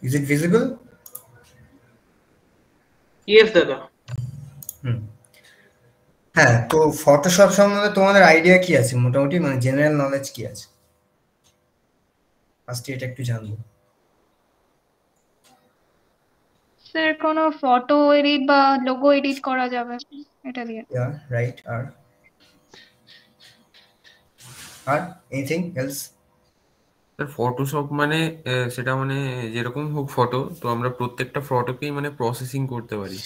Is it visible? Yes, দাদা। হ্যাঁ, তো ফটোশপ সম্বন্ধে তোমাদের আইডিয়া কি আছে মোটামুটি, মানে জেনারেল নলেজ কি আছে? ফার্স্ট এটা একটু জানবো। স্যার কোনো ফটো এডিট বা লোগো এডিট করা যাবে এটা দিয়ে। Yeah, right. আর এনিথিং এলস? স্যার ফটোশপ মানে সেটা মানে যেরকম হোক ফটো, তো আমরা প্রত্যেকটা ফটোকেই মানে প্রসেসিং করতে পারি,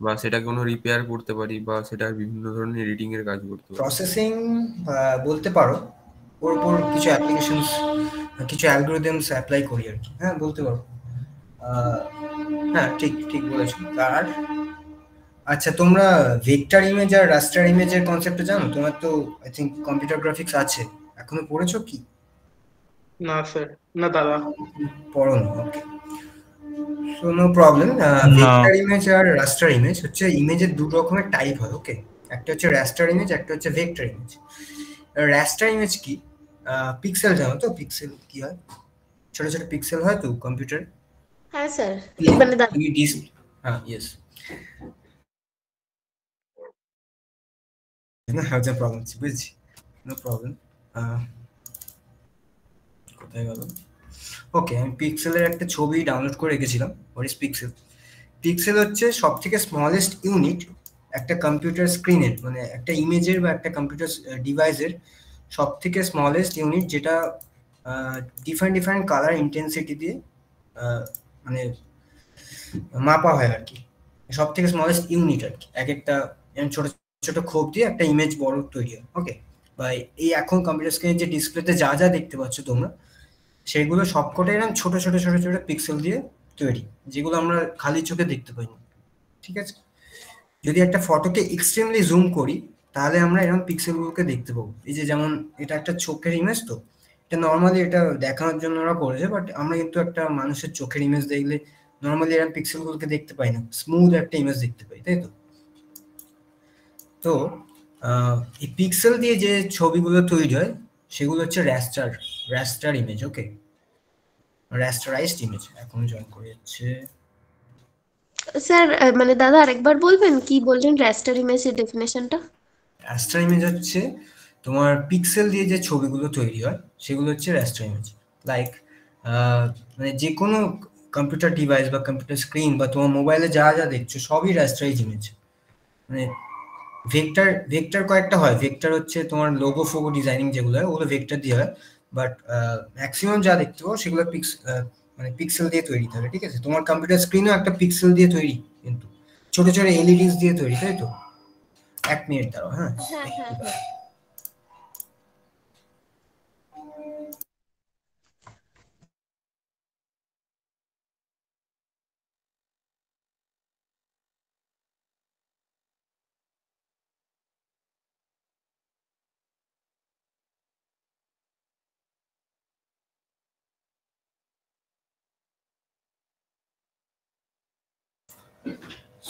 বা সেটা কোনো রিপেয়ার করতে পারি, বা সেটা বিভিন্ন ধরনের এডিটিং এর কাজ করতে পারি। প্রসেসিং বলতে পারো, ওর উপর কিছু অ্যাপ্লিকেশনস, কিছু অ্যালগরিদমস অ্যাপ্লাই করি আর কি। হ্যাঁ, বলতে পারো। হ্যাঁ, ঠিক বলেছো। আর আচ্ছা, তোমরা ভেক্টর ইমেজ আর রাস্টার ইমেজের কনসেপ্টটা জানো? তোমার তো আই থিঙ্ক কম্পিউটার গ্রাফিক্স আছে, এখনো পড়েছো কি? না স্যার, না দাদা। পড়োনি? Okay, so no problem. Vector image আর রাস্টার ইমেজ হচ্ছে ইমেজের দু রকমের টাইপ হয়। ওকে, একটা হচ্ছে রাস্টার ইমেজ, একটা হচ্ছে ভেক্টর ইমেজ। রাস্টার ইমেজ কি? পিক্সেল জানো তো? পিক্সেল কি হয়? ছোট ছোট পিক্সেল হয় তো কম্পিউটার। হ্যাঁ স্যার, মানে দাদা হ্যাঁ, ইয়েস। না, হচ্ছে প্রবলেম, বুঝছি, নো প্রবলেম। কোথায় গেল? ওকে, আমি পিক্সেলের একটা ছবি ডাউনলোড করে রেখেছিলাম। What is pixel? পিক্সেল হচ্ছে সব থেকে স্মলেস্ট ইউনিট একটা কম্পিউটার স্ক্রিনের, মানে একটা ইমেজের বা একটা কম্পিউটার ডিভাইসের সব থেকে স্মলেস্ট ইউনিট, যেটা ডিফারেন্ট কালার ইন্টেন্সিটি দিয়ে মানে মাপা হয় আর কি। সব থেকে স্মলেস্ট ইউনিট আর কি। এক একটা ছোট ছোট খোপ দিয়ে একটা ইমেজ বড় তৈরি হয়। ওকে, বা এই এখন কম্পিউটার স্ক্রিনের যে ডিসপ্লেতে যা যা দেখতে পাচ্ছ তোমরা, সেগুলো সবকটাই এরকম ছোট ছোট ছোট ছোট পিক্সেল দিয়ে তৈরি, যেগুলো আমরা খালি চোখে দেখতে পাই না। ঠিক আছে? যদি একটা ফটোকে এক্সট্রিমলি জুম করি, তাহলে আমরা এরকম পিক্সেলগুলোকে দেখতে পাবো। এই যে যেমন এটা একটা চোখের ইমেজ, তো এটা নর্মালি এটা দেখানোর জন্য ওরা করেছে, বাট আমরা কিন্তু একটা মানুষের চোখের ইমেজ দেখলে নর্মালি এরকম পিক্সেলগুলোকে দেখতে পাই না, স্মুথ একটা ইমেজ দেখতে পাই, তাই তো? তো এই পিক্সেল দিয়ে যে ছবিগুলো তৈরি হয় সেগুলো হচ্ছে রাস্টার ইমেজ। ওকে, রাস্টারাইজড ইমেজ। এখন জয়েন করে যাচ্ছে স্যার, মানে দাদা আরেকবার বলবেন কি বললেন রাস্টার ইমেজের ডেফিনেশনটা? রাস্টার ইমেজ হচ্ছে তোমার পিক্সেল দিয়ে যে ছবিগুলো তৈরি হয় সেগুলো হচ্ছে রাস্টার ইমেজ। লাইক মানে যে কোনো কম্পিউটার ডিভাইস বা কম্পিউটার স্ক্রিন বা তোমার মোবাইলে যা যা দেখছো সবই রাস্টারাইজ ইমেজ। মানে ভেক্টর কয়েকটা হয়। ভেক্টর হচ্ছে তোমার লোগো ফোগো ডিজাইনিং যেগুলো হয় ওগুলো ভেক্টর দিয়ে হয়, বাট ম্যাক্সিমাম যা দেখতে পাবো সেগুলো মানে পিক্সেল দিয়ে তৈরি থাকে। ঠিক আছে? তোমার কম্পিউটার স্ক্রিনও একটা পিক্সেল দিয়ে তৈরি, কিন্তু ছোট ছোট এলইডিস দিয়ে তৈরি, তাই তো? 1 মিনিট দাঁড়াও। হ্যাঁ,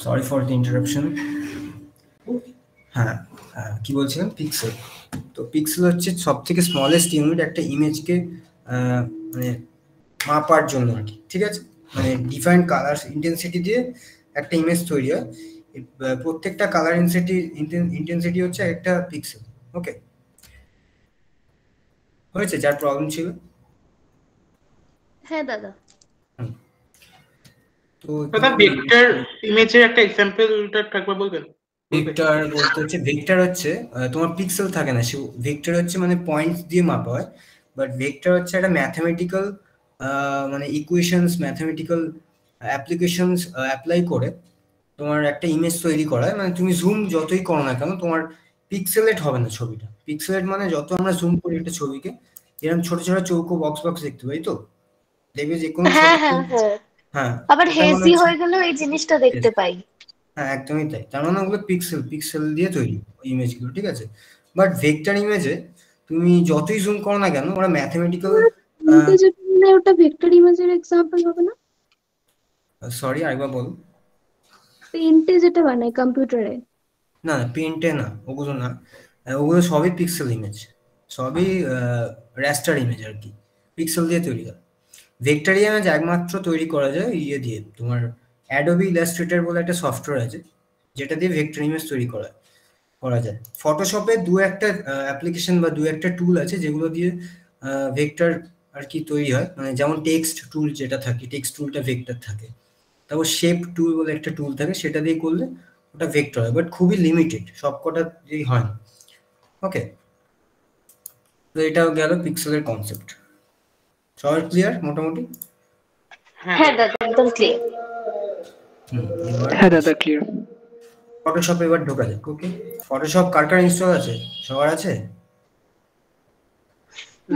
সরি ফর দ্য ইন্টারাপশন। হ্যাঁ, কি বলছিলাম? পিক্সেল। তো পিক্সেল হচ্ছে সব থেকে স্মলেস্ট ইউনিট একটা ইমেজকে মানে মাপার জন্য আর কি। ঠিক আছে? মানে ডিফারেন্ট কালার ইন্টেন্সিটি দিয়ে একটা ইমেজ তৈরি হয়। প্রত্যেকটা কালার ইন্টেন্সিটি হচ্ছে একটা পিক্সেল। ওকে, হয়েছে? যার প্রবলেম ছিল? হ্যাঁ দাদা। তো দাদা ভেক্টর ইমেজের একটা এক্সাম্পলটা একবার বলবেন? ভেক্টর বলতে হচ্ছে, ভেক্টর হচ্ছে তোমার পিক্সেল থাকে না, সে ভেক্টর হচ্ছে মানে পয়েন্টস দিয়ে মাপা হয়। বাট ভেক্টর হচ্ছে একটা ম্যাথমেটিক্যাল মানে ইকুয়েশনস, ম্যাথমেটিক্যাল অ্যাপ্লিকেশনস অ্যাপ্লাই করে তোমার একটা ইমেজ তৈরি করা হয়। মানে তুমি জুম যতই করো না কেন তোমার পিক্সেলেট হবে না ছবিটা। পিক্সেলেট মানে যত আমরা জুম করি একটা ছবিকে এরকম ছোট ছোট চৌকো বক্স দেখতে পাই, তো দেখবে যে কোনো হ্যাঁ ছবি। হ্যাঁ হ্যাঁ, হ্যাঁ, আবার হেজি হয়ে গেলেও এই জিনিসটা দেখতে পাই। হ্যাঁ, একদমই তাই। তার মানে ওগুলো পিক্সেল দিয়ে তৈরি ওই ইমেজগুলো। ঠিক আছে? বাট ভেক্টর ইমেজে তুমি যতই জুম করো না কেন ওরা ম্যাথমেটিক্যাল। ওটা ভেক্টর ইমেজের এক্সাম্পল হবে না? সরি, আরেকবার বল। পেইন্টে যেটা বানায় কম্পিউটারে। না, পেইন্টে না, ওগুলো না। ওগুলো সবই পিক্সেল ইমেজ, সবই রাস্টার ইমেজ আর কি, পিক্সেল দিয়ে তৈরি হয়। ভেক্টর ইমেজ একমাত্র তৈরি করা যায় ইয়ে দিয়ে, তোমার অ্যাডোবি ইলাস্ট্রেটর বলে একটা সফটওয়্যার আছে যেটা দিয়ে ভেক্টর ইমেজ তৈরি করা যায়। ফটোশপে দু একটা অ্যাপ্লিকেশন বা দু একটা টুল আছে যেগুলো দিয়ে ভেক্টর আর কি তৈরি হয়, মানে যেমন টেক্সট টুল যেটা থাকে, টেক্সট টুলটা ভেক্টর থাকে, তারপর শেপ টুল বলে একটা টুল থাকে, সেটা দিয়ে করলে ওটা ভেক্টর হয়, বাট খুবই লিমিটেড, সবকটা দিয়েই হয় না। ওকে, তো এটাও গেল পিক্সেলের কনসেপ্ট। সবার ক্লিয়ার মোটামুটি? হ্যাঁ দাদা একদম ক্লিয়ার। এবার হ্যাঁ দাদা ক্লিয়ার। ফটোশপে এবার ঢোকা যাক। ওকে, ফটোশপ কার কার ইনস্টল আছে? সবার আছে?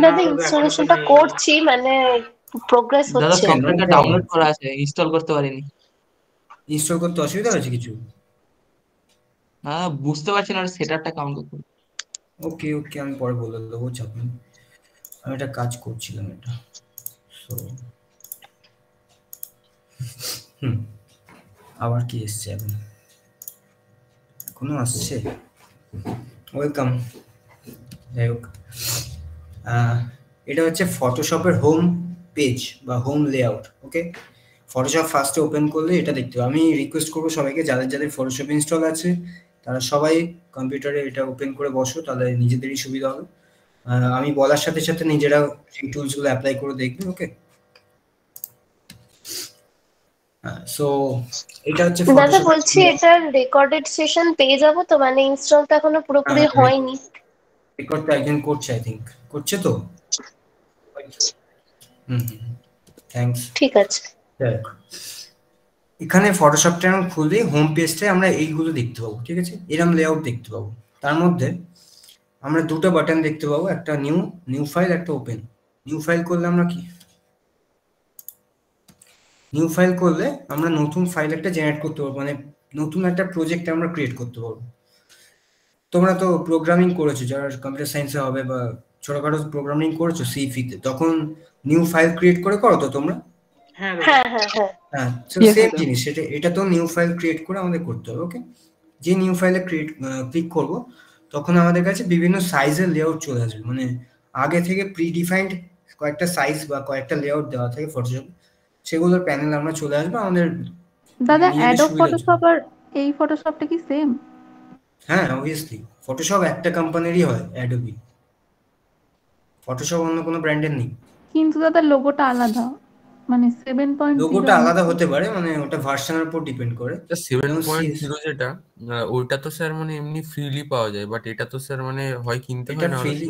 দাদা ইনস্টলেশনটা করছি, মানে প্রোগ্রেস দাদা হচ্ছে। সফটওয়্যারটা ডাউনলোড করা আছে, ইনস্টল করতে পারিনি। ইনস্টল করতে অসুবিধা হয়েছে কিছু? না বুঝতে পারছি না সেটআপটা কেমন করতে হবে। ওকে ওকে, আমি পরে বলে দেবো, চাপ নেই। আমি একটা কাজ করছিলাম এটা, সো আবার কি এসছে এখন? এখনো আসছে? ওয়েলকাম। যাই হোক, এটা হচ্ছে ফটোশপের হোম পেজ বা হোম লেআউট। ওকে, ফটোশপ ফার্স্টে ওপেন করলে এটা দেখতে হবে। আমি রিকোয়েস্ট করবো সবাইকে, যাদের যাদের ফটোশপ ইনস্টল আছে তারা সবাই কম্পিউটারে এটা ওপেন করে বসো, তাহলে নিজেদেরই সুবিধা হবে। আমি বলার সাথে সাথে নিজেরা এই টুলসগুলো অ্যাপ্লাই করে দেখবে। ওকে, সো এটা হচ্ছে দাদা ফটোশপ। বলছি এটার রেকর্ডেড সেশন পেয়ে যাবো তো, মানে ইনস্টলটা এখনো পুরোপুরি হয়নি। রেকর্ডটা একজন করছে, আই থিঙ্ক করছে তো। থ্যাঙ্কস। ঠিক আছে। এখানে ফটোশপটা আমরা খুললেই হোম পেজটায় আমরা এইগুলো দেখতে পাবো, ঠিক আছে? এরকম লেআউট দেখতে পাবো। তার মধ্যে আমরা দুটো বাটন দেখতে পাবো, একটা নিউ ফাইল, একটা ওপেন। নিউ ফাইল করলে আমরা কি, নিউ ফাইল করলে আমরা নতুন ফাইল একটা জেনারেট করতে পারবো, মানে নতুন একটা প্রজেক্ট আমরা ক্রিয়েট করতে পারবো। তোমরা তো প্রোগ্রামিং করেছো, যারা কম্পিউটার সায়েন্সে হবে বা ছোটখাটো প্রোগ্রামিং করেছো সিফিতে, তখন নিউ ফাইল ক্রিয়েট করে করো তো তোমরা? হ্যাঁ হ্যাঁ হ্যাঁ। হ্যাঁ, সেম জিনিস এটা তো নিউ ফাইল ক্রিয়েট করে আমাদের করতে হবে। ওকে, যে নিউ ফাইলে ক্লিক করব তখন আমাদের কাছে বিভিন্ন সাইজের লেআউট চলে আসবে, মানে আগে থেকে প্রি ডিফাইন্ড কয়েকটা সাইজ বা কয়েকটা লেআউট দেওয়া থাকে ফটোশপ, সেগুলোর প্যানেল আমরা চলে আসবে আমাদের। দাদা অ্যাডোব ফটোশপ আর এই ফটোশপটা কি সেম? হ্যাঁ অবভিয়াসলি, ফটোশপ একটা কোম্পানিরই হয়, অ্যাডোবি। ফটোশপ অন্য কোনো ব্র্যান্ডের নেই। কিন্তু দাদা লোগোটা আলাদা, মানে 7.0 লোগোটা আলাদা হতে পারে, মানে ওটা ভার্সনের উপর ডিপেন্ড করে। 7.0 যেটা ওইটা তো স্যার মানে এমনি ফ্রিলি পাওয়া যায়, বাট এটা তো স্যার মানে হয় কিনতে হয়, না ফ্রিলি,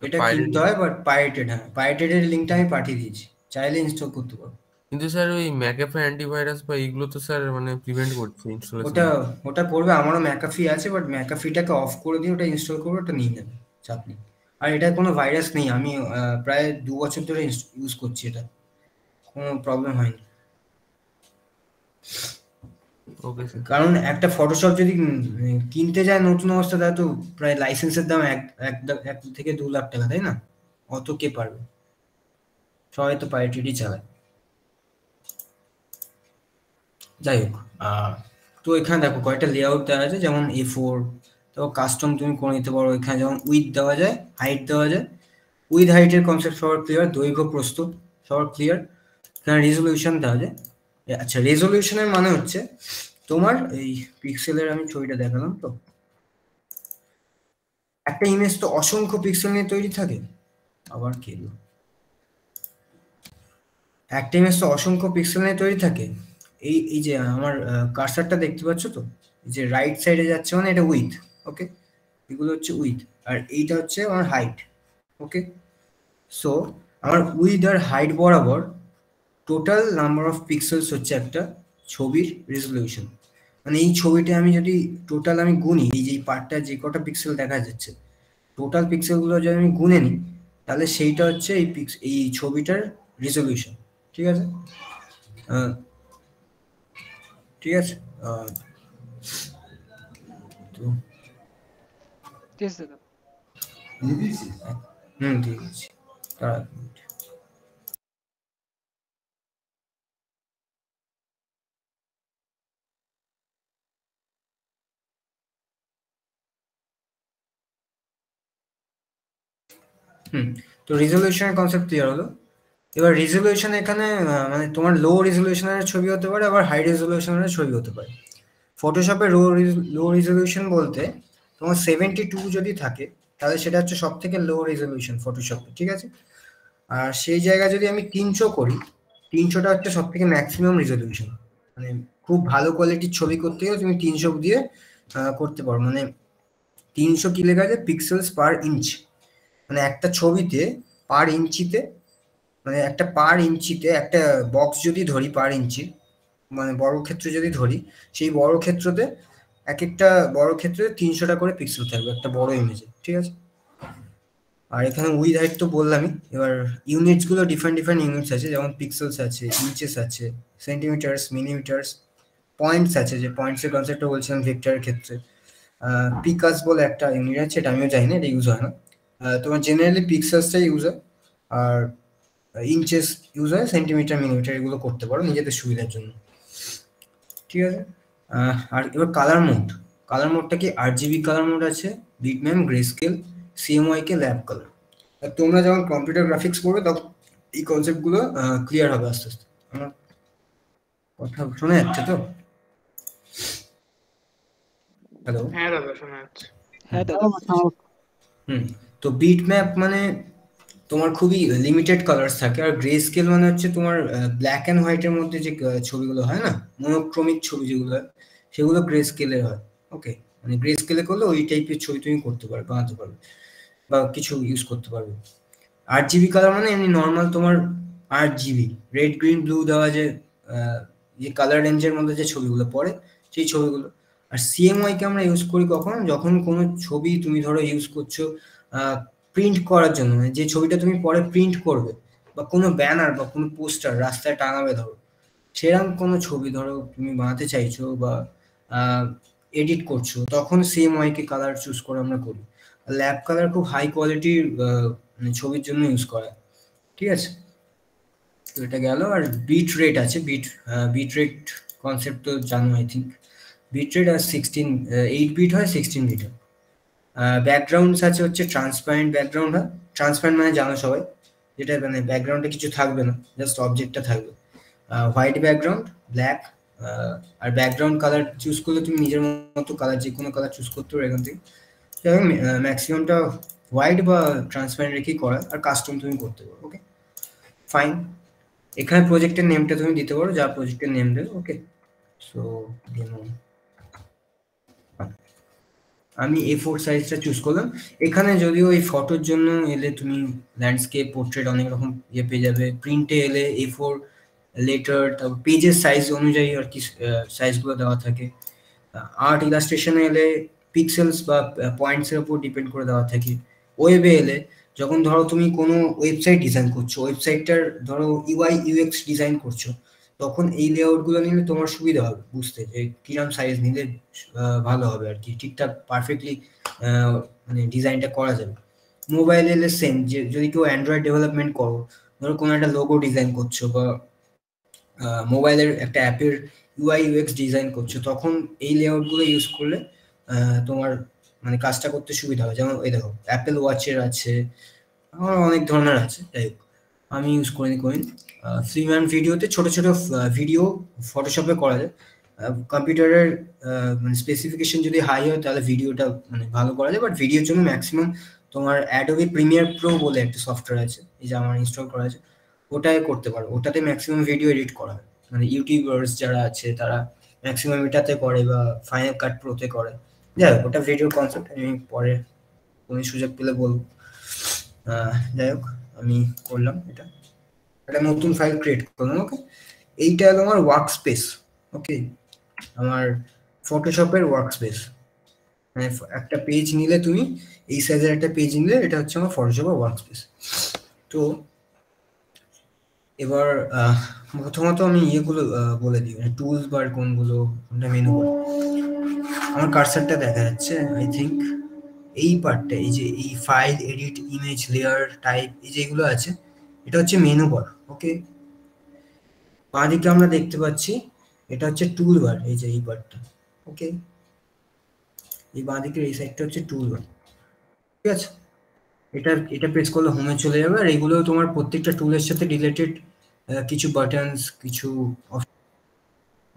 এটা কিনতে হয়, বাট পাইরেটেড। হ্যাঁ, পাইরেটেড লিংকটা আমি পাঠিয়ে দিয়েছি, চাইলে ইনস্টল করতে পারো। কিন্তু স্যার ওই ম্যাকএফে অ্যান্টিভাইরাস বা এইগুলো তো স্যার মানে প্রিভেন্ট করছে ইনস্টলেশন। ওটা করবে, আমারও ম্যাকাফি আছে, বাট ম্যাকাফিটাকে অফ করে দিয়ে ওটা ইনস্টল করবে, ওটা নিয়ে নেবে, চাপ নেই। আর এটা কোনো ভাইরাস নেই, আমি প্রায় 2 বছর ধরে ইউজ করছি, এটা কোনো প্রবলেম হয়নি। Okay sir. কারণ একটা ফটোশপ যদি কিনতে যায় নতুন অবস্থা, তাহলে তো প্রায় লাইসেন্সের দাম 1 থেকে 2 লাখ টাকা, তাই না? অত কে পারবে? সবাই তো পাইরেটেডই চালায়। যাই হোক, তো এখানে দেখো কয়েকটা লেআউট দেওয়া আছে, যেমন A4, তারপর কাস্টম তুমি করে নিতে পারো। এখানে যেমন উইথ দেওয়া যায়, হাইট দেওয়া যায়। উইথ হাইটের কনসেপ্ট সবার ক্লিয়ার, দৈর্ঘ্য প্রস্থ সবার ক্লিয়ার। এখানে রেজলিউশন দেওয়া যায়। আচ্ছা, রেজলিউশনের মানে হচ্ছে তোমার এই পিক্সেলের, আমি ছবিটা দেখালাম তো, একটা ইমেজ তো অসংখ্য পিক্সেল নিয়ে তৈরি থাকে। আবার কি এলো? একটা ইমেজ তো অসংখ্য পিক্সেল নিয়ে তৈরি থাকে। এই যে আমার কার্সারটা দেখতে পাচ্ছ তো, যে রাইট সাইডে যাচ্ছে মানে এটা উইথ। ওকে, এগুলো হচ্ছে উইথ, আর এইটা হচ্ছে আমার হাইট। ওকে, সো আমার উইথ আর হাইট বরাবর টোটাল নাম্বার অফ পিক্সেলস হচ্ছে একটা ছবির রেজলিউশন। মানে এই ছবিটা আমি যদি টোটাল আমি গুনি, এই যে পার্টটা যে কটা পিক্সেল দেখা যাচ্ছে, টোটাল পিক্সেলগুলো যদি আমি গুনে নিই, তাহলে সেইটা হচ্ছে এই ছবিটার রেজলিউশন। ঠিক আছে? ঠিক আছে, তো ঠিক আছে দাদা। ঠিক আছে, দাঁড়া এক মিনিট। তো রেজলিউশনের কনসেপ্ট ক্লিয়ার হলো। এবার রেজলিউশন এখানে মানে তোমার লো রেজলিউশনের ছবি হতে পারে, আবার হাই রেজলিউশনের ছবি হতে পারে। ফটোশপে লো রেজলিউশন বলতে তোমার 72 যদি থাকে তাহলে সেটা হচ্ছে সব থেকে লো রেজলিউশন ফটোশপে, ঠিক আছে? আর সেই জায়গায় যদি আমি 300 করি, 300টা হচ্ছে সব থেকে ম্যাক্সিমাম রেজলিউশন। মানে খুব ভালো কোয়ালিটির ছবি করতে গেলে তুমি 300 দিয়ে করতে পারো। মানে 300 কি লেখা আছে, পিক্সেলস পার ইঞ্চ। মানে একটা ছবিতে পার ইঞ্চিতে, মানে একটা পার ইঞ্চিতে একটা বক্স যদি ধরি পার ইঞ্চি, মানে বর্গক্ষেত্র যদি ধরি, সেই বর্গক্ষেত্রতে এক একটা বর্গক্ষেত্রে 300টা করে পিক্সেল থাকবে একটা বড় ইমেজে, ঠিক আছে? আর এখানে উইথ হাইট তো বললামই। এবার ইউনিটস গুলো ডিফারেন্ট ইউনিটস আছে, যেমন পিক্সেলস আছে, ইঞ্চেস আছে, সেন্টিমিটার্স, মিলিমিটার্স, পয়েন্টস আছে, যে পয়েন্টস এর কনসেপ্টটা বলছিলাম ভেক্টরের ক্ষেত্রে। পিকাস বলে একটা ইউনিট আছে, এটা আমিও জানি না, এটা ইউজ হয় না। তোমার জেনারেলি পিক্সেলসটাই ইউজ হয়, আর ইঞ্চেস ইউজ হয়, সেন্টিমিটার, মিলিমিটার এগুলো করতে পারো নিজেদের সুবিধার জন্য, ঠিক আছে? আর এবার কালার মোডটা কি, RGB কালার মোড আছে, bitmap, grey scale, CMYK, lab colour. তোমরা যখন কম্পিউটার গ্রাফিক্স পড়বে তখন এই কনসেপ্টগুলো ক্লিয়ার হবে আস্তে আস্তে। আমার কথা শোনা যাচ্ছে তো? হ্যালো? হ্যাঁ দাদা শোনা যাচ্ছে। হ্যাঁ দাদা। তো বিটম্যাপ মানে তোমার খুবই লিমিটেড কালার্স থাকে, আর গ্রে স্কেল মানে হচ্ছে তোমার ব্ল্যাক অ্যান্ড হোয়াইটের মধ্যে যে ছবিগুলো হয় না, মনোক্রমিক ছবি যেগুলো হয়, সেগুলো গ্রে স্কেলের হয়। ওকে, মানে গ্রে স্কেলে করলে ওই টাইপের ছবি তুমি করতে পারবে, বানাতে পারবে, বা কিছু ইউজ করতে পারবে। RGB কালার মানে এমনি নর্মাল তোমার RGB, রেড, গ্রিন, ব্লু দেওয়া যে কালার রেঞ্জের মধ্যে যে ছবিগুলো পড়ে সেই ছবিগুলো। আর CMYK আমরা ইউজ করি কখন, যখন কোনো ছবি তুমি ধরো ইউজ করছো প্রিন্ট করার জন্য, মানে যে ছবিটা তুমি পরে প্রিন্ট করবে, বা কোনো ব্যানার বা কোনো পোস্টার রাস্তায় টাঙাবে ধরো, সেরকম কোনো ছবি ধরো তুমি বানাতে চাইছো বা এডিট করছো, তখন CMYK কালার চুজ করে আমরা করি। ল্যাব কালার খুব হাই কোয়ালিটির ছবির জন্য ইউজ করা, ঠিক আছে? তো এটা গেল। আর বিট রেট আছে, বিট রেট কনসেপ্ট তো জানো আই থিঙ্ক। বিট রেট আর 8 বিট হয়, 16 বিট হয়। ব্যাকগ্রাউন্ডস আছে হচ্ছে ট্রান্সপারেন্ট ব্যাকগ্রাউন্ড হয়। ট্রান্সপারেন্ট মানে জানো সবাই, যেটা মানে ব্যাকগ্রাউন্ডে কিছু থাকবে না, জাস্ট অবজেক্টটা থাকবে। White background, black. আর ব্যাকগ্রাউন্ড কালার চুজ করলে তুমি নিজের মতো কালার, যে কোনো কালার চুজ করতে পারো এখান থেকে। ম্যাক্সিমামটা হোয়াইট বা ট্রান্সপারেন্ট রেখেই করা, আর কাস্টম তুমি করতে পারো। ওকে, ফাইন। এখানে প্রজেক্টের নেমটা তুমি দিতে পারো, যা প্রজেক্টের নেম দেবে। ওকে, সো আমি A4 সাইজটা চুজ করলাম। এখানে যদিও এই ফটোর জন্য এলে তুমি ল্যান্ডস্কেপ, পোর্ট্রেট অনেক রকম পেয়ে যাবে। প্রিন্টে এলে A4 লেটার, তারপর পেজের সাইজ অনুযায়ী আর কি সাইজগুলো দেওয়া থাকে। আর্ট ইলাস্ট্রেশনে এলে পিক্সেলস বা পয়েন্টসের উপর ডিপেন্ড করে দেওয়া থাকে। ওয়েবে এলে যখন ধরো তুমি কোনো ওয়েবসাইট ডিজাইন করছো, ওয়েবসাইটটার ধরো UI UX ডিজাইন করছো, তখন এই লেআউটগুলো নিলে তোমার সুবিধা হবে বুঝতে, যে কিরম সাইজ নিলে ভালো হবে আর কি, ঠিকঠাক পারফেক্টলি মানে ডিজাইনটা করা যাবে। মোবাইল এলে সেম, যে যদি কেউ অ্যান্ড্রয়েড ডেভেলপমেন্ট করো, ধরো কোনো একটা লোগো ডিজাইন করছো বা মোবাইলের একটা অ্যাপের UI UX ডিজাইন করছো, তখন এই লেআউটগুলো ইউজ করলে তোমার মানে কাজটা করতে সুবিধা হবে। যেমন এই দেখো অ্যাপেল ওয়াচের আছে, আমার অনেক ধরনের আছে, যাই হোক আমি ইউজ করিনি কোনোদিন। ফিল্ম ভিডিওতে ছোট ছোট ভিডিও ফটোশপে করা যায়। কম্পিউটারের মানে স্পেসিফিকেশন যদি হাই হয় তাহলে ভিডিওটা মানে ভালো করা যায়, বাট ভিডিওর জন্য ম্যাক্সিমাম তোমার অ্যাডোবি প্রিমিয়ার প্রো বলে একটা সফটওয়্যার আছে, এই যে আমার ইনস্টল করা আছে, ওটাই করতে পারো। ওটাতে ম্যাক্সিমাম ভিডিও এডিট করা হয়, মানে ইউটিউবার্স যারা আছে তারা ম্যাক্সিমাম এটাতে করে, বা ফাইনাল কাট প্রোতে করে। যাই হোক, ওটা ভিডিও কনসেপ্ট, আমি পরে কোনো সুযোগ পেলে বলবো। যাই হোক, আমি করলাম এটা, একটা নতুন ফাইল ক্রিয়েট করলাম। ওকে, এইটা হলো আমার ওয়ার্ক স্পেস। ওকে, আমার ফটোশপের ওয়ার্ক স্পেস, মানে একটা পেজ নিলে তুমি এই সাইজের একটা পেজ নিলে এটা হচ্ছে আমার ফটোশপের ওয়ার্ক স্পেস। তো এবার প্রথমত আমি ইয়েগুলো বলে দিই, টুলস বার কোনগুলো, কোনটা মেনু বার। আমার কার্সারটা দেখা যাচ্ছে আই থিঙ্ক এই পার্টটা, এই যে এই file, edit, image, layer, type, এই যেগুলো আছে, এটা হচ্ছে মেনু বার। ওকে, বাঁদিকে আমরা দেখতে পাচ্ছি এটা হচ্ছে টুল বার, এই যে এই পার্টটা। ওকে, এই বাঁদিকের এই সাইডটা হচ্ছে টুল বার, ঠিক আছে? এটা প্রেস করলে হোমে চলে যাবে, আর এগুলো তোমার প্রত্যেকটা টুলের সাথে রিলেটেড কিছু বাটনস, কিছু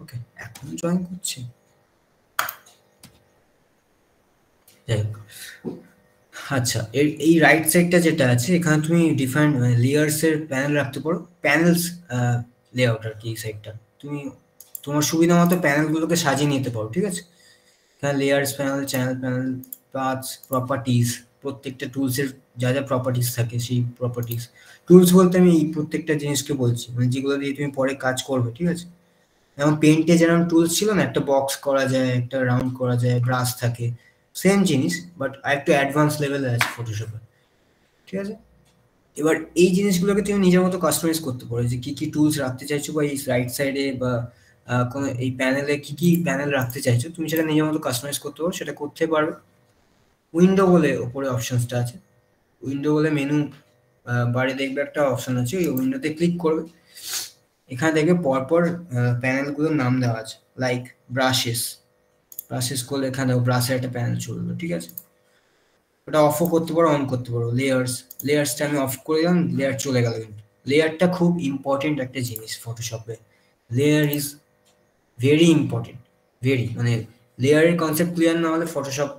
ওকে। এখন জয়েন করছি, যাই হোক। আচ্ছা, এই রাইট সাইডটা যেটা আছে, এখানে তুমি ডিফারেন্ট লেয়ার্স এর প্যানেল রাখতে পারো। প্যানেলস লেআউট আর কি, এই সাইডটা তুমি তোমার সুবিধা মতো প্যানেলগুলোকে সাজিয়ে নিতে পারো, ঠিক আছে। এখানে layers panel, channel panel, paths, properties, প্রত্যেকটা টুলসের যা যা প্রপার্টিজ থাকে সেই প্রপার্টিজ। টুলস বলতে আমি এই প্রত্যেকটা জিনিসকে বলছি, মানে যেগুলো দিয়ে তুমি পরে কাজ করবে, ঠিক আছে। যেমন পেন্টে যেরকম টুলস ছিল না, একটা বক্স করা যায়, একটা রাউন্ড করা যায়, ব্রাশ থাকে, সেম জিনিস বাট আরেকটু অ্যাডভান্স লেভেলে আছে ফটোশপে, ঠিক আছে। এবার এই জিনিসগুলোকে তুমি নিজের মতো কাস্টমাইজ করতে পারো, যে কি কি টুলস রাখতে চাইছো, বা এই রাইট সাইডে বা কোনো এই প্যানেলে কি কি প্যানেল রাখতে চাইছো, তুমি সেটা নিজের মতো কাস্টমাইজ করতে পারো, সেটা করতে পারবে। উইন্ডো বলে ওপরে অপশনসটা আছে, উইন্ডো বলে মেনু বারে দেখবে একটা অপশন আছে, ওই উইন্ডোতে ক্লিক করবে। এখানে দেখবে পরপর প্যানেলগুলোর নাম দেওয়া আছে, লাইক ব্রাশেস করলে এখানে ব্রাশের একটা প্যানেল চলবে, ঠিক আছে। ওটা অফও করতে পারো, অন করতে পারো। লেয়ার্সটা আমি অফ করে দিলাম, লেয়ার চলে গেল। কিন্তু লেয়ারটা খুব ইম্পর্টেন্ট একটা জিনিস ফটোশপে। Layer is very important, very, মানে লেয়ারের কনসেপ্ট ক্লিয়ার না হলে ফটোশপ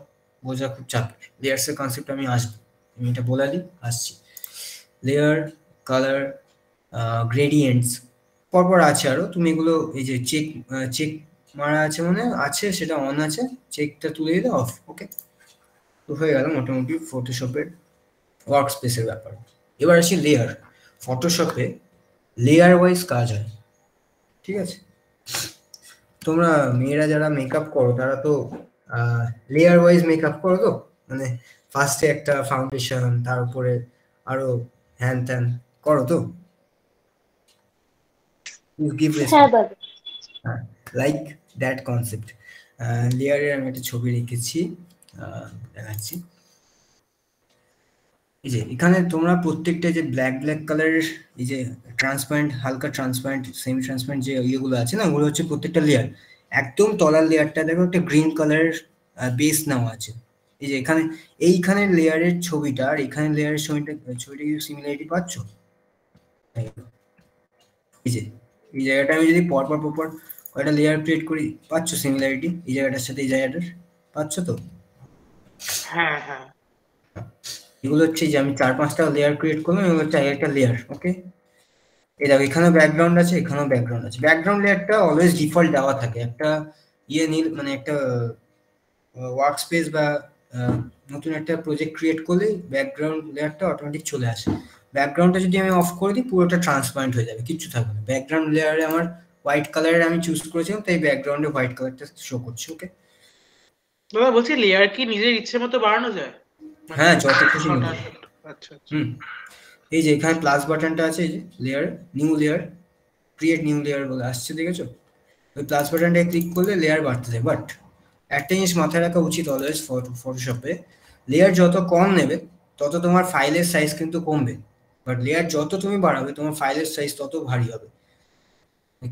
বোঝা খুব চাপের। লেয়ার্সের কনসেপ্ট আমি আসবো, আমি এটা বলে দিই, আসছি। লেয়ার, কালার, গ্রেডিয়েন্টস পরপর আছে আরো। তুমি এগুলো এই যে চেক মারা আছে, মানে আছে, সেটা অন আছে, চেকটা তুলে দিলে অফ, ওকে। তো হয়ে গেল মোটামুটি ফটোশপের ওয়ার্ক স্পেসের ব্যাপার। এবার আসি লেয়ার। ফটোশপে লেয়ার ওয়াইজ কাজ হয়, ঠিক আছে। তোমরা মেয়েরা যারা মেকআপ করো তারা তো লেয়ার ওয়াইজ মেকআপ করো তো, মানে ফার্স্টে একটা ফাউন্ডেশন, তার উপরে আরো হ্যান ত্যান করো তো, গিভ হ্যাঁ দাদা। Like that concept. লেয়ারের আমি একটা ছবি রেখেছি, দেখাচ্ছি। এই যে এখানে তোমরা প্রত্যেকটা যে ব্ল্যাক কালারের এই যে ট্রান্সপারেন্ট, হালকা ট্রান্সপারেন্ট, সেমি ট্রান্সপারেন্ট যে ইয়েগুলো আছে না, ওগুলো হচ্ছে প্রত্যেকটা লেয়ার। একদম তলার লেয়ারটা দেখো একটা গ্রিন কালারের বেস নেওয়া আছে। এই যে এইখানে লেয়ারের ছবিটা আর এখানে লেয়ারের ছবিটা কি সিমিলারিটি পাচ্ছ? এই যে এই জায়গাটা আমি যদি পরপর কয়টা লেয়ার ক্রিয়েট করি, পাচ্ছ সিমিলারিটি এই জায়গাটার সাথে এই জায়গাটার, পাচ্ছ তো? হ্যাঁ হ্যাঁ, এগুলো হচ্ছে যে আমি 4-5টা লেয়ার ক্রিয়েট করলাম, এগুলো হচ্ছে একটা লেয়ার, ওকে। এই দেখো এখানেও ব্যাকগ্রাউন্ড আছে, এখানেও ব্যাকগ্রাউন্ড আছে। ব্যাকগ্রাউন্ড লেয়ারটা অলওয়েজ ডিফল্ট দেওয়া থাকে, একটা নীল, মানে একটা ওয়ার্ক স্পেস বা নতুন একটা প্রজেক্ট ক্রিয়েট করলে ব্যাকগ্রাউন্ড লেয়ারটা অটোমেটিক চলে আসে। ব্যাকগ্রাউন্ডটা যদি আমি অফ করে দিই, পুরোটা ট্রান্সপারেন্ট হয়ে যাবে, কিচ্ছু থাকবে না। ব্যাকগ্রাউন্ড লেয়ারে আমার হোয়াইট কালারের আমি চুজ করেছিলাম, তাই ব্যাকগ্রাউন্ডে হোয়াইট কালারটা শো করছে, ওকে। দাদা বলছি লেয়ার কি নিজের ইচ্ছে মতো বাড়ানো যায়? হ্যাঁ, যত খুশি হঠাৎ নিতে। আচ্ছা আচ্ছা। এই যে এখানে প্লাস বাটনটা আছে, এই যে layer, new layer, create new layer বলে আসছে, দেখেছো? ওই প্লাস বাটনটায় ক্লিক করলে লেয়ার বাড়তে যায়। বাট একটা জিনিস মাথায় রাখা উচিত অলওয়েজ ফটোশপে, লেয়ার যত কম নেবে তত তোমার ফাইলের সাইজ কিন্তু কমবে, বাট লেয়ার যত তুমি বাড়াবে তোমার ফাইলের সাইজ তত ভারী হবে,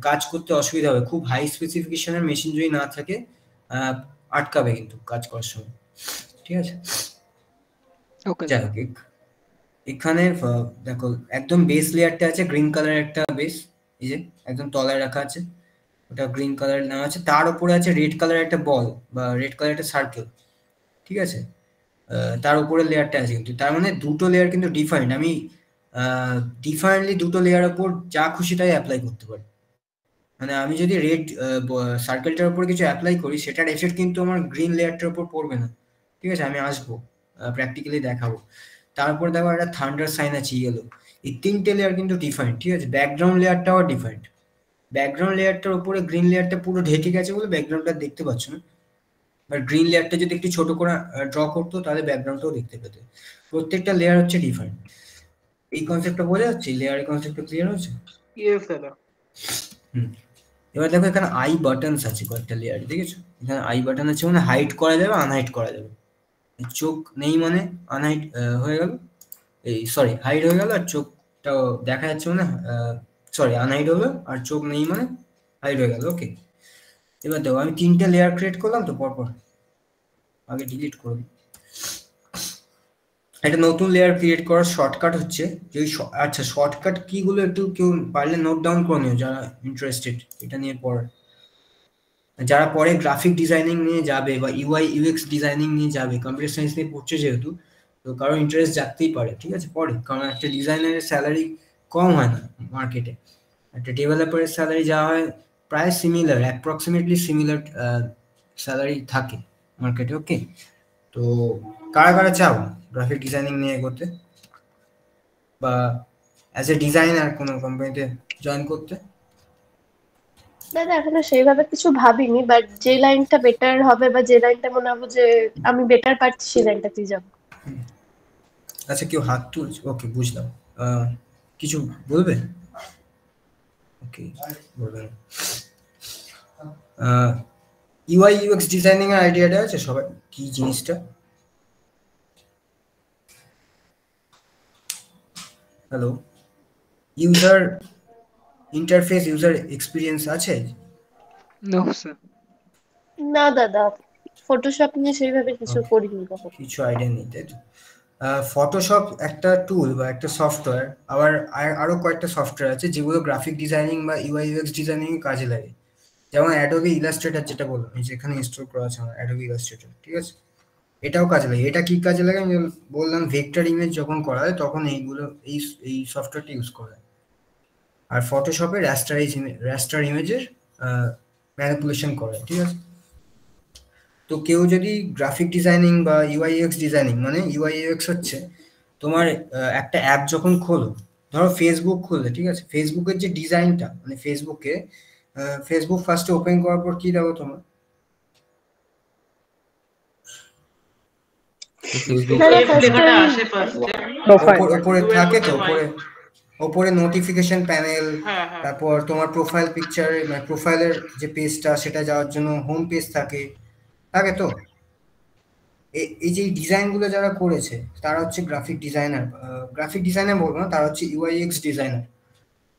কাজ করতে অসুবিধা হবে। খুব হাই স্পেসিফিকেশনের মেশিন যদি না থাকে আটকাবে কিন্তু কাজ করার সময়, ঠিক আছে। ওকে যাই হোক, এখানে দেখো একদম বেস লেয়ারটা আছে গ্রিন কালারের একটা বেস, এই যে একদম তলায় রাখা আছে, ওটা গ্রিন কালার নেওয়া আছে। তার উপরে আছে রেড কালার একটা বল বা রেড কালার একটা সার্কেল, ঠিক আছে। তার উপরে লেয়ারটা আছে, কিন্তু তার মানে দুটো লেয়ার কিন্তু ডিফারেন্ট। আমি ডিফারেন্টলি দুটো লেয়ার উপর যা খুশি তাই অ্যাপ্লাই করতে পারি। মানে আমি যদি রেড সার্কেলটার উপর কিছু অ্যাপ্লাই করি, সেটার এফেক্ট কিন্তু আমার গ্রিন লেয়ারটার উপর পড়বে না, ঠিক আছে। আমি আসবো প্র্যাকটিক্যালি দেখাবো। তারপর দেখো একটা থান্ডার সাইন আছে ইয়েলো। এই তিনটে লেয়ার কিন্তু ডিফারেন্ট, ঠিক আছে। ব্যাকগ্রাউন্ড লেয়ারটাও ডিফারেন্ট। ব্যাকগ্রাউন্ড লেয়ারটার উপরে গ্রিন লেয়ারটা পুরো ঢেকে গেছে বলে ব্যাকগ্রাউন্ডটা দেখতে পাচ্ছ না, বাট গ্রিন লেয়ারটা যদি একটু ছোট করে ড্র করতো তাহলে ব্যাকগ্রাউন্ডটাও দেখতে পেতে। প্রত্যেকটা লেয়ার হচ্ছে ডিফারেন্ট। এই কনসেপ্টটা বোঝা যাচ্ছে? লেয়ারের কনসেপ্টটা ক্লিয়ার হচ্ছে? ইয়েস দাদা। এবার দেখো এখানে আই বাটনস আছে কয়েকটা লেয়ারে, দেখেছো? এখানে আই বাটন আছে মানে হাইড করা যাবে, আনহাইড করা যাবে। চোখ নেই মানে আনহাইড হয়ে গেল, এই সরি হাইড হয়ে গেল, আর চোখটাও দেখা যাচ্ছে মানে সরি আনহাইড হলো, আর চোখ নেই মানে হাইড হয়ে গেল, ওকে। এবার দেখো আমি 3টে লেয়ার ক্রিয়েট করলাম তো পরপর, আগে ডিলিট করে দিই। একটা নতুন লেয়ার ক্রিয়েট করার শর্টকাট হচ্ছে যে আচ্ছা শর্টকাট কিগুলো একটু কেউ পারলে নোট ডাউন করে নিও যারা ইন্টারেস্টেড এটা নিয়ে পড়ার, যারা পরে গ্রাফিক ডিজাইনিং নিয়ে যাবে বা ইউআই ইউএক্স ডিজাইনিং নিয়ে যাবে, কম্পিউটার সায়েন্স নিয়ে পড়ছে যেহেতু, তো কারো ইন্টারেস্ট জাগতেই পারে, ঠিক আছে পরে, কারণ একটা ডিজাইনারের স্যালারি কম হয় না মার্কেটে, একটা ডেভেলপারের স্যালারি যা হয় প্রায় সিমিলার, অ্যাপ্রক্সিমেটলি সিমিলার স্যালারি থাকে মার্কেটে। ওকে, তো কারা কারা চাও গ্রাফিক ডিজাইনিং নিয়ে এগোতে বা অ্যাজ এ ডিজাইনার কোনো কোম্পানিতে জয়েন করতে? দাদা এখনো সেইভাবে কিছু ভাবিনি, বাট যে লাইনটা বেটার হবে বা যে লাইনটা মনে হবে যে আমি বেটার পারছি সেই লাইনটাতেই যাবো। আচ্ছা কেউ হাত তুলছে, ওকে বুঝলাম। কিছু বলবে? ওকে বলবেন। ইউআই ইউএক্স ডিজাইনিং এর আইডিয়াটা আছে সবার, কি জিনিসটা? Hello, user interface, user experience আছে? No sir. না দাদা, ফটোশপ নিয়ে সেইভাবে কিছু করিনি কখনো। কিছু আইডিয়া নেই তাই তো? ফটোশপ একটা টুল বা একটা সফটওয়্যার, আবার আরো কয়েকটা সফটওয়্যার আছে যেগুলো গ্রাফিক ডিজাইনিং বা ইউআই ইউএক্স ডিজাইনিং কাজে লাগে। যেমন অ্যাডোবি ইলাস্ট্রেটর যেটা বললাম, এই যেখানে ইনস্টল করা আছে আমার অ্যাডোবি ইলাস্ট্রেটর, ঠিক আছে, এটাও কাজে লাগে। এটা কি কাজে লাগে আমি বললাম, ভেক্টর ইমেজ যখন করা হয় তখন এইগুলো এই সফটওয়্যারটা ইউজ করা হয়। আর ফটোশপে র্যাস্টার ইমেজের ম্যানিপুলেশন করে, ঠিক আছে। তো কেউ যদি গ্রাফিক ডিজাইনিং বা ইউআইএক্স ডিজাইনিং, মানে ইউআইএক্স হচ্ছে তোমার একটা অ্যাপ যখন খোলো, ধরো ফেসবুক খুললে, ঠিক আছে, ফেসবুকের যে ডিজাইনটা, মানে ফেসবুক ফার্স্টে ওপেন করার পর কি দেখো তোমার? উপরে থাকে তো, ওপরে নোটিফিকেশন প্যানেল, তারপর তোমার প্রোফাইল পিকচার, মানে প্রোফাইলের যে পেজটা সেটা যাওয়ার জন্য হোম পেজ থাকে তো। এই যে ডিজাইনগুলো যারা করেছে তারা হচ্ছে গ্রাফিক ডিজাইনার বলবো না, তারা হচ্ছে ইউআইএক্স ডিজাইনার,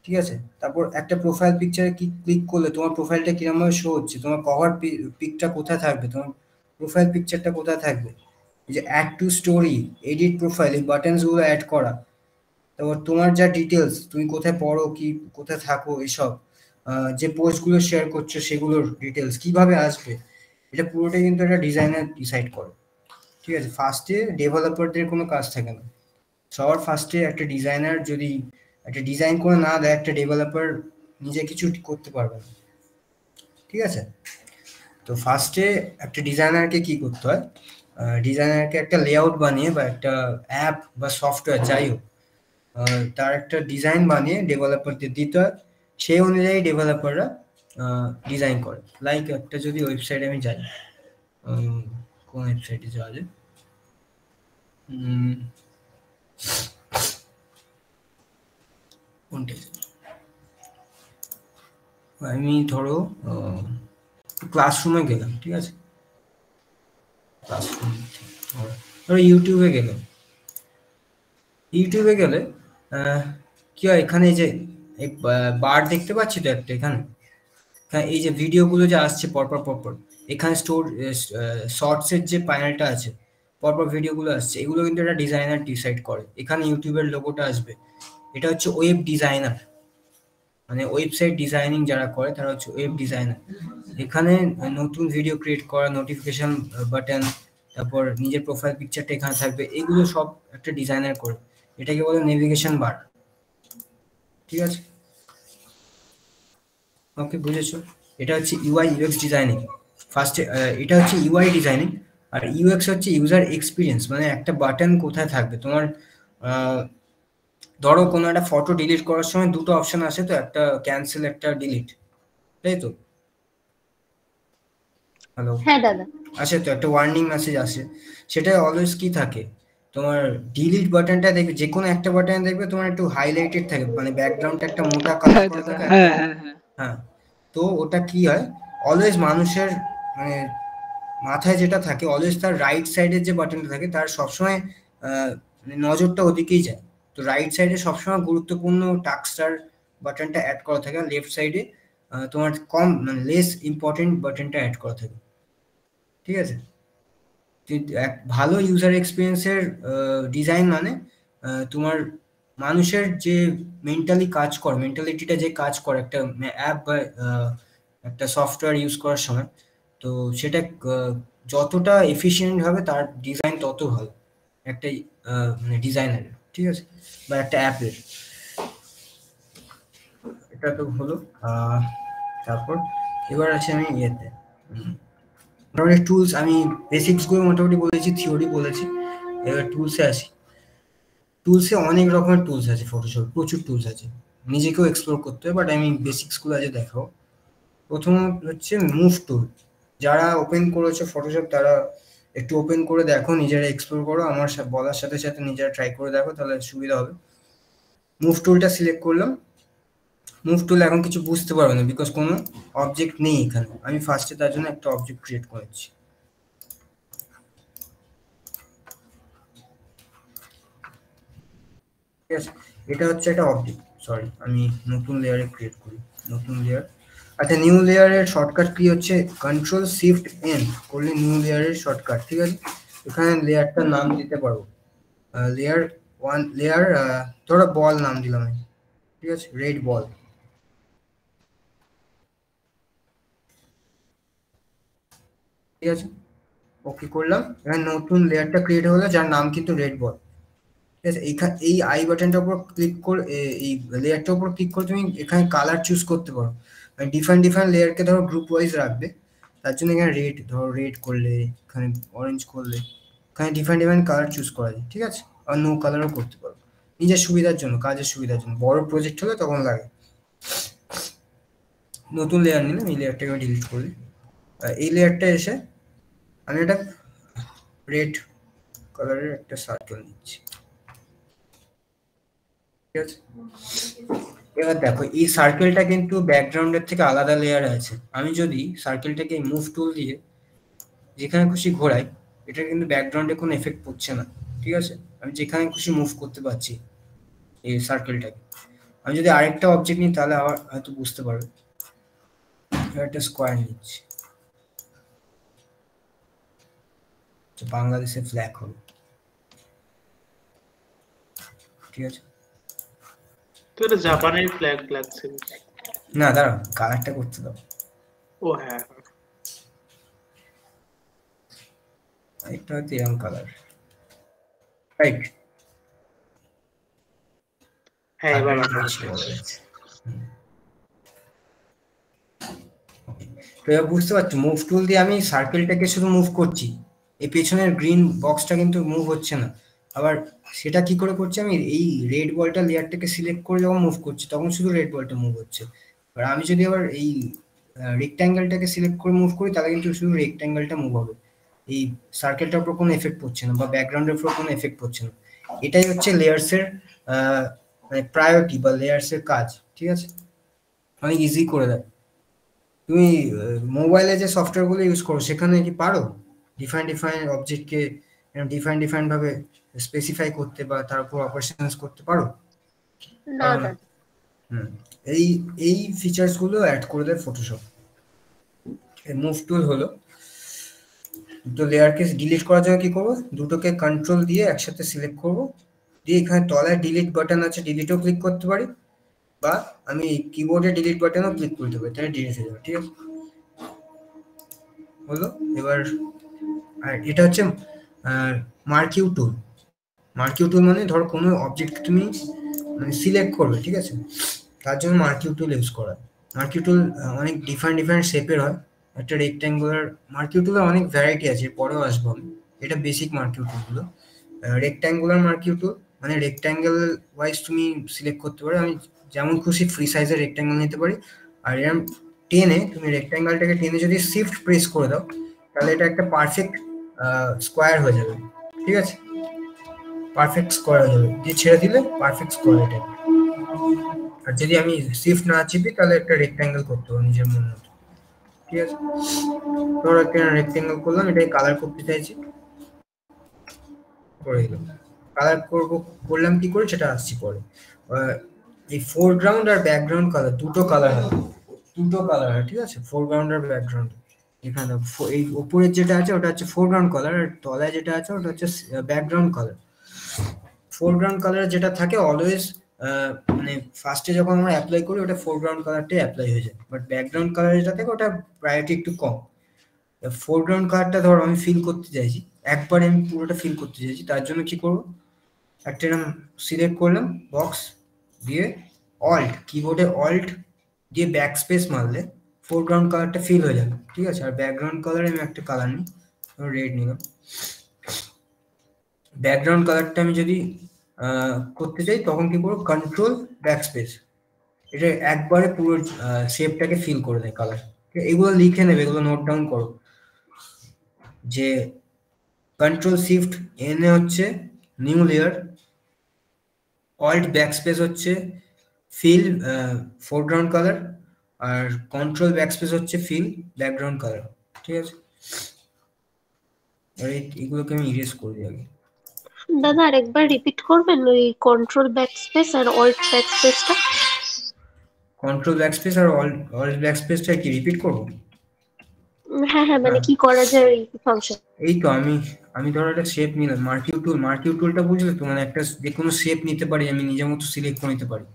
ঠিক আছে। তারপর একটা প্রোফাইল পিকচারে ক্লিক করলে তোমার প্রোফাইলটা কিরকম ভাবে শো হচ্ছে, তোমার কভার পিকটা কোথায় থাকবে, তোমার প্রোফাইল পিকচারটা কোথায় থাকবে, এই যে add to story, edit profile, এই বাটনসগুলো অ্যাড করা, তারপর তোমার যা ডিটেলস, তুমি কোথায় পড়ো, কি কোথায় থাকো, এসব যে পোস্টগুলো শেয়ার করছো সেগুলোর ডিটেলস কিভাবে আসবে, এটা পুরোটাই কিন্তু একটা ডিজাইনার ডিসাইড করে, ঠিক আছে। ফার্স্টে ডেভেলপারদের কোনো কাজ থাকে না, সবার ফার্স্টে একটা ডিজাইনার যদি একটা ডিজাইন করে না দেয়, একটা ডেভেলপার নিজে কিছু করতে পারবে না, ঠিক আছে। তো ফার্স্টে একটা ডিজাইনারকে কি করতে হয়, ডিজাইনারকে একটা লেআউট বানিয়ে বা একটা অ্যাপ বা সফটওয়্যার যাই হোক, তার একটা ডিজাইন বানিয়ে ডেভেলপারদের দিতে হয়, সেই অনুযায়ী ডেভেলপাররা ডিজাইন করে। লাইক একটা যদি ওয়েবসাইটে আমি যাই, কোন ওয়েবসাইটে যাওয়া যায়, কোনটা, আমি ধরো ক্লাসরুমে গেলাম, ঠিক আছে, ক্লাসরুম ধরো ইউটিউবে গেলে কি হয়, এখানে এই যে বার দেখতে পাচ্ছি তো একটা, এখানে এই যে ভিডিওগুলো যে আসছে পরপর, এখানে শর্টসের যে প্যানেলটা আছে, পরপর ভিডিওগুলো আসছে, এগুলো কিন্তু একটা ডিজাইনার ডিসাইড করে। এখানে ইউটিউবের লোগোটা আসবে, এটা হচ্ছে ওয়েব ডিজাইনার, মানে ওয়েবসাইট ডিজাইনিং যারা করে তারা হচ্ছে ওয়েব ডিজাইনার। এখানে নতুন ভিডিও ক্রিয়েট করা, নোটিফিকেশন বাটন, তারপর নিজের প্রোফাইল পিকচারটা এখানে থাকবে, এগুলো সব একটা ডিজাইনার করে, এটাকে বলে নেভিগেশন বার, ঠিক আছে। ওকে বুঝেছো, এটা হচ্ছে ইউআই ইউএক্স ডিজাইনিং। ফার্স্টে এটা হচ্ছে ইউআই ডিজাইনিং, আর ইউএক্স হচ্ছে ইউজার এক্সপিরিয়েন্স, মানে একটা বাটন কোথায় থাকবে তোমার। ধরো কোনো একটা ফটো ডিলিট করার সময় দুটো অপশন আসে তো, একটা ক্যান্সেল, একটা ডিলিট, তাই তো? হ্যালো, হ্যাঁ দাদা। আসে তো, একটা ওয়ার্নিং মেসেজ আসে, সেটা অলওয়েজ কি থাকে, তোমার ডিলিট বাটনটা দেখবে, যে কোনো একটা বাটন দেখবে তোমার একটু হাইলাইটেড থাকে, মানে ব্যাকগ্রাউন্ডটা একটা মোটা কালার করা থাকে। হ্যাঁ, তো ওটা কি হয়, অলওয়েজ মানুষের মানে মাথায় যেটা থাকে, অলওয়েজ তার রাইট সাইডের যে বাটনটা থাকে তার সবসময় নজরটা ওদিকেই যায়। তো রাইট সাইডে সবসময় গুরুত্বপূর্ণ টাস্কটার বাটনটা অ্যাড করা থাকে, আর লেফট সাইডে তোমার কম মানে লেস ইম্পর্টেন্ট বাটনটা অ্যাড করা থাকে, ঠিক আছে। এক ভালো ইউজার এক্সপিরিয়েন্সের ডিজাইন মানে তোমার মানুষের যে মেন্টালিটিটা যে কাজ করে একটা অ্যাপ বা একটা সফটওয়্যার ইউজ করার সময়, তো সেটা যতটা এফিশিয়েন্ট হবে তার ডিজাইন তত ভালো একটা মানে ডিজাইনারের, ঠিক আছে, বা একটা অ্যাপের। এটা তো হলো। তারপর এবার আছে আমি ইয়েতে মোটামুটি টুলস, আমি বেসিক্সগুলো মোটামুটি বলেছি, থিওরি বলেছি, এবার টুলসে আসি। টুলসে অনেক রকমের টুলস আছে, ফটোশপ প্রচুর টুলস আছে, নিজেকেও এক্সপ্লোর করতে হয়, বাট আমি বেসিক্সগুলো আজ দেখাবো। প্রথম হচ্ছে মুভ টুল। যারা ওপেন করেছো ফটোশপ তারা একটু ওপেন করে দেখো, নিজেরা এক্সপ্লোর করো, আমার বলার সাথে সাথে নিজেরা ট্রাই করে দেখো, তাহলে সুবিধা হবে। মুভ টুলটা সিলেক্ট করলাম। মুভ টুল এখন কিছু বুঝতে পারবে না, বিকজ কোনো অবজেক্ট নেই এখানে। আমি ফার্স্টে তার জন্য একটা অবজেক্ট ক্রিয়েট করেছি। ঠিক আছে, এটা হচ্ছে একটা অবজেক্ট। সরি, আমি নতুন লেয়ারে ক্রিয়েট করি, নতুন লেয়ার। আচ্ছা, নিউ লেয়ারের শর্টকাট কি হচ্ছে? কন্ট্রোল শিফট এন করলে নিউ লেয়ারের শর্টকাট। ঠিক আছে, এখানে লেয়ারটার নাম দিতে পারবো, লেয়ার 1, লেয়ার ধরো বল নাম দিলাম আমি। ঠিক আছে, রেড বল। ঠিক আছে, ওকে করলাম। এখানে নতুন লেয়ারটা ক্রিয়েট হলো, যার নাম কিন্তু রেড বল। ঠিক আছে, এই আই বাটনটার উপর ক্লিক করে, এই লেয়ারটার উপর ক্লিক করে তুমি এখানে কালার চুজ করতে পারো। ডিফারেন্ট লেয়ারকে ধরো গ্রুপ ওয়াইজ রাখবে, তার জন্য এখানে রেড ধরো, রেড করলে, এখানে অরেঞ্জ করলে, এখানে ডিফারেন্ট কালার চুজ করা যায়। ঠিক আছে, আর নো কালারও করতে পারো, নিজের সুবিধার জন্য, কাজের সুবিধার জন্য। বড় প্রজেক্ট হলে তখন লাগে। নতুন লেয়ার নিলাম, এই লেয়ারটাকে আমি ডিলিট করি। এই লেয়ারটা এসে আমি একটা রেড কালারের একটা সার্কেল নিচ্ছি। ঠিক আছে, এবার দেখো এই সার্কেলটা কিন্তু ব্যাকগ্রাউন্ডের থেকে আলাদা লেয়ারে আছে। আমি যদি সার্কেলটাকে মুভ টুল দিয়ে যেখানে খুশি ঘোরাই, এটা কিন্তু ব্যাকগ্রাউন্ডে কোনো এফেক্ট পড়ছে না। ঠিক আছে, আমি যেখানে খুশি মুভ করতে পারছি এই সার্কেলটাকে। আমি যদি আরেকটা অবজেক্ট নিই তাহলে আবার হয়তো বুঝতে পারবে। একটা স্কোয়ার নিচ্ছি, বাংলাদেশের ফ্ল্যাগ হবে। ঠিক আছে, তো এটা জাপানের ফ্ল্যাগ লাগছে। না দাঁড়াও, কালারটা করতে দাও। ও হ্যাঁ, একটা হয়তো এরকম কালার, রাইট? হ্যাঁ এবার তো এবার বুঝতে পারছো, মুভ টুল দিয়ে আমি সার্কেলটাকে শুধু মুভ করছি, এই পেছনের গ্রিন বক্সটা কিন্তু মুভ হচ্ছে না। আবার সেটা কি করে করছি, আমি এই রেড বলটা লেয়ারটাকে সিলেক্ট করে যখন মুভ করছি তখন শুধু রেড বলটা মুভ হচ্ছে। আর আমি যদি আবার এই রেক্ট্যাঙ্গেলটাকে সিলেক্ট করে মুভ করি তাহলে কিন্তু শুধু রেক্ট্যাঙ্গেলটা মুভ হবে, এই সার্কেলটার উপর কোনো এফেক্ট পড়ছে না, বা ব্যাকগ্রাউন্ডের উপর কোনো এফেক্ট পড়ছে না। এটাই হচ্ছে লেয়ার্সের মানে প্রায়োরিটি বা লেয়ার্সের কাজ। ঠিক আছে, অনেক ইজি করে দেয়। তুমি মোবাইলে যে সফটওয়্যারগুলো ইউজ করো সেখানে কি পারো ডিফারেন্ট অবজেক্টকে ডিফারেন্ট ভাবে স্পেসিফাই করতে বা তার উপর অপারেশনস করতে পারো? না না। এই ফিচার্স গুলো অ্যাড করে দেয় ফটোশপ। মুভ টুল হলো, দুটো লেয়ারকে ডিলিট করার জন্য কি করবো, দুটোকে কন্ট্রোল দিয়ে একসাথে সিলেক্ট করব, দিয়ে এখানে তলায় ডিলিট বাটন আছে, ডিলিটও ক্লিক করতে পারি, বা আমি কিবোর্ডে ডিলিট বাটনও ক্লিক করতে পারি, তাহলে ডিলিট হয়ে যাবে। ঠিক আছে, হলো। এবার এটা হচ্ছে মার্কিউ টুল। মার্কিউ টুল মানে ধরো কোনো অবজেক্ট তুমি মানে সিলেক্ট করবে, ঠিক আছে, তার জন্য মার্কিউ টুল ইউজ করা। মার্কিউ টুল অনেক ডিফারেন্ট শেপের হয়। একটা রেক্ট্যাঙ্গুলার মার্কিউ টুলের অনেক ভ্যারাইটি আছে, পরেও আসবো আমি। এটা বেসিক মার্কিউ টুলগুলো। রেক্ট্যাঙ্গুলার মার্কিউ টুল মানে রেক্ট্যাঙ্গেল ওয়াইজ তুমি সিলেক্ট করতে পারো, আমি যেমন খুশি ফ্রি সাইজের রেক্ট্যাঙ্গেল নিতে পারি। আর এরকম টেনে তুমি রেক্ট্যাঙ্গেলটাকে টেনে যদি শিফট প্রেস করে দাও তাহলে এটা একটা পারফেক্ট স্কোয়ার হয়ে যাবে। ঠিক আছে, পারফেক্ট স্কোয়ার হয়ে যাবে, দিয়ে ছেড়ে দিলে পারফেক্ট স্কোয়ার এটা। আর যদি আমি শিফট না চিপি তাহলে একটা রেক্ট্যাঙ্গেল করতে পারবো নিজের মন মতো। ঠিক আছে, ধরো একটা রেক্ট্যাঙ্গেল করলাম, এটাই কালার করতে চাইছি, করে দিলাম। কালার করলাম কি করে সেটা আসছি পরে। এই ফোরগ্রাউন্ড আর ব্যাকগ্রাউন্ড কালার দুটো কালার হয়, ঠিক আছে, ফোরগ্রাউন্ড আর ব্যাকগ্রাউন্ড এখানে এই উপরের যেটা আছে ওটা হচ্ছে ফোরগ্রাউন্ড কালার, আর তলায় যেটা আছে ওটা হচ্ছে ব্যাকগ্রাউন্ড কালার। ফোরগ্রাউন্ড কালার যেটা থাকে অলওয়েজ মানে ফার্স্টে যখন আমরা অ্যাপ্লাই করি ওটা ফোরগ্রাউন্ড কালারটাই অ্যাপ্লাই হয়ে যায়, বাট ব্যাকগ্রাউন্ড কালার যেটা থাকে ওটা প্রায়োরিটি একটু কম। ফোরগ্রাউন্ড কালারটা ধরো আমি ফিল করতে চাইছি, একবারে আমি পুরোটা ফিল করতে চাইছি, তার জন্য কি করব, একটা এরকম সিলেক্ট করলাম বক্স দিয়ে, অল্ট কিবোর্ডে অল্ট দিয়ে ব্যাক স্পেস মারলে ফোরগ্রাউন্ড কালারটা ফিল হয়ে যাবে, ঠিক আছে। আর ব্যাকগ্রাউন্ড কালারে আমি একটা কালার নিই, রেড নিলাম। ব্যাকগ্রাউন্ড কালারটা আমি যদি করতে চাই তখন কি করবো, কন্ট্রোল ব্যাক স্পেস, এটা একবারে পুরো শেপটাকে ফিল করে দেয় কালার। এগুলো লিখে নেবে, এগুলো নোট ডাউন করো, যে কন্ট্রোল শিফট এন এ হচ্ছে new layer, alt backspace হচ্ছে ফিল ফোরগ্রাউন্ড কালার, আর কন্ট্রোল ব্যাক স্পেস হচ্ছে ফিল ব্যাকগ্রাউন্ড কালার, ঠিক আছে। আর এগুলোকে আমি ইরেজ করে দিই আগে। দাদা আরেকবার রিপিট করবেন ওই কন্ট্রোল ব্যাক স্পেস আর অল্ট ব্যাক স্পেসটা? কন্ট্রোল ব্যাক স্পেস আর অল্ট ব্যাক স্পেসটা কি রিপিট করবো? হ্যাঁ হ্যাঁ, মানে কি করা যায় ওই ফাংশন? এই তো আমি ধরো একটা শেপ নিলাম, মার্কিউ টুলটা বুঝলে তো, মানে একটা যে কোনো শেপ নিতে পারি, আমি নিজের মতো সিলেক্ট করে নিতে পারি,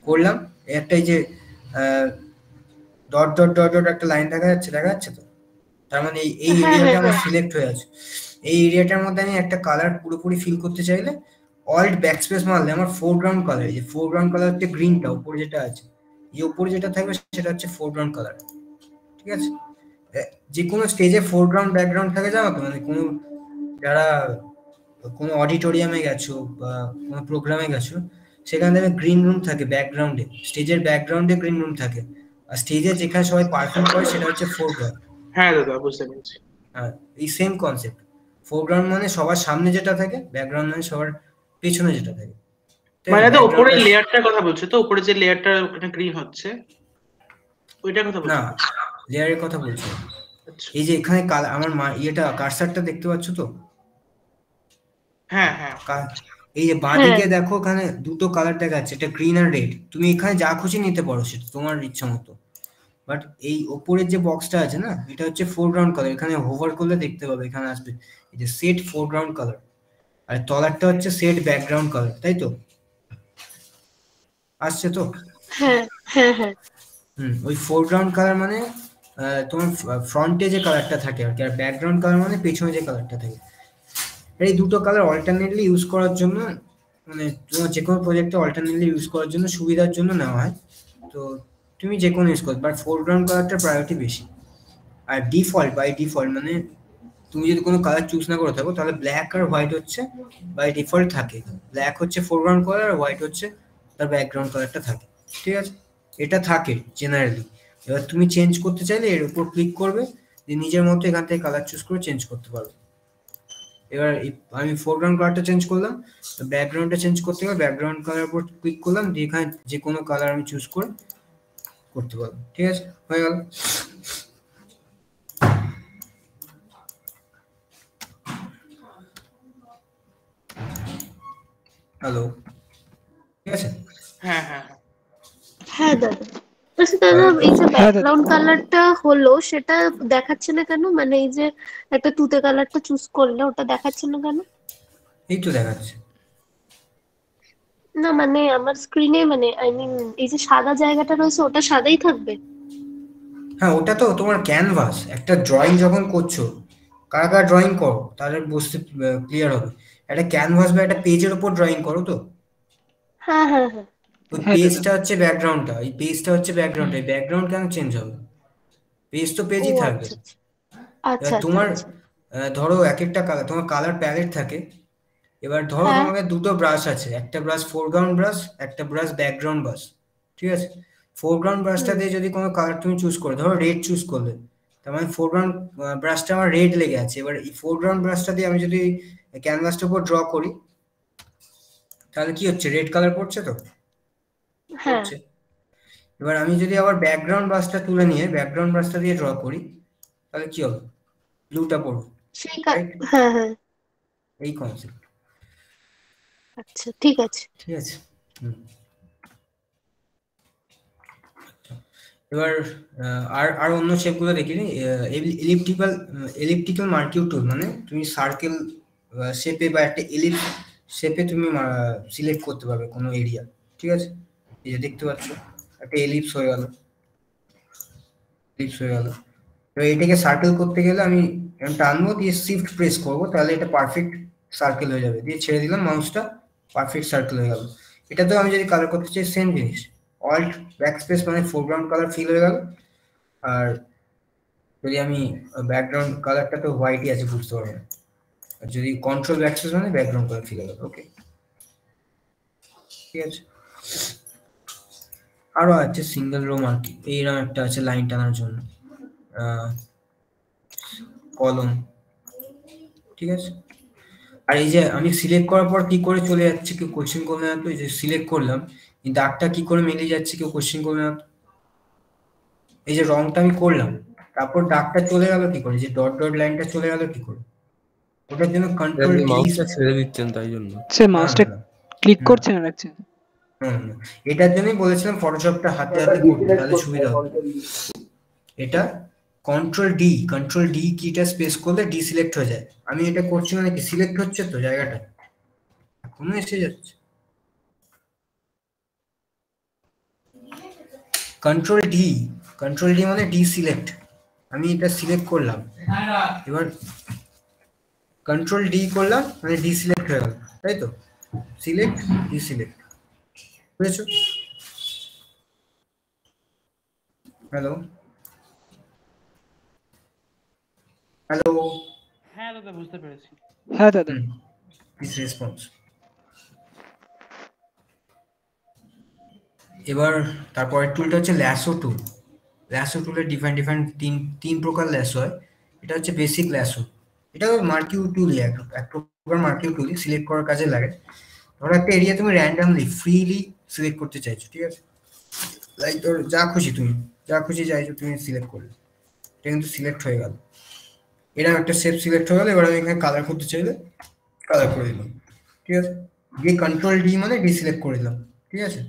করলাম একটা এই যে ডট ডট ডট ডট একটা লাইন দেখা যাচ্ছে তো, তার মানে এই হ্যাঁ এরিয়াটা হ্যাঁ আমার হ্যাঁ। সিলেক্ট হয়ে আছে। এই এরিয়াটার মধ্যে আমি একটা কালার পুরোপুরি ফিল করতে চাইলে অল্ট ব্যাকস্পেস মারলে আমার ফোরগ্রাউন্ড কালার, এই যে ফোরগ্রাউন্ড কালার হচ্ছে গ্রিনটা উপরে যেটা আছে, এই উপরে যেটা থাকবে সেটা হচ্ছে ফোরগ্রাউন্ড কালার, ঠিক আছে। যে কোনো স্টেজে ফোরগ্রাউন্ড ব্যাকগ্রাউন্ড থাকে জানো তো, মানে কোনো যারা কোনো অডিটোরিয়ামে গেছো বা কোনো প্রোগ্রামে গেছো, সেখানে দেখবে গ্রিন রুম থাকে ব্যাকগ্রাউন্ডে, স্টেজের ব্যাকগ্রাউন্ডে গ্রিন রুম থাকে, আর স্টেজে যেখানে সবাই পারফর্ম করে সেটা হচ্ছে ফোরগ্রাউন্ড। হ্যাঁ দাদা, বুঝতে পেরেছি। হ্যাঁ, এই সেম কনসেপ্ট। ফোরগ্রাউন্ড মানে সবার সামনে যেটা থাকে, ব্যাকগ্রাউন্ড মানে সবার পেছনে যেটা থাকে। মানে দাদা উপরের লেয়ারটার কথা বলছো তো, উপরে যে লেয়ারটা ওখানে গ্রিন হচ্ছে ওইটার কথা বলছো? না, লেয়ারের কথা বলছি। আচ্ছা। এই যে এখানে আমার ইয়েটা কার্সারটা দেখতে পাচ্ছ তো? হ্যাঁ হ্যাঁ। এই যে বাঁদিকে দেখো ওখানে দুটো কালার দেখা যাচ্ছে, এটা গ্রিন আর রেড, তুমি এখানে যা খুশি নিতে পারো সেটা তোমার ইচ্ছা মতো। বাট এই ওপরের যে বক্সটা আছে না, এটা হচ্ছে ফোরগ্রাউন্ড কালার, এখানে হোভার করলে দেখতে পাবে এখানে আসবে এই যে সেট ফোরগ্রাউন্ড কালার, আর তলারটা হচ্ছে সেট ব্যাকগ্রাউন্ড কালার, তাই তো? আসছে তো? হ্যাঁ হ্যাঁ হ্যাঁ। ওই ফোরগ্রাউন্ড কালার মানে তোমার ফ্রন্টে যে কালারটা থাকে আর কি, আর ব্যাকগ্রাউন্ড কালার মানে পেছনে যে কালারটা থাকে। এই দুটো কালার অল্টারনেটলি ইউজ করার জন্য, মানে তোমার যে কোনো প্রজেক্টে অল্টারনেটলি ইউজ করার জন্য সুবিধার জন্য নেওয়া হয়, তো তুমি যে কোনো ইউজ করো, বাট ফোরগ্রাউন্ড কালারটা প্রায়োরিটি বেশি। আর বাই ডিফল্ট মানে তুমি যদি কোনো কালার চুজ না করে থাকো তাহলে ব্ল্যাক আর হোয়াইট হচ্ছে বাই ডিফল্ট থাকে, ব্ল্যাক হচ্ছে ফোরগ্রাউন্ড কালার আর হোয়াইট হচ্ছে তার ব্যাকগ্রাউন্ড কালারটা থাকে, ঠিক আছে। এটা থাকে জেনারেলি। এবার তুমি চেঞ্জ করতে চাইলে এর উপর ক্লিক করবে, যে নিজের মতো এখান থেকে কালার চুজ করে চেঞ্জ করতে পারবে। এবার আমি ফোরগ্রাউন্ড কালারটা চেঞ্জ করলাম, তো ব্যাকগ্রাউন্ডটা চেঞ্জ করতে গেলে ব্যাকগ্রাউন্ড কালার উপর ক্লিক করলাম, দিয়ে এখানে যে কোনো কালার আমি চুজ করে করতে পারবো, ঠিক আছে, হয়ে গেল। হ্যালো, ঠিক আছে। হ্যাঁ হ্যাঁ হ্যাঁ দাদা। আচ্ছা দাদা, এই যে ব্যাকগ্রাউন্ড কালারটা হলো সেটা দেখাচ্ছে না কেন? মানে এই যে একটা তুতে কালারটা চুজ করলে ওটা দেখাচ্ছে না কেন? এই তো দেখাচ্ছে। না মানে আমার স্ক্রিনে, মানে আই মিন এই যে সাদা জায়গাটা রয়েছে ওটা সাদাই থাকবে? হ্যাঁ, ওটা তো তোমার ক্যানভাস। একটা ড্রয়িং যখন করছো, কারা কারা ড্রয়িং করো তাদের বুঝতে ক্লিয়ার হবে, একটা ক্যানভাস বা একটা পেজের উপর ড্রয়িং করো তো, হ্যাঁ হ্যাঁ হ্যাঁ। ওই পেজটা হচ্ছে ব্যাকগ্রাউন্ডটা, এই পেজটা হচ্ছে ব্যাকগ্রাউন্ড, এই ব্যাকগ্রাউন্ড কেন চেঞ্জ হবে? পেজ তো ও পেজই থাকবে। আচ্ছা এবার আচ্ছা আচ্ছা তোমার আচ্ছা। ধরো এক একটা কালার, তোমার কালার প্যালেট থাকে, এবার ধরো হ্যাঁ তোমাকে দুটো ব্রাশ আছে, একটা ব্রাশ ফোরগ্রাউন্ড ব্রাশ, একটা ব্রাশ ব্যাকগ্রাউন্ড ব্রাশ, ঠিক আছে। ফোরগ্রাউন্ড ব্রাশটা দিয়ে যদি কোনো কালার তুমি চুজ করো, ধরো রেড চুজ করলে, তার মানে ফোরগ্রাউন্ড ব্রাশটা আমার রেড লেগে আছে, এবার এই ফোরগ্রাউন্ড ব্রাশটা দিয়ে আমি যদি ক্যানভাসটার উপর ড্র করি তাহলে কি হচ্ছে, রেড কালার পড়ছে তো? হ্যাঁ। পড়ছে। এবার আমি যদি আবার ব্যাকগ্রাউন্ড ব্রাশটা তুলে নিয়ে ব্যাকগ্রাউন্ড ব্রাশটা দিয়ে ড্র করি তাহলে কি হবে, ব্লুটা পড়বে, রাইট? হ্যাঁ হ্যাঁ। এই কনসেপ্ট। আচ্ছা ঠিক আছে। ঠিক আছে। এবার আর অন্য শেপগুলো দেখিনি। এলিপ্টিক্যাল মার্কিউ টুল মানে তুমি সার্কেল শেপে বা একটা এলিপ্স শেপে তুমি সিলেক্ট করতে পারবে কোনো এরিয়া, ঠিক আছে? এই যে দেখতে পাচ্ছ একটা এলিপ্স হয়ে গেল। তো এটাকে সার্কেল করতে গেলে আমি টানবো, দিয়ে শিফট প্রেস করবো, তাহলে এটা পারফেক্ট সার্কেল হয়ে যাবে। দিয়ে ছেড়ে দিলাম মাউসটা, পারফেক্ট সার্কেল হয়ে গেল। এটাতেও আমি যদি কালার করতে চাই সেম জিনিস, অল্ট ব্যাকস্পেস মানে ফোরগ্রাউন্ড কালার ফিল হয়ে গেল। আর যদি আমি ব্যাকগ্রাউন্ড কালারটা তো হোয়াইটই আছে, বুঝতে পারবো না। আর যদি কন্ট্রোল ব্যাকস্পেস মানে ব্যাকগ্রাউন্ড কালার ফিল হয়ে গেল। ওকে, ঠিক আছে। আরো আছে সিঙ্গেল রো মার্কিং, এইরকম একটা আছে লাইন টানার জন্য, কলম, ঠিক আছে। আর এই যে আমি সিলেক্ট করার পর কি করে চলে যাচ্ছে কেউ কোশ্চেন করবে না তো? এই যে সিলেক্ট করলাম, এই দাগটা কি করে মিলিয়ে যাচ্ছে কেউ কোশ্চেন করবে না তো? এই যে রংটা আমি করলাম, তারপর দাগটা চলে গেল কি করে? যে ডট ডট লাইনটা চলে গেল কি করে? ওটার জন্য কন্ট্রোল ডি। মাউসটা ছেড়ে দিচ্ছেন তাই জন্য সে মাউসটা ক্লিক করছেন আর রাখছেন। এটার জন্যই বলেছিলাম ফটোশপটা হাতে হাতে করতে, তাহলে সুবিধা হবে। এটা কন্ট্রোল ডি কিটা স্পেস করলে ডি সিলেক্ট হয়ে যায়। আমি এটা করছি মানে কি সিলেক্ট হচ্ছে তো জায়গাটা, এখনো এসে যাচ্ছে। কন্ট্রোল ডি মানে ডি সিলেক্ট। আমি এটা সিলেক্ট করলাম, এবার কন্ট্রোল ডি করলাম মানে ডি সিলেক্ট হয়ে গেল, তাই তো? সিলেক্ট ডি সিলেক্ট, বুঝেছো? হ্যালো হ্যালো, হ্যাঁ দাদা বুঝতে পেরেছি। হ্যাঁ দাদা। Please response. এবার তারপরের টুলটা হচ্ছে ল্যাসো টুল। ল্যাসো টুলের ডিফারেন্ট তিন প্রকার ল্যাসো হয়। এটা হচ্ছে বেসিক ল্যাসো, এটা মার্কিউ টুল, এক প্রকার মার্কিউ টুল সিলেক্ট করার কাজে লাগে। ধরো একটা এরিয়া তুমি র্যান্ডামলি ফ্রিলি সিলেক্ট করতে চাইছো, ঠিক আছে? লাইক ধরো যা খুশি চাইছো তুমি সিলেক্ট করলে, এটা কিন্তু সিলেক্ট হয়ে গেল। এরকম একটা শেপ সিলেক্ট হয়ে গেল। এবার আমি এখানে কালার করতে চাইলে কালার করে দিলাম, ঠিক আছে? দিয়ে কন্ট্রোল ডি মানে ডিসিলেক্ট করে দিলাম, ঠিক আছে?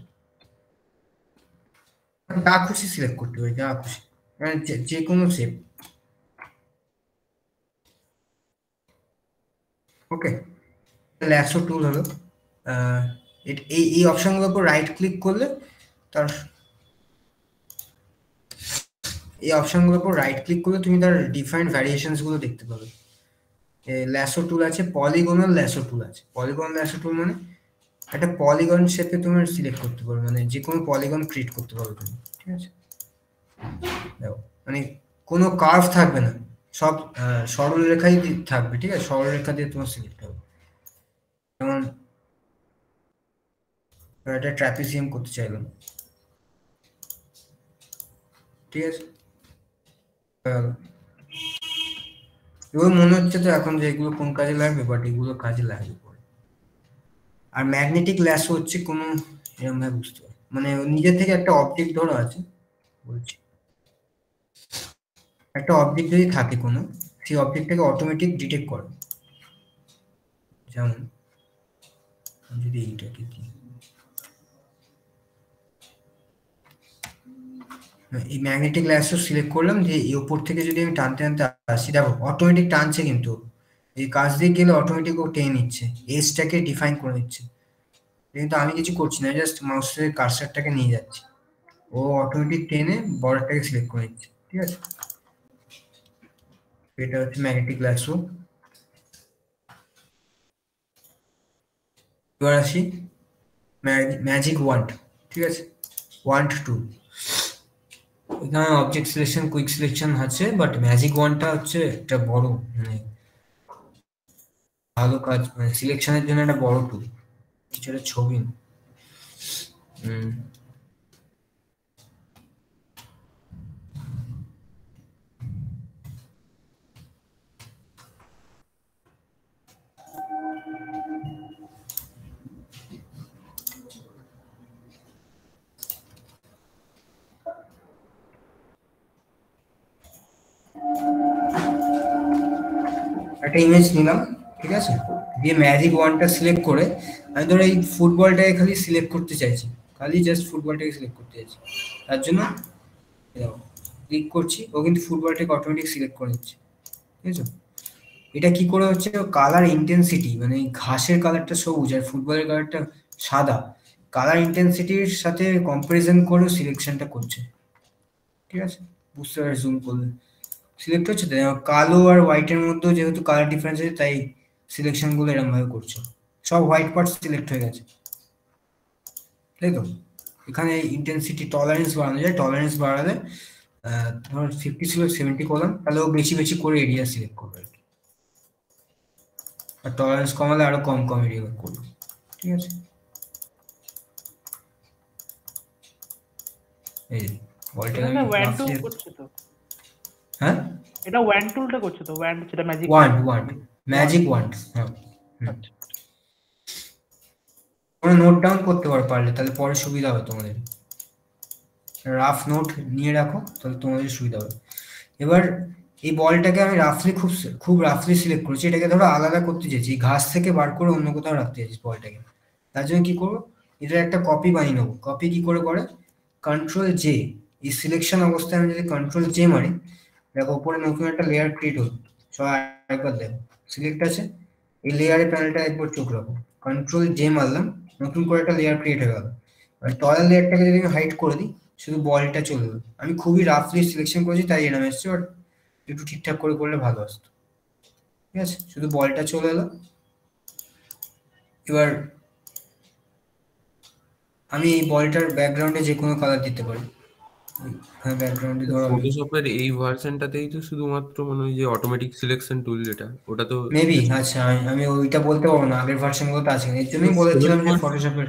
যা খুশি সিলেক্ট করতে পারি, যা খুশি, মানে যে কোনো শেপ। ওকে, ল্যাসো টুল হলো। এই অপশনগুলোর উপর রাইট ক্লিক করলে তুমি তার ডিফারেন্ট ভ্যারিয়েশনস গুলো দেখতে পাবে। ল্যাসো টুল আছে, পলিগনাল ল্যাসো টুল আছে। পলিগনাল ল্যাসো টুল মানে একটা পলিগন শেপে তুমি সিলেক্ট করতে পারো, মানে যে কোনো পলিগন ক্রিয়েট করতে পারো তুমি, ঠিক আছে? মানে কোনো কার্ভ থাকবে না, সব সরল রেখাই থাকবে, ঠিক আছে? সরল রেখা দিয়ে তোমার সিলেক্ট হবে। যেমন একটা ট্র্যাপিজিয়াম করতে চাইলাম, ঠিক আছে? এগুলো মনে হচ্ছে তো এখন যে এগুলো কোন কাজে লাগবে, বাট এগুলো কাজে লাগবে পরে। আর ম্যাগনেটিক ল্যাসো হচ্ছে কোনো এরকম ভাবে বুঝতে পারে, মানে নিজের থেকে একটা অবজেক্ট ধরো আছে, বলছি একটা অবজেক্ট যদি থাকে কোনো, সেই অবজেক্টটাকে অটোমেটিক ডিটেক্ট করে। যেমন যদি এইটাকে দিই, এই ম্যাগনেটিক ল্যাসো সিলেক্ট করলাম, যে এই উপর থেকে যদি আমি টানতে আসি, দেখো অটোমেটিক টানছে, কিন্তু এই কাজ দিয়ে গেলে অটোমেটিক ও টেনে নিচ্ছে, এজটাকে ডিফাইন করে নিচ্ছে। কিন্তু আমি কিছু করছি না, জাস্ট মাউসের কার্সারটাকে নিয়ে যাচ্ছি, ও অটোমেটিক টেনে বর্ডারটাকে সিলেক্ট করে নিচ্ছে, ঠিক আছে? এটা হচ্ছে ম্যাগনেটিক ল্যাসো। এবার আসি ম্যাজিক ওয়ান্ড, ঠিক আছে? ওয়ান্ড টুল, এখানে অবজেক্ট সিলেকশন, কুইক সিলেকশন আছে, বাট ম্যাজিক ওয়ানটা হচ্ছে একটা বড়, মানে ভালো কাজ, মানে সিলেকশনের জন্য একটা বড় টুল। কিছু একটা ছবি, একটা ইমেজ নিলাম, ঠিক আছে? দিয়ে ম্যাজিক ওয়ানটা সিলেক্ট করে আমি ধরো এই ফুটবলটাকে খালি সিলেক্ট করতে চাইছি, খালি জাস্ট ফুটবলটাকে সিলেক্ট করতে চাইছি। তার জন্য ক্লিক করছি, ও কিন্তু ফুটবলটাকে অটোমেটিক সিলেক্ট করে নিচ্ছে, ঠিক আছে? এটা কি করে হচ্ছে, কালার ইন্টেন্সিটি মানে ঘাসের কালারটা সবুজ আর ফুটবলের কালারটা সাদা, কালার ইন্টেন্সিটির সাথে কম্পারিজন করে সিলেকশনটা করছে, ঠিক আছে? বুঝতে পারছি, জুম করলে সিলেক্ট হচ্ছে তো, কালো আর হোয়াইটের মধ্যে যেহেতু কালার ডিফারেন্স আছে তাই সিলেকশনগুলো এরকম ভাবে করছে, সব হোয়াইট পার্ট সিলেক্ট হয়ে গেছে, তাই তো? এখানে ইন্টেন্সিটি টলারেন্স বাড়ানো যায়, টলারেন্স বাড়ালে ধর 50 ছিল 70 করলাম, তাহলে ও বেশি বেশি করে এরিয়া সিলেক্ট করবে আর কি, আর টলারেন্স কমালে আরো কম কম এরিয়া করবে, ঠিক আছে? এই বলটা আমি ওয়ান টু roughly- করছে তো, হ্যাঁ এটা ওয়ান টুলটা করছে তো, ওয়ান যেটা ম্যাজিক ওয়ান্ড ম্যাজিক ওয়ান্ড, হ্যাঁ। আচ্ছা তোমরা নোট ডাউন করতে পারলে তাহলে পরে সুবিধা হবে তোমাদের, রাফ নোট নিয়ে রাখো তাহলে তোমাদের সুবিধা হবে। এবার এই বলটাকে আমি খুব রাফলি সিলেক্ট করেছি, এটাকে ধরো আলাদা করতে চাইছি, ঘাস থেকে বার করে অন্য কোথাও রাখতে চাইছি বলটাকে, তার জন্য কি করবো, এটার একটা কপি বানিয়ে নেবো। কপি কি করে কন্ট্রোল জে, এই সিলেকশন অবস্থায় আমি যদি কন্ট্রোল জে মারি, দেখো উপরে নতুন একটা লেয়ার ক্রিয়েট হলো, সবাই একবার দেখো সিলেক্ট আছে, এই লেয়ারের প্যানেলটা একবার চোখ রাখো, কন্ট্রোল জে মারলাম, নতুন করে একটা লেয়ার ক্রিয়েট হয়ে গেল। টয়াল লেয়ারটাকে যদি আমি হাইড করে দিই, শুধু বলটা চলে গেল। আমি খুবই রাফলি সিলেকশন করেছি তাই এরকম এসছে, বাট একটু ঠিকঠাক করে করলে ভালো আসতো, ঠিক আছে? শুধু বলটা চলে এলো। এবার আমি এই বলটার ব্যাকগ্রাউন্ডে যে কোনো কালার দিতে পারি, ব্যাকগ্রাউন্ডে ধরো ফটোশপের এই ভার্সনটাতেই তো শুধুমাত্র মানে ওই যে অটোমেটিক সিলেকশন টুল যেটা, ওটা তো মেবি, আচ্ছা আমি ওইটা বলতে পারবো না, আগের ভার্সনগুলো তো আছে, এর জন্যই বলেছিলাম যে ফটোশপের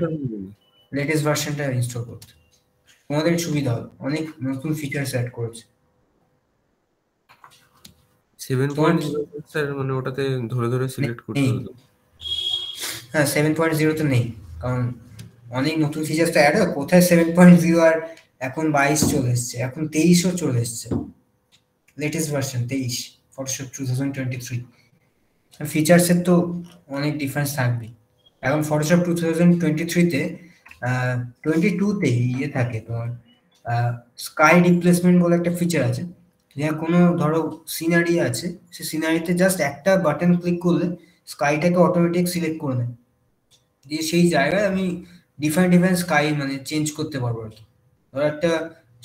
লেটেস্ট ভার্সনটা ইনস্টল করতে, তোমাদের সুবিধা হবে, অনেক নতুন ফিচার্স অ্যাড করেছে। 7.0 মানে ওটাতে ধরে ধরে সিলেক্ট করতে নেই, হতো। হ্যাঁ 7.0 তো নেই, কারণ অনেক নতুন ফিচার্স তো অ্যাড হয়, কোথায় 7.0 আর এখন 22 চলে এসছে, এখন 23ও চলে এসছে, লেটেস্ট ভার্সন 23 ফটোশপ 2023। ফিচার্সের তো অনেক ডিফারেন্স থাকবে। এখন ফটোশপ 2023-তে 22-তে ইয়ে থাকে তোমার স্কাই রিপ্লেসমেন্ট বলে একটা ফিচার আছে, যে কোনো ধরো সিনারি আছে, সে সিনারিতে জাস্ট একটা বাটন ক্লিক করলে স্কাইটাকে অটোমেটিক সিলেক্ট করে নেয়, দিয়ে সেই জায়গায় আমি ডিফারেন্ট স্কাই মানে চেঞ্জ করতে পারবো আর কি। ধরো একটা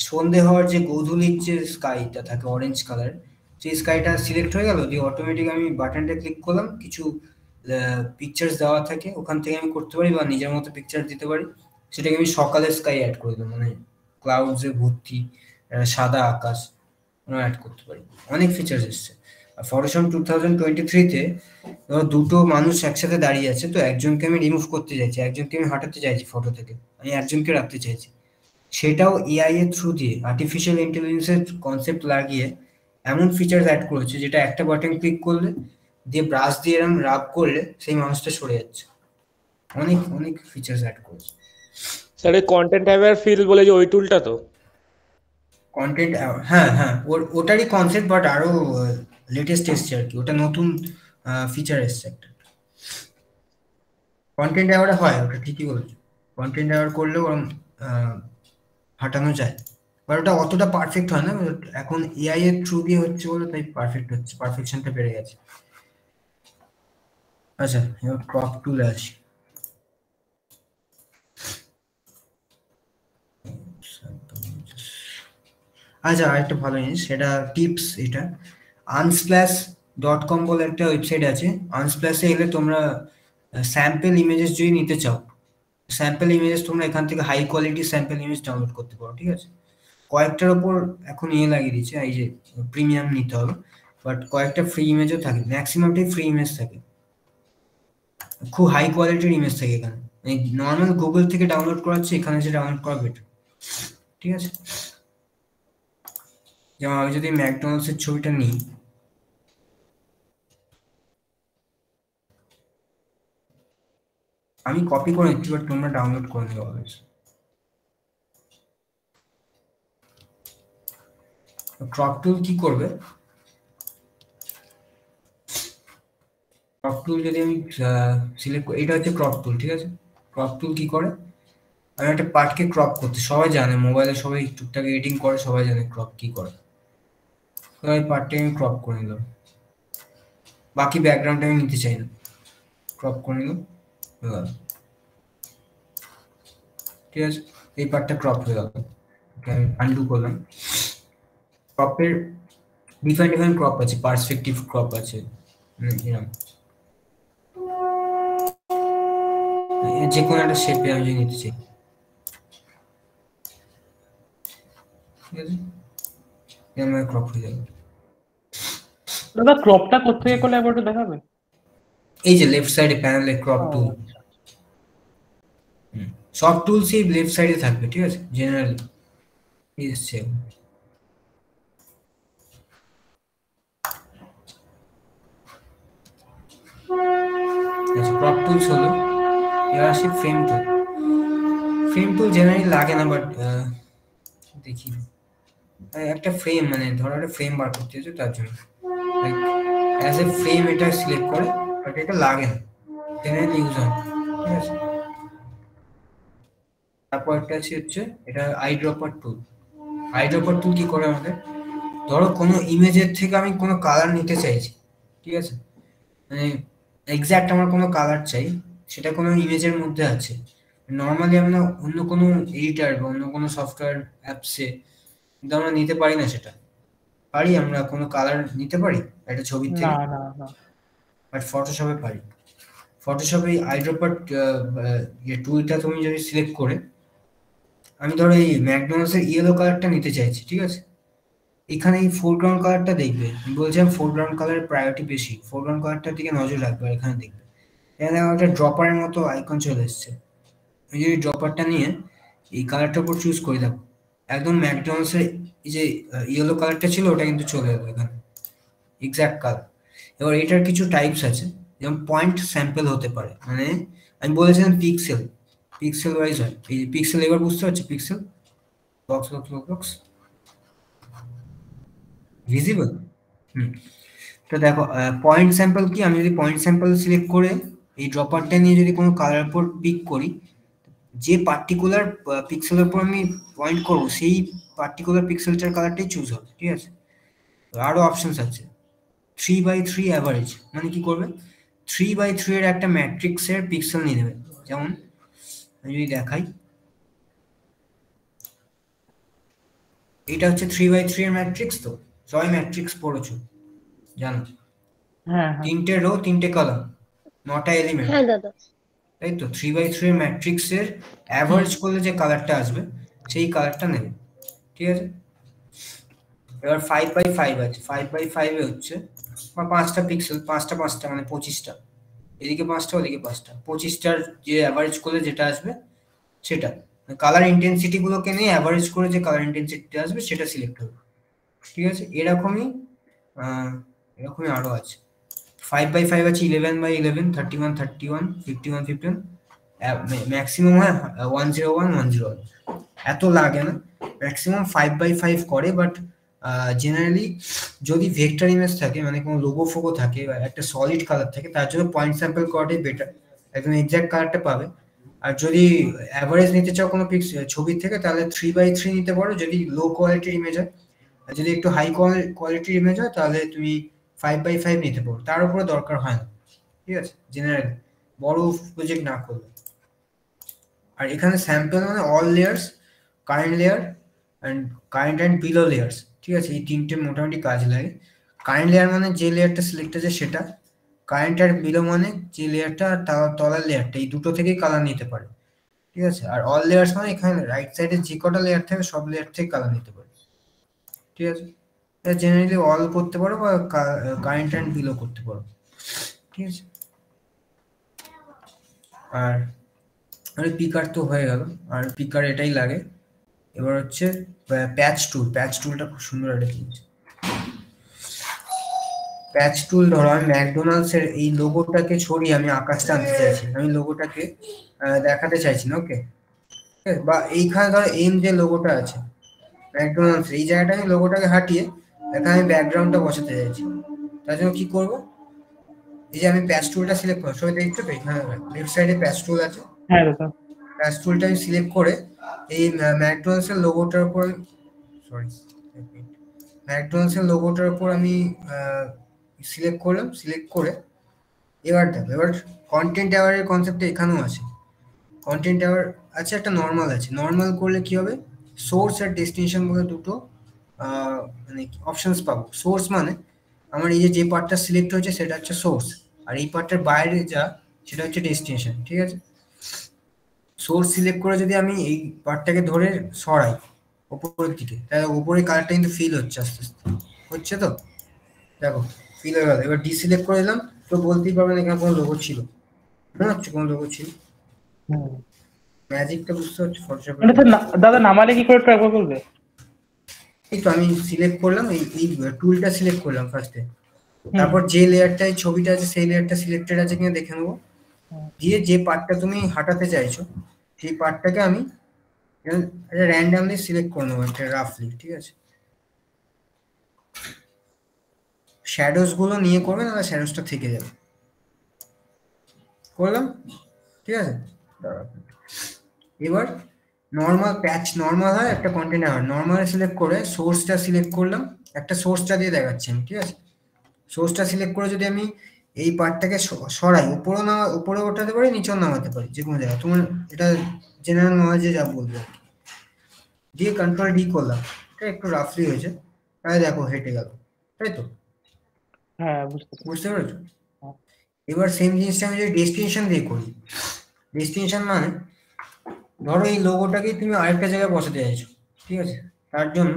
সন্ধে হওয়ার যে গোধূলির যে স্কাইটা থাকে অরেঞ্জ কালার, সেই স্কাইটা সিলেক্ট হয়ে গেল, দিয়ে অটোমেটিক আমি বাটনটা ক্লিক করলাম, কিছু পিকচার্স দেওয়া থাকে ওখান থেকে আমি করতে পারি, বা নিজের মতো পিকচার দিতে পারি, সেটাকে আমি সকালের স্কাই অ্যাড করে দেবো, মানে ক্লাউডসে ভর্তি সাদা আকাশ অ্যাড করতে পারি, অনেক ফিচার্স এসছে। ফটোশপ 2023-তে ধরো দুটো মানুষ একসাথে দাঁড়িয়ে আছে, তো একজনকে আমি রিমুভ করতে চাইছি, একজনকে আমি হটাতে চাইছি ফটো থেকে, আমি একজনকে রাখতে চাইছি, সেটাও এআই এর থ্রু দিয়ে আর্টিফিশিয়াল ইন্টেলিজেন্সের কনসেপ্ট লাগিয়ে এমন ফিচার্স অ্যাড করেছে, যেটা একটা বাটন ক্লিক করলে দিয়ে ব্রাশ দিয়ে এরকম রাব করলে সেই মানুষটা সরে যাচ্ছে, অনেক অনেক ফিচার্স অ্যাড করেছে। স্যার এই কন্টেন্ট অ্যাওয়্যার ফিল বলে যে ওই টুলটা তো কন্টেন্ট, হ্যাঁ ওটারই কনসেপ্ট, বাট আরো লেটেস্ট এসছে আর কি, ওটা নতুন ফিচার এসছে একটা। কন্টেন্ট অ্যাওয়ার হয়, ওটা ঠিকই বলেছো, কন্টেন্ট অ্যাওয়ার করলেও ওরকম হাঁটানো যায়, বাট ওটা অতটা পারফেক্ট হয় না, এখন এআই এর থ্রু দিয়ে হচ্ছে বলে তাই পারফেক্ট হচ্ছে, পারফেকশনটা বেড়ে গেছে। আচ্ছা এবার ক্রপ টুলে আসি। আচ্ছা আরেকটা ভালো জিনিস, সেটা টিপস, এটা unsplash.com বলে একটা ওয়েবসাইট আছে, আনস্প্ল্যাশে এলে তোমরা স্যাম্পল ইমেজেস যদি নিতে চাও, স্যাম্পল ইমেজেস তোমরা এখান থেকে high quality sample image download করতে পারো, ঠিক আছে? কয়েকটার ওপর এখন লাগিয়ে দিচ্ছে, এই যে প্রিমিয়াম নিতে হবে, বাট কয়েকটা ফ্রি ইমেজও থাকে, ম্যাক্সিমামটাই ফ্রি ইমেজ থাকে, খুব হাই কোয়ালিটির ইমেজ থাকে এখানে, নর্মাল গুগল থেকে ডাউনলোড করাচ্ছে, এখানে যে ডাউনলোড করা বেটার, ঠিক আছে? যেমন আমি যদি ম্যাকডোনাল্ডস এর ছবিটা নিই, আমি কপি করে নিচ্ছি, বাট তোমরা ডাউনলোড করে নিও অলওয়েজ। ক্রপ টুল কি করবে, ক্রপ টুল যদি আমি সিলেক্ট করি, এটা হচ্ছে ক্রপ টুল, ঠিক আছে? ক্রপ টুল কি করে, আমি একটা পার্টকে ক্রপ করতে, সবাই জানে মোবাইলে সবাই টুকটাক এডিটিং করে, সবাই জানে ক্রপ কি করে। তো এই পার্টটাকে আমি ক্রপ করে নিলাম, বাকি ব্যাকগ্রাউন্ডটা আমি নিতে চাই না, ক্রপ করে নিলাম, হয়ে গেল। ঠিক আছে, এই পার্টটা ক্রপ হয়ে গেল, আমি আনডু করলাম। ক্রপের ডিফারেন্ট ক্রপ আছে, পার্সপেক্টিভ ক্রপ আছে, এরকম যে কোনো একটা শেপে আমি নিতে চাই। ঠিক আছে, এরকম ক্রপ হয়ে যাবে। দাদা ক্রপটা কোথেকে করলে একবার একটু দেখাবেন? এই যে লেফট সাইডে প্যানেলে ক্রপ টুল, সব টুলসই লেফট সাইডে থাকবে। ঠিক আছে, জেনারেলি এসছে। আচ্ছা, ক্রপ টুলস হলো। এবার আসি ফ্রেম টুল। ফ্রেম টুল জেনারেলি লাগে না, বাট দেখি একটা ফ্রেম, মানে ধরো একটা ফ্রেম বার করতে হচ্ছে, তার জন্য লাইক অ্যাজ এ ফ্রেম এটা সিলেক্ট করে, বাট এটা লাগে না, জেনারেলি ইউজ হয়। ঠিক আছে, তারপর একটা হচ্ছে এটা আইড্রপার টুল। আইড্রপার টুল কি করে আমাদের, ধরো কোনো ইমেজের থেকে আমি কোনো কালার নিতে চাইছি। ঠিক আছে, মানে এক্স্যাক্ট আমার কোনো কালার চাই, সেটা কোনো ইমেজের মধ্যে আছে। নর্মালি আমরা অন্য কোনো এডিটার বা অন্য কোনো সফটওয়্যার অ্যাপসে কিন্তু আমরা নিতে পারি না। সেটা পারি, আমরা কোনো কালার নিতে পারি একটা ছবির থেকে, বাট ফটোশপে পারি। ফটোশপে আইড্রপার টুলটা তুমি যদি সিলেক্ট করে, আমি ধরো এই ম্যাকডোনাল্ডসের ইয়েলো কালারটা নিতে চাইছি। ঠিক আছে, এখানে এই ফোরগ্রাউন্ড কালারটা দেখবে, বলছিলাম ফোরগ্রাউন্ড কালারের প্রায়োরিটি বেশি, ফোরগ্রাউন্ড কালারটার দিকে নজর রাখবে। আর এখানে দেখবে এখানে একটা ড্রপারের মতো আইকন চলে এসছে। আমি যদি ড্রপারটা নিয়ে এই কালারটার উপর চুজ করে দেবো, একদম ম্যাকডোনাল্ডসের এই যে ইয়েলো কালারটা ছিল ওটা কিন্তু চলে যাবে এখানে, এক্স্যাক্ট কালার। এবার এটার কিছু টাইপস আছে, যেমন পয়েন্ট স্যাম্পল হতে পারে, মানে আমি বলেছিলাম পিক্সেল, পিক্সেল ওয়াইজ হয়। এই পিক্সেল এবার বুঝতে পারছি, pixel box box box visible. তো দেখো পয়েন্ট স্যাম্পল কি, আমি যদি পয়েন্ট স্যাম্পল সিলেক্ট করে এই ড্রপারটা নিয়ে যদি কোনো কালার উপর পিক করি, যে পার্টিকুলার পিক্সেলের উপর আমি পয়েন্ট করবো সেই পার্টিকুলার পিক্সেলটার কালারটাই চুজ হবে। ঠিক আছে, আরো অপশনস আছে। 3x3 অ্যাভারেজ, মানে কি করবে, 3x3 এর একটা ম্যাট্রিক্সের পিক্সেল নিয়ে নেবে। যেমন আমি যদি দেখাই, এটা হচ্ছে 3x3 এর ম্যাট্রিক্স। তো সবাই ম্যাট্রিক্স পড়েছো জানো, তিনটে রো তিনটে কলাম 9টা এলিমেন্ট। হ্যাঁ দাদা, তাই তো 3x3 এর ম্যাট্রিক্সের অ্যাভারেজ করলে যে কালারটা আসবে সেই কালারটা নেবে। ঠিক আছে, এবার 5x5 আছে, 5x5 এ হচ্ছে বা 5টা পিক্সেল, 5টা মানে 25টা, এদিকে 5টা ওদিকে 5টা, 25টার যে অ্যাভারেজ করলে যেটা আসবে সেটা, কালার ইন্টেন্সিটি গুলোকে নিয়ে অ্যাভারেজ করে যে কালার ইন্টেন্সিটি আসবে সেটা সিলেক্ট হবে। ঠিক আছে, এরকমই আরো আছে। 5x5 আছে 11x11, 31x31, 51x51, ম্যাক্সিমাম হয় 101x101। এত লাগে না, ম্যাক্সিমাম 5x5 করে। বাট জেনারেলি যদি ভেক্টর ইমেজ থাকে, মানে কোনো লোগো ফোগো থাকে বা একটা সলিড কালার থাকে, তার জন্য পয়েন্ট স্যাম্পল করাটাই বেটার, একদম এক্স্যাক্ট কালারটা পাবে। আর যদি অ্যাভারেজ নিতে চাও কোনো ছবির থেকে, তাহলে 3x3 নিতে পারো যদি লো কোয়ালিটির ইমেজ হয়। আর যদি একটু হাই কোয়ালিটির ইমেজ হয় তাহলে তুমি 5x5 নিতে পারো, তার উপরে দরকার হয় না। ঠিক আছে, জেনারেলি বড় প্রজেক্ট না করলে। আর এখানে স্যাম্পল মানে all layers, current layer and below layers. ঠিক আছে, এই তিনটে মোটামুটি কাজ লাগে। কারেন্ট লেয়ার মানে যে লেয়ারটা সিলেক্ট আছে সেটা, কারেন্ট আর বিলো মানে যে লেয়ারটা আর তলার লেয়ারটা, এই দুটো থেকেই কালার নিতে পারে। ঠিক আছে, আর অল লেয়ার্স মানে এখানে রাইট সাইডে যে কটা লেয়ার থাকে সব লেয়ার থেকে কালার নিতে পারে। ঠিক আছে, জেনারেলি অল করতে পারো বা কারেন্ট অ্যান্ড বিলো করতে পারো। ঠিক আছে, আর পিকার তো হয়ে গেল, আর পিকার এটাই লাগে। এবার হচ্ছে প্যাচ টুল। প্যাচ টুলটা খুব সুন্দর একটা জিনিস। প্যাচ টুল, ধরো আমি ম্যাকডোনাল্ডস এর এই লোগোটাকে ছড়িয়ে আমি আকাশটা আনতে চাইছি, আমি লোগোটাকে দেখাতে চাইছি না, ওকে। বা এইখানে ধরো এম যে লোগোটা আছে ম্যাকডোনাল্ডস, এই জায়গাটা আমি লোগোটাকে হাঁটিয়ে এখানে আমি ব্যাকগ্রাউন্ডটা বসাতে চাইছি। তার জন্য কি করবো, এই যে আমি প্যাচ টুলটা সিলেক্ট করবো, সবাই দেখতে তো এখানে লেফট সাইডে প্যাচ টুল আছে। হ্যাঁ দাদা, প্যাচ টুলটা আমি সিলেক্ট করে এই ম্যাকডোনাল্ডস এর লোগোটার উপর আমি সিলেক্ট করলাম। সিলেক্ট করে এবার দেখো, এবার কন্টেন্ট অ্যাওয়ারের কনসেপ্টটা এখানেও আছে। কন্টেন্ট অ্যাওয়ার আছে, একটা নর্মাল আছে। নর্মাল করলে কি হবে, সোর্স আর ডেস্টিনেশন বলে দুটো মানে অপশনস পাবো। সোর্স মানে আমার এই যে পার্টটা সিলেক্ট হয়েছে সেটা হচ্ছে সোর্স, আর এই পার্টটার বাইরে যা সেটা হচ্ছে ডেস্টিনেশন। ঠিক আছে, সোর্স সিলেক্ট করে যদি আমি এই পার্টটাকে ধরে সরাই উপরের দিকে, তাহলে উপরে কালারটা কিন্তু ফিল হচ্ছে আস্তে আস্তে, হচ্ছে তো দেখো ফিল হয়ে গেল। এবার ডিসিলেক্ট করে দিলাম, তো বলতেই পারবেন এখানে কোনো লোগো ছিল, মনে হচ্ছে কোনো লোগো ছিল। ম্যাজিকটা বুঝতে পারছো ফটোশপে? দাদা নামালে কি করে ট্র্যাক করবে? এই তো আমি সিলেক্ট করলাম, এই টুলটা সিলেক্ট করলাম ফার্স্টে, তারপর যে লেয়ারটায় ছবিটা আছে সেই লেয়ারটা সিলেক্টেড আছে কিনা দেখে নেবো। দিয়ে যে পার্টটা তুমি হাঁটাতে চাইছো সেই পার্টটাকে আমি র্যান্ডামলি সিলেক্ট করে নেবো একটা রাফলি। ঠিক আছে, শ্যাডোজ গুলো নিয়ে করবে, না শ্যাডোজটা থেকে যাবে। করলাম, ঠিক আছে। এবার নর্মাল প্যাচ, নর্মাল হয় একটা কন্টেন্ট হয়, নর্মাল সিলেক্ট করে সোর্সটা সিলেক্ট করলাম, একটা সোর্সটা দিয়ে দেখাচ্ছি আমি। ঠিক আছে, সোর্সটা সিলেক্ট করে যদি আমি এই পার্টটাকে সরাই, উপরে ওঠাতে পারি, নিচেও নামাতে পারি, যে কোনো জায়গায়, তোমার এটা জেনারেল নলেজে যা বলবে। দিয়ে কন্ট্রোল ডি করলাম, এটা একটু রাফলি হয়েছে, তাই দেখো হেঁটে গেল, তাই তো? হ্যাঁ, বুঝতে পেরেছো? এবার সেম জিনিসটা আমি যদি ডেস্টিনেশন দিয়ে করি, ডেস্টিনেশন মানে ধরো এই লোগোটাকেই তুমি আরেকটা জায়গায় বসাতে চাইছো। ঠিক আছে, তার জন্য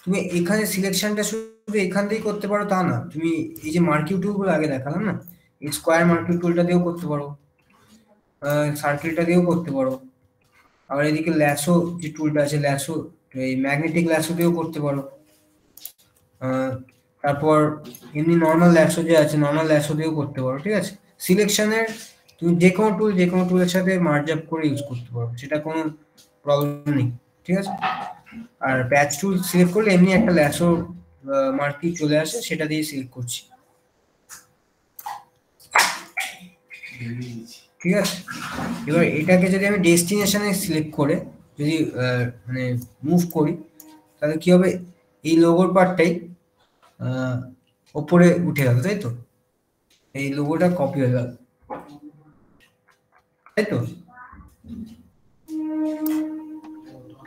তুমি এখানে সিলেকশনটা শুধু এখান থেকেই করতে পারো তা না, তুমি এই যে মার্কিউ টুলগুলো আগে দেখালাম না, এই স্কোয়ার মার্কিউ টুলটা দিয়েও করতে পারো, সার্কেলটা দিয়েও করতে পারো, আবার এদিকে ল্যাসো যে টুলটা আছে, ল্যাসো এই ম্যাগনেটিক ল্যাসো দিয়েও করতে পারো। তারপর এমনি নর্মাল ল্যাসো যে আছে, নর্মাল ল্যাসো দিয়েও করতে পারো। ঠিক আছে, সিলেকশনের তুমি যে কোনো টুলের সাথে মার্জ আপ করে ইউজ করতে পারো, সেটা কোনো প্রবলেম নেই। ঠিক আছে, আর প্যাচ টুল সিলেক্ট করলে এমনি একটা ল্যাসো মার্কি চলে আসে, সেটা দিয়ে সিলেক্ট করছি। ঠিক আছে, এবার এটাকে যদি আমি ডেস্টিনেশনে সিলেক্ট করে যদি মানে মুভ করি, তাহলে কি হবে, এই লোগোর পার্টটাই ওপরে উঠে গেল, তাই তো? এই লোগোটা কপি হয়ে গেল, তাই তো?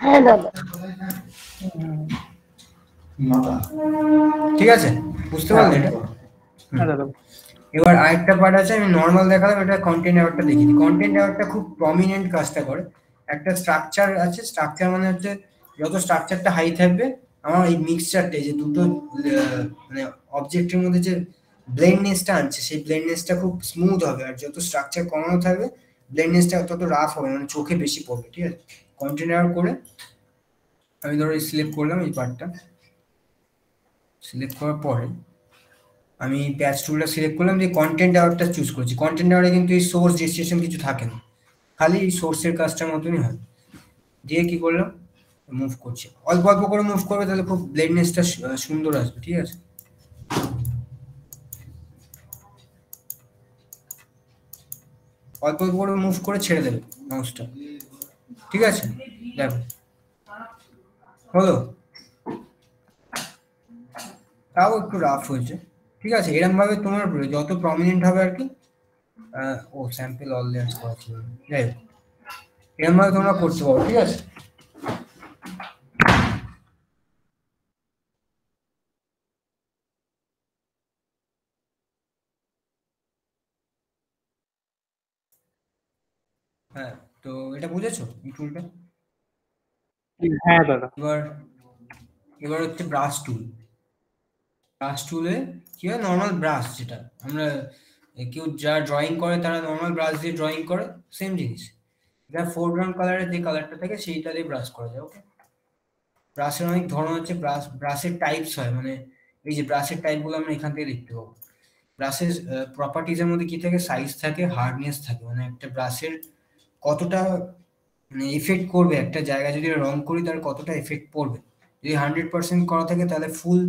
হ্যাঁ দাদা। ঠিক আছে, বুঝতে পারলে এটা? এবার আরেকটা পার্ট আছে, আমি নর্মাল দেখালাম, এটা কন্টেন্ট অ্যাওয়ারটা দেখিয়ে দিই। কন্টেন্ট অ্যাওয়ারটা খুব প্রমিনেন্ট কাজটা করে। একটা স্ট্রাকচার আছে, স্ট্রাকচার মানে হচ্ছে যত স্ট্রাকচারটা হাই থাকবে, আমার এই মিক্সচারটা যে দুটো মানে অবজেক্টের মধ্যে যে ব্লেন্ডনেসটা আনছে, সেই ব্লেন্ডনেসটা খুব স্মুথ হবে, আর যত স্ট্রাকচার কমানো থাকবে ব্লেন্ডনেসটা তত রাফ হবে, মানে চোখে বেশি পড়বে। ঠিক আছে, কন্টেন্ট অ্যাওয়ার করে আমি ধরো সিলেক্ট করলাম এই পার্টটা, সিলেক্ট করার পরে আমি প্যাচ টুলটা সিলেক্ট করলাম, যে কন্টেন্ট অ্যাওয়ারটা চুজ করছি। কন্টেন্ট অ্যাওয়ারে কিন্তু এই সোর্স ডেস্টিনেশন কিছু থাকে না, খালি এই সোর্সের কাজটার মতনই হয়। দিয়ে কি করলাম, মুভ করছি, অল্প অল্প করে মুভ করবে, তাহলে খুব ব্লেন্ডনেসটা সুন্দর আসবে। ঠিক আছে, অল্প অল্প করে মুভ করে ছেড়ে দেবে মাউসটা। ঠিক আছে, দেখো হলো, তাও একটু রাফ হয়েছে। ঠিক আছে, এরকম ভাবে তোমার যত প্রমিনেন্ট হবে আর কি, ও স্যাম্পল অল লেয়ার্স করা ছিল, যাই হোক এরকম ভাবে তোমরা করতে পারো। ঠিক আছে, হ্যাঁ, তো এটা বুঝেছো এই টুলটা? হ্যাঁ দাদা। এবার হচ্ছে ব্রাশ টুল। ব্রাশ টুলে কি হয়, নর্মাল ব্রাশ যেটা আমরা কেউ যারা ড্রয়িং করে তারা নর্মাল ব্রাশ দিয়ে ড্রয়িং করে, সেম জিনিস, যা ফোরগ্রাউন্ড কালারের যে কালারটা থাকে সেইটা দিয়ে ব্রাশ করা যায়। ওকে, ব্রাশের অনেক ধরন হচ্ছে, ব্রাশের টাইপস হয়, মানে এই যে ব্রাশের টাইপগুলো আমরা এখান থেকে দেখতে পাবো। ব্রাশের প্রপার্টিজের মধ্যে কি থাকে, সাইজ থাকে, হার্ডনেস থাকে, মানে একটা ব্রাশের কতটা মানে এফেক্ট করবে, একটা জায়গা যদি রং করি তার কতটা এফেক্ট পড়বে। যদি 100% করা থাকে তাহলে ফুল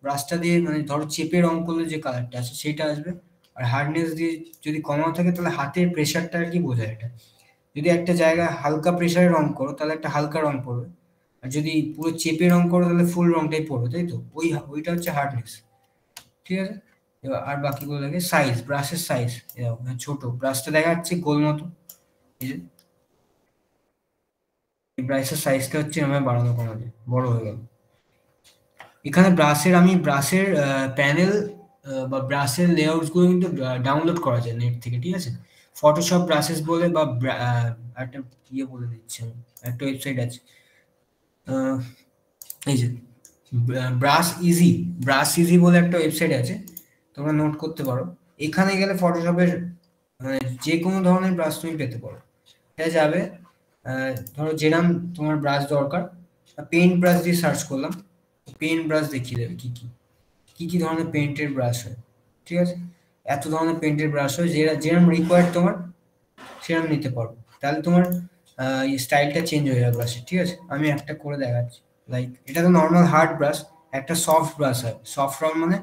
ব্রাশটা দিয়ে মানে ধরো চেপে রং করলে যে কালারটা আছে সেইটা আসবে, আর হার্ডনেস দিয়ে যদি কমানো থাকে তাহলে হাতের প্রেশারটা আর কি বোঝায় এটা। যদি একটা জায়গায় হালকা প্রেসারে রং করো তাহলে একটা হালকা রং পড়বে, আর যদি পুরো চেপে রং করো তাহলে ফুল রংটাই পড়বে, তাই তো? ওইটা হচ্ছে হার্ডনেস, ঠিক আছে? এবার আর বাকিগুলো লাগে সাইজ, ব্রাশের সাইজ। ছোট ব্রাশটা দেখা যাচ্ছে গোল মতো, এই যে এই ব্রাশের সাইজটা হচ্ছে আমার বাড়ানো কমানো, বড় হয়ে গেল। এখানে আমি ব্রাশের প্যানেল বা ব্রাশের লেআউটস গুলো কিন্তু ডাউনলোড করা যায় নেট থেকে, ঠিক আছে? ফটোশপ ব্রাশেস বলে বা একটা বলে দিচ্ছি আমি, একটা ওয়েবসাইট আছে, এই যে ব্রাশ ইজি বলে একটা ওয়েবসাইট আছে, তোমরা নোট করতে পারো। এখানে গেলে ফটোশপের মানে যে কোনো ধরনের ব্রাশ তুমি পেতে পারো। এটা যাবে ধরো যেরকম তোমার ব্রাশ দরকার, পেইন্ট ব্রাশ দিয়ে সার্চ করলাম, পেইন্ট ব্রাশ দেখিয়ে দেবে কি ধরনের পেইন্টের ব্রাশ হয়, ঠিক আছে? এত ধরনের পেইন্টের ব্রাশ হয়, যেরকম রিকোয়ার্ড তোমার সেরকম নিতে পারবো। তাহলে তোমার স্টাইলটা চেঞ্জ হয়ে যাবে ব্রাশের, ঠিক আছে? আমি একটা করে দেখাচ্ছি। লাইক এটা তো নর্মাল হার্ড ব্রাশ, একটা সফট ব্রাশ হয়। সফট রং মানে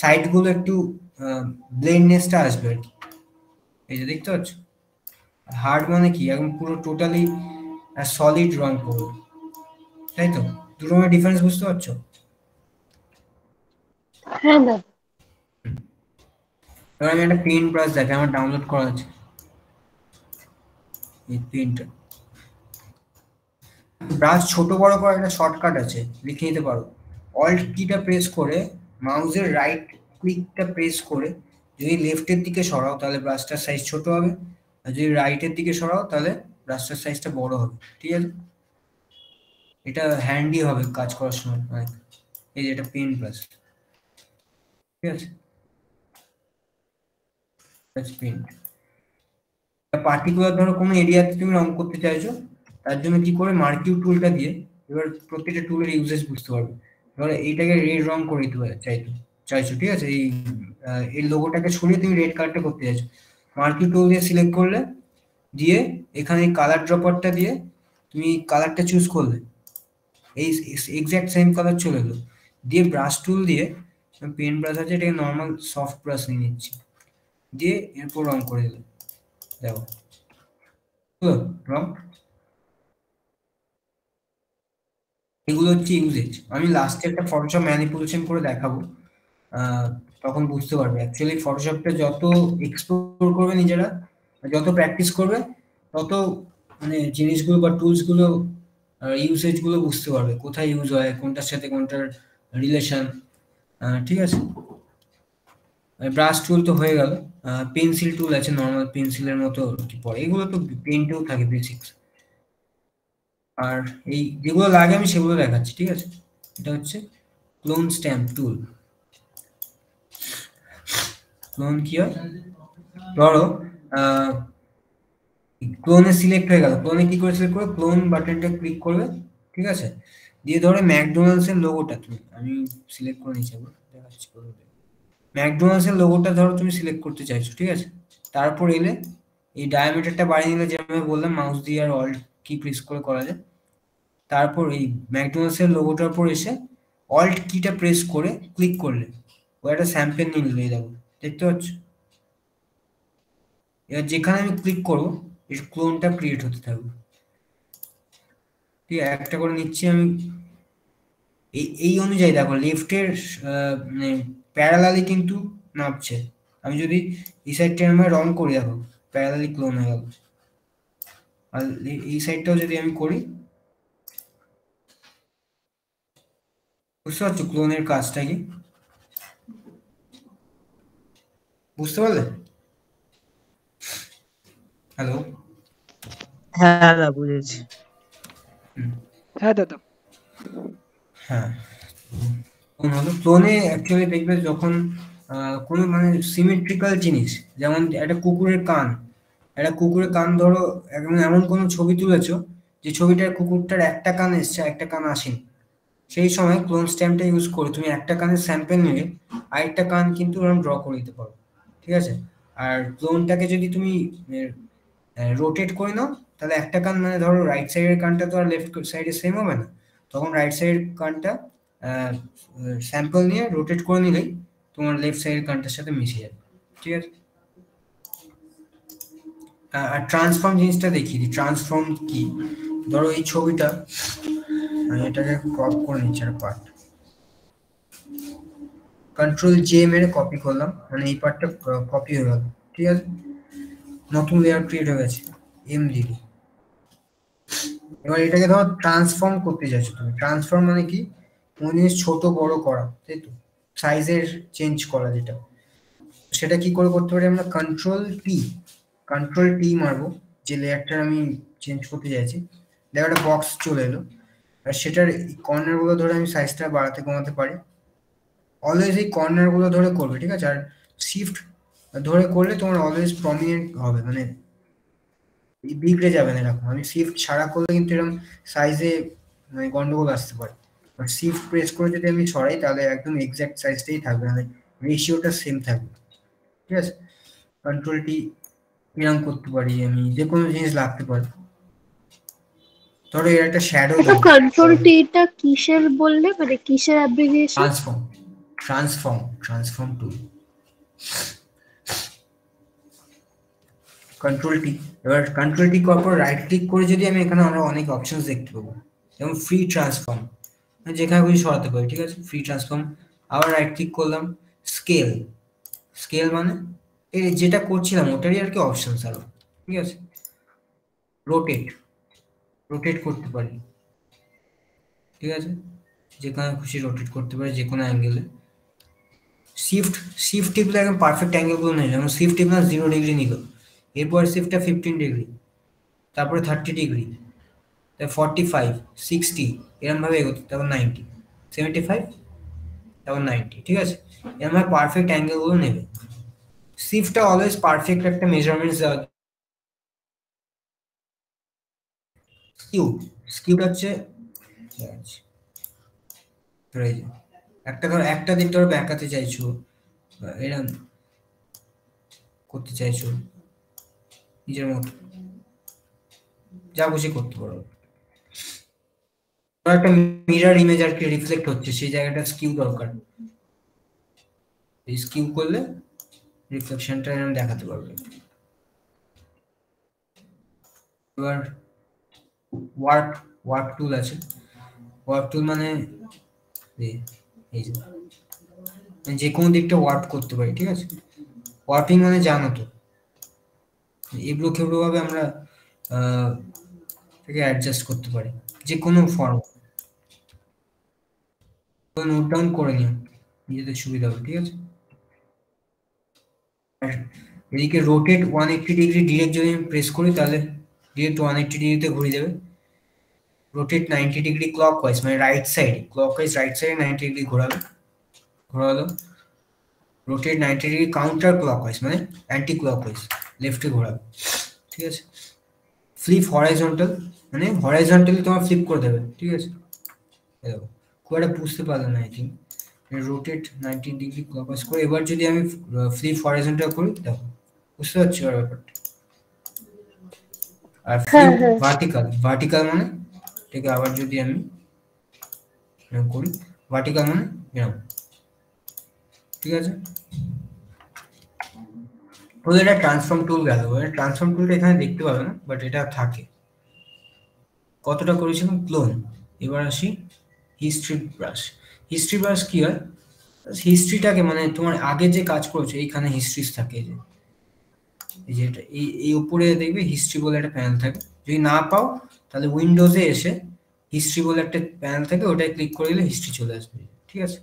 সাইডগুলো একটু ব্লেন্ডনেসটা আসবে আর কি, এই যে দেখতে পাচ্ছ। হার্ড মানে কি একদম পুরো টোটালি সলিড রং করবে, তাই তো? দুটো রঙের ডিফারেন্স বুঝতে পারছো? হ্যাঁ দাদা। এবার আমি একটা পেইন্ট ব্রাশ দেখে আমার ডাউনলোড করা আছে, এই পেইন্টটা। ব্রাশ ছোট বড় করার একটা শর্টকাট আছে, লিখে নিতে পারো। অল্ট কিটা প্রেস করে মাউসের রাইট ক্লিকটা প্রেস করে যদি লেফটের দিকে সরাও তাহলে ব্রাশটার সাইজ ছোট হবে, আর যদি রাইটের দিকে সরাও তাহলে ব্রাশটার সাইজটা বড় হবে, ঠিক আছে? এটা হ্যান্ডি হবে কাজ করার সময় অনেক। এই যে এটা পেইন্ট ব্রাশ, ঠিক আছে? পেইন্ট পার্টিকুলার ধরো কোনো এরিয়াতে তুমি রং করতে চাইছো, তার জন্য কি করে মার্কিউ টুলটা দিয়ে এবার প্রত্যেকটা টুলের ইউজেস বুঝতে পারবে। ধরো এইটাকে রেড রং করে দিতে চাইছো, ঠিক আছে? এই লোগোটাকে সরিয়ে তুমি রেড কালারটা করতে চাইছো, মার্কিউ টুল দিয়ে সিলেক্ট করলে, দিয়ে এখানে কালার ড্রপারটা দিয়ে তুমি কালারটা চুজ করলে, এই এক্স্যাক্ট সেম কালার চলে এলো। দিয়ে ব্রাশ টুল দিয়ে পেন ব্রাশ আছে, এটাকে নর্মাল সফট ব্রাশ নিয়ে নিচ্ছি, দিয়ে এরপর রং করে দিল, দেখো রং। এগুলো হচ্ছে ইউজেজ। আমি লাস্টে একটা ফটোশপ ম্যানিপুলেশন করে দেখাবো, তখন বুঝতে পারবে। অ্যাকচুয়ালি ফটোশপটা যত এক্সপ্লোর করবে নিজেরা, যত প্র্যাকটিস করবে, তত মানে জিনিসগুলো বা টুলসগুলো ইউসেজগুলো বুঝতে পারবে, কোথায় ইউজ হয়, কোনটার সাথে কোনটার রিলেশন, ঠিক আছে? ব্রাশ টুল তো হয়ে গেল, পেন্সিল টুল আছে, নর্মাল পেন্সিলের মতো কি পড়ে, এগুলো তো পেন্টেও থাকে বেসিক্স। আর এই যেগুলো লাগে আমি সেগুলো দেখাচ্ছি, ঠিক আছে? এটা হচ্ছে ক্লোন স্ট্যাম্প টুল। ক্লোন কি হয়, ধরো ক্লোনে সিলেক্ট হয়ে গেল, ক্লোনে কি করে সিলেক্ট করবে, ক্লোন বাটনটা ক্লিক করবে, ঠিক আছে? দিয়ে ধরো ম্যাকডোনাল্ডস এর লোগোটা আমি সিলেক্ট করে নিচ্ছি, দেখাচ্ছি। ম্যাকডোনাল্ডস এর লোগোটা ধরো তুমি সিলেক্ট করতে চাইছো, ঠিক আছে? তারপর এলে এই ডায়ামিটারটা বাড়িয়ে নিলে, যেভাবে বললাম মাউস দিয়ে আর অল্ট কি প্রেস করে করা যায়। তারপর এই ম্যাকডোনাল্ডস এর লোগোটার উপর এসে অল্ট কিটা প্রেস করে ক্লিক করলে ও একটা স্যাম্পল নিয়ে নিল, এই দেখো দেখতে পাচ্ছ? এবার যেখানে আমি ক্লিক করবো এই ক্লোনটা ক্রিয়েট হতে থাকবে, ঠিক আছে? একটা করে নিচ্ছি আমি। এই অনুযায়ী দেখো লেফটের মানে প্যারালালি কিন্তু নামছে। আমি যদি এই সাইডটা আমি রং করি, দেখো প্যারালালি ক্লোন হয়ে গেল। আর এই সাইডটাও যদি আমি করি, বুঝতে পারছো ক্লোনের কাজটা কি? বুঝতে পারলে? হ্যালো? হ্যাঁ দাদা বুঝেছি। হ্যাঁ দাদা। হ্যাঁ, ক্লোনে অ্যাকচুয়ালি দেখবে যখন কোনো মানে সিমেট্রিক্যাল জিনিস, যেমন একটা কুকুরের কান ধরো, এমন কোনো ছবি তুলেছো যে ছবিটার কুকুরটার একটা কান এসছে একটা কান আসেনি, সেই সময় ক্লোন স্ট্যাম্পটা ইউজ করে তুমি একটা কানের স্যাম্পল নিয়ে আরেকটা কান কিন্তু ড্র করে দিতে পারো, ঠিক আছে? আর ক্লোনটাকে যদি তুমি রোটেট করে নাও, তাহলে একটা কান মানে ধরো রাইট সাইডের কানটা তো আর লেফট সাইডে সেম হবে না, তখন রাইট সাইডের কানটা স্যাম্পল নিয়ে রোটেট করে নিলেই তোমার লেফট সাইডের কানটার সাথে মিশে যাবে, ঠিক আছে? আর ট্রান্সফর্ম জিনিসটা দেখিয়ে দিই। ট্রান্সফর্ম কি, ধরো এই ছবিটা আমি এটাকে ক্রপ করে নিচ্ছি একটা পার্ট, কন্ট্রোল জে মেরে কপি করলাম, মানে এই পার্টটা কপি হয়ে গেল, ঠিক আছে, নতুন লেয়ার ক্রিয়েট হয়ে গেছে এমডিডি। এবার এটাকে ধরো ট্রান্সফর্ম করতে চাইছো তুমি। ট্রান্সফর্ম মানে কি, কোনো জিনিস ছোট বড় করা, তাই তো, সাইজের চেঞ্জ করা, যেটা সেটা কি করে করতে পারি আমরা, কন্ট্রোল টি মারবো, যে লেয়ারটা আমি চেঞ্জ করতে চাইছি, দেখো একটা বক্স চলে এলো, আর সেটার কর্নার গুলো ধরে আমি সাইজটা বাড়াতে কমাতে পারি। অলওয়েজ এই কর্নার গুলো ধরে করবে, ঠিক আছে, আর শিফট ধরে করলে তোমার অলওয়েজ প্রমিনেন্ট হবে, মানে বিগড়ে যাবে না এরকম। আমি শিফট ছাড়া করলে কিন্তু এরকম সাইজে মানে গন্ডগোল আসতে পারে, বাট শিফট প্রেস করে যদি আমি ছড়াই তাহলে একদম এক্সাক্ট সাইজটাই থাকবে, মানে রেশিওটা সেম থাকবে, ঠিক আছে। কন্ট্রোলটি এরকম করতে পারি, আমি যে কোনো জিনিস লাগতে পারে, ধরো এর একটা শ্যাডো এটা কন্ট্রোল টিটা কিসের বললে, মানে কিসের অ্যাব্রিভিয়েশন? ট্রান্সফর্ম টুল, কন্ট্রোল টি। এবার কন্ট্রোল টি করার পর রাইট ক্লিক করে যদি আমি এখানে আমরা অনেক অপশনস দেখতে পাবো, যেমন ফ্রি ট্রান্সফর্ম, যেখানে খুশি সরাতে পারি, ঠিক আছে, ফ্রি ট্রান্সফর্ম। আবার রাইট ক্লিক করলাম, স্কেল মানে এই যেটা করছিলাম ওটারই আর কি অপশনস আরো, ঠিক আছে। রোটেট করতে পারি, ঠিক আছে, যেখানে খুশি রোটেট করতে পারি, যে কোনো অ্যাঙ্গেলে। শিফট টিপলে একদম পারফেক্ট অ্যাঙ্গেলগুলো নেই, যেমন শিফট টিপলাম 0 ডিগ্রি নিল, এরপর শিফটটা 15 ডিগ্রি, তারপরে 30 ডিগ্রি, 45, 60 এরকম ভাবে এগোতে, তারপর 90, 75, তারপর 90, ঠিক আছে, এরকম ভাবে পারফেক্ট অ্যাঙ্গেলগুলো নেবে। শিফটটা অলওয়েজ পারফেক্ট একটা মেজারমেন্টস দেওয়া। স্কিউটা হচ্ছে একটা দিক ধরো ব্যাকাতে চাইছো, এরকম করতে চাইছো, নিজের মতো যা খুশি করতে পারো। একটা মিরর ইমেজ আর কি রিফ্লেক্ট হচ্ছে, সেই জায়গাটা স্কিউ দরকার, স্কিউ করলে রিফ্লেকশনটা এরকম দেখাতে পারবে। এবার ওয়ার্প টুল আছে। ওয়ার্প টুল মানে এই যে কোনো দিকটা ওয়ার্প করতে পারি, ঠিক আছে। ওয়ার্পিং মানে জানো তো, এবড়ো খেবড়ো ভাবে আমরা থেকে অ্যাডজাস্ট করতে পারি যে কোনো ফর্ম। নোট ডাউন করে নিও, নিজেদের সুবিধা হবে, ঠিক আছে। আর এদিকে রোটেট 180 ডিগ্রি ডিরেক্ট যদি আমি প্রেস করি তাহলে ডিরেক্ট 180 ডিগ্রিতে ঘুরিয়ে দেবে। রোটেট 90 ডিগ্রি ক্লকওয়াইজ, মানে রাইট সাইডে, ক্লকওয়াইজ রাইট সাইডে 90 ডিগ্রি ঘোরালো। রোটেট 90 ডিগ্রি কাউন্টার ক্লকওয়াইজ, মানে অ্যান্টি ক্লকওয়াইজ লেফটে ঘোরাবে, ঠিক আছে। ফ্লিপ হরাইজন্টাল, মানে হরাইজন্টালি তোমার ফ্লিপ করে দেবে, ঠিক আছে। দেখো খুব একটা বুঝতে পারলে না I think. Rotate 90 degree clockwise করে এবার যদি আমি ফ্লিপ হরাইজন্টাল করি, দেখো বুঝতে পারছি ব্যাপারটা। আর ফ্লিপ ভার্টিক্যাল মানে ঠিক আবার যদি আমি করি ভার্টিক্যাল মানে এরকম, ঠিক আছে। তো এটা ট্রান্সফর্ম টুল গেল। ট্রান্সফর্ম টুলটা এখানে দেখতে পাবে না, বাট এটা থাকে। কতটা করেছিলাম ক্লোন। এবার আসি হিস্ট্রি ব্রাশ কি হয়, হিস্ট্রিটাকে মানে তোমার আগে যে কাজ করেছো এইখানে হিস্ট্রিজ থাকে, এই যে এটা এই উপরে দেখবে হিস্ট্রি বলে একটা প্যানেল থাকে। যদি না পাও তাহলে উইন্ডোজে এসে হিস্ট্রি বলে একটা প্যানেল থাকে, ওটায় ক্লিক করে দিলে হিস্ট্রি চলে আসবে, ঠিক আছে।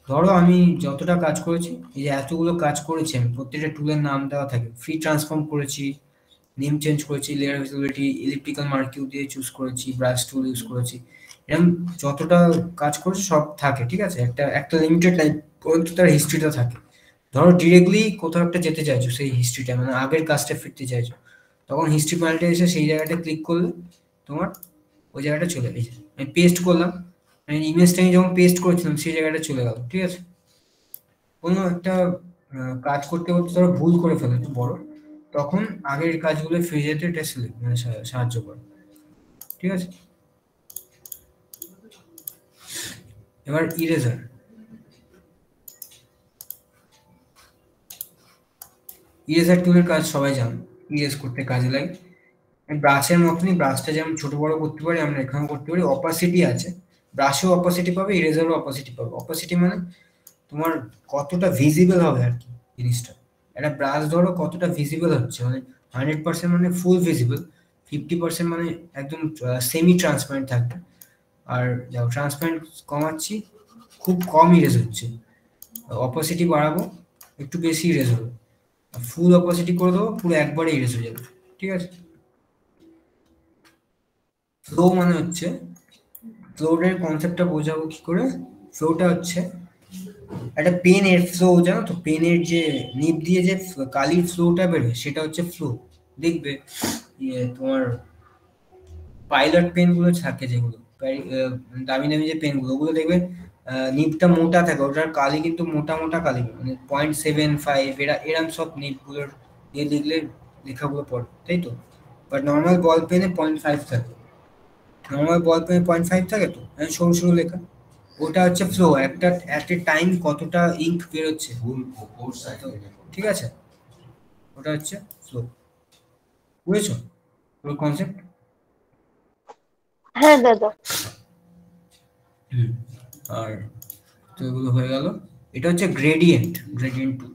ধরো আমি যতটা কাজ করেছি, এই যে এতগুলো কাজ করেছি আমি, প্রত্যেকটা টুলের নাম দেওয়া থাকে। ফ্রি ট্রান্সফর্ম করেছি, নেম চেঞ্জ করেছি, লেয়ার ভিজিবিলিটি, ইলেকট্রিক্যাল মার্কিউ দিয়ে চুজ করেছি, ব্রাশ টুল ইউজ করেছি, এরকম যতটা কাজ করেছি সব থাকে, ঠিক আছে। একটা লিমিটেড টাইম পর্যন্ত তার হিস্ট্রিটা থাকে। ধরো ডিরেক্টলি কোথাও একটা যেতে চাইছো, সেই হিস্ট্রিটা মানে আগের কাজটা ফিরতে চাইছো, তখন হিস্ট্রি প্যানেলটা এসে সেই জায়গাটা ক্লিক করলে তোমার ওই জায়গাটা চলে গেছে। আমি পেস্ট করলাম, মানে ইমেজটা আমি যখন পেস্ট করেছিলাম সেই জায়গাটা চলে গেল, ঠিক আছে। কোনো একটা কাজ করতে করতে ধরো ভুল করে ফেলেছো বড়, তখন আগের কাজগুলো ফিরে যেতে এটা মানে সাহায্য করে, ঠিক আছে। এবার ইরেজার টুলের কাজ সবাই জানো। ইরেজ করতে কাজে লাগে। ব্রাশের মতনই ব্রাশটা যেমন ছোট বড় করতে পারি, আমরা এখানেও করতে পারি। অপাসিটি আছে, ব্রাশেও অপাসিটি পাবে, ইরেজারও অপাসিটি পাবে। অপাসিটি মানে তোমার কতটা ভিজিবল হবে আর কি জিনিসটা। একটা ব্রাশ ধরো কতটা ভিজিবল হচ্ছে, মানে 100% মানে ফুল ভিজিবল, 50% মানে একদম সেমি ট্রান্সপারেন্ট থাকবে। আর যাও ট্রান্সপারেন্ট কমাচ্ছি, খুব কম ইরেজ হচ্ছে। অপাসিটি বাড়াবো, একটু বেশি ইরেজ হবে। ফুল অপাসিটি করে দেবো, পুরো একবারে ইরেজ হয়ে যাবে। ঠিক আছে। ফ্লো মানে হচ্ছে, ফ্লোরের কনসেপ্টটা বোঝাবো কি করে। ফ্লোটা হচ্ছে একটা পেনের ফ্লো, জানো তো, পেনের যে নিব দিয়ে যে কালির ফ্লোটা বেরোয় সেটা হচ্ছে ফ্লো। দেখবে তোমার পাইলট পেন গুলো থাকে যেগুলো দামি দামি যে পেন গুলো, ওগুলো দেখবে নিবটা মোটা থাকে, ওটার কালি কিন্তু মোটা মোটা কালি, মানে 0.75 এরম সব নিব গুলোর দিয়ে লিখলে লেখাগুলো পড়ে, তাই তো। বাট নর্মাল বল পেনে 0.5 থাকে, নর্মাল বল পেনে 0.5 থাকে, তো সরু সরু লেখা, ওটা হচ্ছে ফ্লো। একটা অ্যাট এ টাইম কতটা ইঙ্ক বেরোচ্ছে, ঠিক আছে, ওটা হচ্ছে ফ্লো। বুঝেছো পুরো কনসেপ্ট? হ্যাঁ দাদা। আর তো এগুলো হয়ে গেল। এটা হচ্ছে গ্রেডিয়েন্ট, গ্রেডিয়েন্ট টু।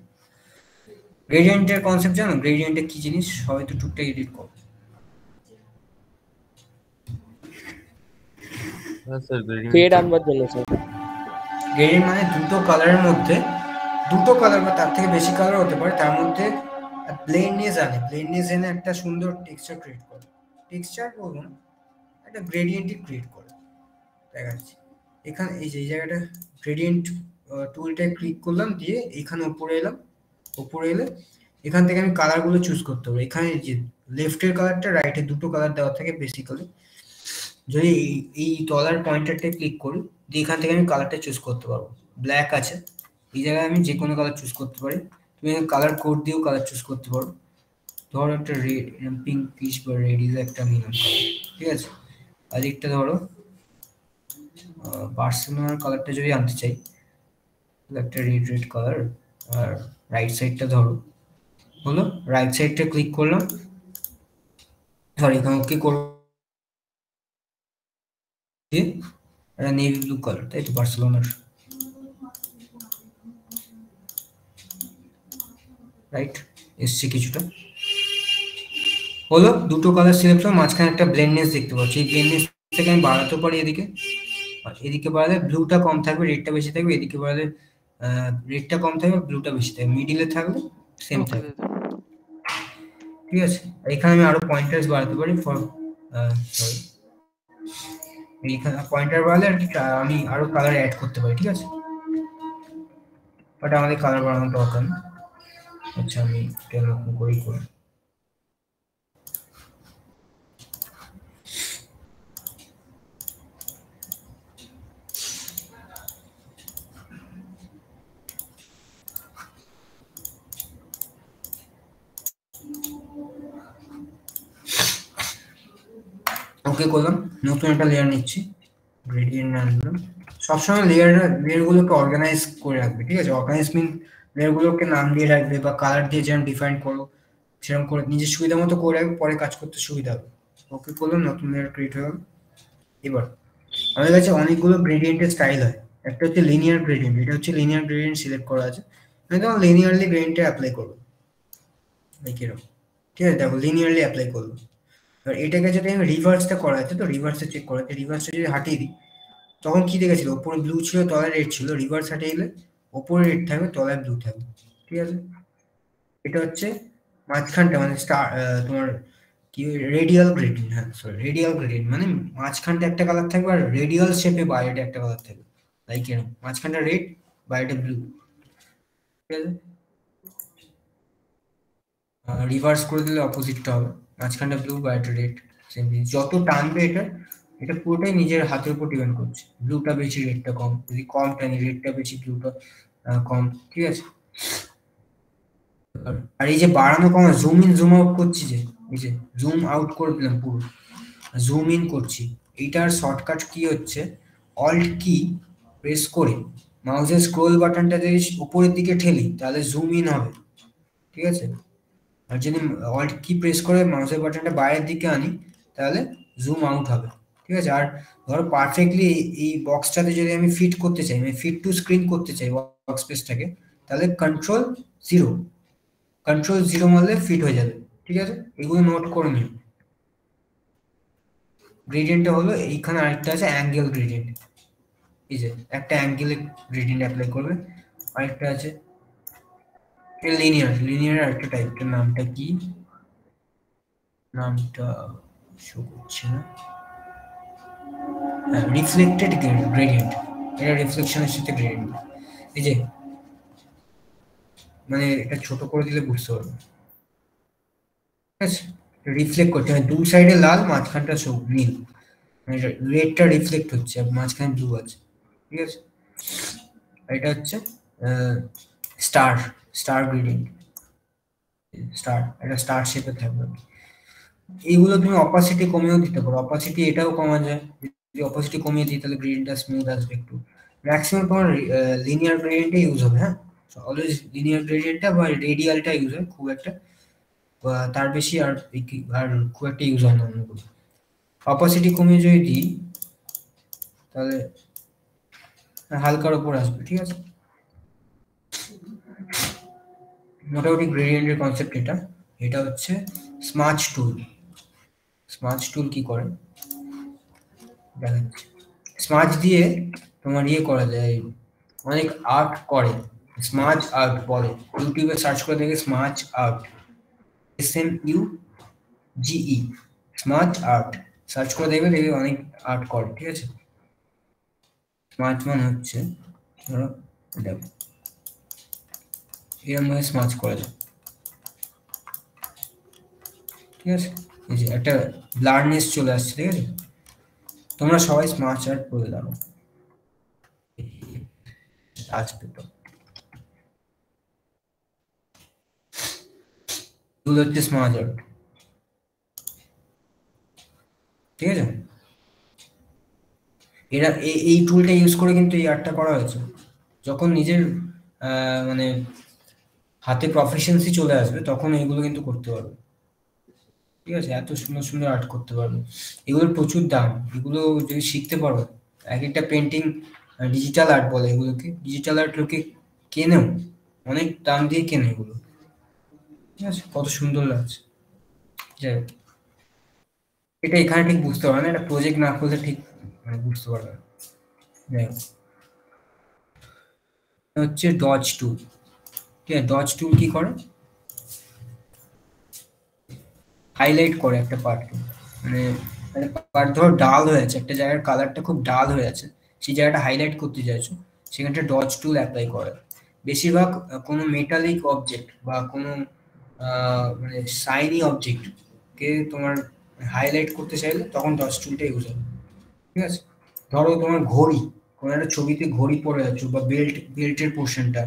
গ্রেডিয়েন্টের কনসেপ্ট জানো? গ্রেডিয়েন্টে কি জিনিস সবাই তো টুকটাক এডিট করো। হ্যাঁ স্যার, ফেড আনবার জন্য স্যার। গ্রেডিয়েন্ট মানে দুটো কালারের মধ্যে, দুটো কালার বা তার থেকে বেশি কালার হতে পারে, তার মধ্যে ব্লেন্ডনেস আনে, ব্লেন্ডনেস এনে একটা সুন্দর টেক্সচার ক্রিয়েট করে। টেক্সচার বলবো না, একটা গ্রেডিয়েন্টই ক্রিয়েট করে। দেখাচ্ছি এখানে, এই যে এই জায়গাটা গ্রেডিয়েন্ট টুলটা ক্লিক করলাম, দিয়ে এখানে উপরে এলাম। উপরে এলে এখান থেকে আমি কালারগুলো চুজ করতে পারবো। এখানে যে লেফটের কালারটা, রাইটে দুটো কালার দেওয়া থাকে বেসিক্যালি। যদি এই তলার পয়েন্টারটা ক্লিক করি, দিয়ে এখান থেকে আমি কালারটা চুজ করতে পারবো। ব্ল্যাক আছে, এই জায়গায় আমি যে কোনো কালার চুজ করতে পারি। তুমি কালার কোড দিয়েও কালার চুজ করতে পারো। ধরো একটা রেড, পিঙ্কিশ বা রেডিশ একটা নিলাম, ঠিক আছে। আর একটা ধরো বার্সেলোনার কালারটা যদি আনতে চাই, একটা রেড কালার। আর রাইট সাইডটা ধরো হলো, রাইট সাইডটা ক্লিক করলাম, সরি এখানে ওকে করব, একটা নেভি ব্লু কালার, তাই তো, বার্সেলোনার, রাইট এসছে কিছুটা হলো। দুটো কালার সিলেক্ট হলো, মাঝখানে একটা ব্লেন্ডনেস দেখতে পাচ্ছি। এই ব্লেন্ডনেস থেকে আমি বাড়াতে পারি এদিকে, এদিকে বাড়ালে ব্লুটা কম থাকবে, রেডটা বেশি থাকবে। এদিকে বাড়ালে রেডটা কম থাকবে, ব্লুটা বেশি থাকবে। মিডিলে থাকবে সেম থাকবে, ঠিক আছে। এখানে আমি আরো পয়েন্টার্স বাড়াতে পারি, ফর সরি এইখানে পয়েন্টার বাড়ালে আর কি আমি আরো কালার অ্যাড করতে পারি, ঠিক আছে। বাট আমাদের কালার বাড়ানোর দরকার নেই। আচ্ছা আমি এটা নতুন করেই করি। ওকে করলাম, নতুন একটা লেয়ার নিচ্ছি, গ্রেডিয়েন্ট আনলাম। সবসময় লেয়ারগুলোকে অর্গানাইজ করে রাখবে, ঠিক আছে। অর্গানাইজ মিন লেয়ারগুলোকে নাম দিয়ে রাখবে বা কালার দিয়ে যেমন ডিফাইন করো সেরকম করে নিজের সুবিধা মতো করে রাখবে, পরে কাজ করতে সুবিধা হবে। ওকে করলাম, নতুন লেয়ার ক্রিয়েট হয়ে গেল। এবার আমাদের কাছে অনেকগুলো গ্রেডিয়েন্টের স্টাইল হয়। একটা হচ্ছে লিনিয়ার গ্রেডিয়েন্ট, এটা হচ্ছে লিনিয়ার গ্রেডিয়েন্ট সিলেক্ট করা আছে, আমি তখন লিনিয়ারলি গ্রেডিয়েন্টে অ্যাপ্লাই করবো, এরকম, ঠিক আছে। দেখো লিনিয়ারলি অ্যাপ্লাই করবো। এবার এটাকে যদি আমি রিভার্সটা করা আছে, তো রিভার্সে চেক করা আছে, রিভার্সটা যদি হাঁটিয়ে দিই, তখন কি দেখেছিল, ওপরে ব্লু ছিল, তলায় রেড ছিল। রিভার্স হাঁটিয়ে দিলে ওপরে রেড থাকবে, তলায় ব্লু থাকবে, ঠিক আছে। এটা হচ্ছে মাঝখানটা, মানে তোমার কি রেডিয়াল গ্রেডিয়েন্ট, হ্যাঁ সরি রেডিয়াল গ্রেডিয়েন্ট, মানে মাঝখানটা একটা কালার থাকবে আর রেডিয়াল শেপে বাইরেটা একটা কালার থাকবে, লাইক এরকম, মাঝখানটা রেড বাইরেটা ব্লু, ঠিক আছে। রিভার্স করে দিলে অপোজিটটা হবে, মাঝখানটা ব্লু বাইরেটা রেড, সেম জিনিস। যত টানবে এটা পুরোটাই নিজের হাতের উপর ডিপেন্ড করছে। ব্লুটা বেশি রেডটা কম, যদি কম টানি রেডটা বেশি ব্লুটা কম, ঠিক আছে। আর এই যে বাড়ানো কমা, জুম ইন জুম আউট করছি, যে এই যে জুম আউট করে দিলাম, পুরো জুম ইন করছি, এইটার শর্টকাট কি হচ্ছে, অল্ট কি প্রেস করে মাউসের স্ক্রোল বাটনটা যদি উপরের দিকে ঠেলি তাহলে জুম ইন হবে, ঠিক আছে। আর যদি অল্ট কি প্রেস করে মাউসের বাটনটা বাইরের দিকে আনি তাহলে জুম আউট হবে, ঠিক আছে। আর ধরো পারফেক্টলি এই বক্সটাতে যদি আমি ফিট করতে চাই, মানে ফিট টু স্ক্রিন করতে চাই ওয়ার্ক স্পেসটাকে, তাহলে কন্ট্রোল 0 মারলে ফিট হয়ে যাবে, ঠিক আছে। এগুলো নোট করে নিও। গ্রেডিয়েন্টটা হলো এইখানে আরেকটা আছে অ্যাঙ্গেল গ্রেডিয়েন্ট, এই যে একটা অ্যাঙ্গেলে গ্রেডিয়েন্ট অ্যাপ্লাই করবে। আরেকটা আছে লিনিয়ার আরেকটা টাইপটার নামটা কি, নামটা শো করছে না। রিফ্লেক্টেড গ্রেডিয়েন্ট, এটা রিফ্লেকশনের সাথে গ্রেডিয়েন্ট। এই যে মানে এটা ছোট করে দিলে বুঝতে পারবে, ঠিক আছে। রিফ্লেক্ট করতে হয়, দু সাইডে লাল, মাঝখানটা নীল, মানে রেডটা রিফ্লেক্ট হচ্ছে আর মাঝখানে ব্লু আছে, ঠিক আছে। এটা হচ্ছে স্টার গ্রেডিয়েন্ট, এটা স্টার শেপে থাকবে। এইগুলো তুমি অপাসিটি কমিয়েও দিতে পারো, অপাসিটি এটাও কমা যায়। যদি অপাসিটি কমিয়ে দিই তাহলে গ্রেডিয়েন্টটা স্মুথ আসবে একটু। ম্যাক্সিমাম তোমার লিনিয়ার গ্রেডিয়েন্টে ইউজ হবে, হ্যাঁ অলওয়েজ লিনিয়ার গ্রেডিয়েন্টটা বা রেডিয়ালটা ইউজ হয় খুব একটা, তার বেশি আর খুব একটা ইউজ হয় না অন্যগুলো। অপাসিটি কমিয়ে যদি দিই তাহলে হালকার উপর আসবে, ঠিক আছে। মোটামুটি গ্রেডিয়েন্টের কনসেপ্ট এটা হচ্ছে স্মার্চ টুল কি করে দেখাচ্ছি। স্মার্চ দিয়ে তোমার করা যায়, অনেক আর্ট করে, স্মার্চ আর্ট বলে, ইউটিউবে সার্চ করে দেখে Smerch art, SMUGE Smerch art search করে দেখবে অনেক আর্ট করে, ঠিক আছে। স্মার্চ মানে হচ্ছে ধরো দেখো এরকম ভাবে স্মার্চ করা যায়, ঠিক আছে। এই যে একটা ব্লারনেস চলে আসছে, ঠিক আছে। তোমরা সবাই স্মার্চ আর্ট করে দাও, আসবে তো। এগুলো হচ্ছে স্মার্চ আর্ট, ঠিক আছে। এরা এই টুলটা ইউজ করে কিন্তু এই আর্টটা করা হয়েছে। যখন নিজের মানে হাতে প্রফিসিয়েন্সি চলে আসবে তখন এগুলো কিন্তু করতে পারবে, ঠিক আছে। এত সুন্দর সুন্দর আর্ট করতে পারবে, এগুলোর প্রচুর দাম। এগুলো যদি শিখতে পারো, এক একটা পেন্টিং ডিজিটাল আর্ট বলে এগুলোকে, ডিজিটাল আর্ট লোকে কেনেও, অনেক দাম দিয়ে কেনে এগুলো, ঠিক আছে। কত সুন্দর লাগছে, যাই হোক এটা এখানে ঠিক বুঝতে পারবে না, এটা প্রজেক্ট না করলে ঠিক মানে বুঝতে পারবে না। যাই হোক হচ্ছে ডজ টুল, ঠিক আছে। ডজ টুল কি করে, হাইলাইট করে একটা পার্টকে, মানে পার্ট ধরো ডাল হয়ে আছে, একটা জায়গার কালারটা খুব ডাল হয়ে আছে, সেই জায়গাটা হাইলাইট করতে চাইছো, সেখানটা ডজ টুল অ্যাপ্লাই করে। বেশিরভাগ কোনো মেটালিক অবজেক্ট বা কোনো মানে শাইনি অবজেক্টকে তোমার হাইলাইট করতে চাইলে তখন ডজ টুলটা ইউজ হবে, ঠিক আছে। ধরো তোমার ঘড়ি, কোনো একটা ছবিতে ঘড়ি পরে যাচ্ছ বা বেল্টের পোর্শনটা,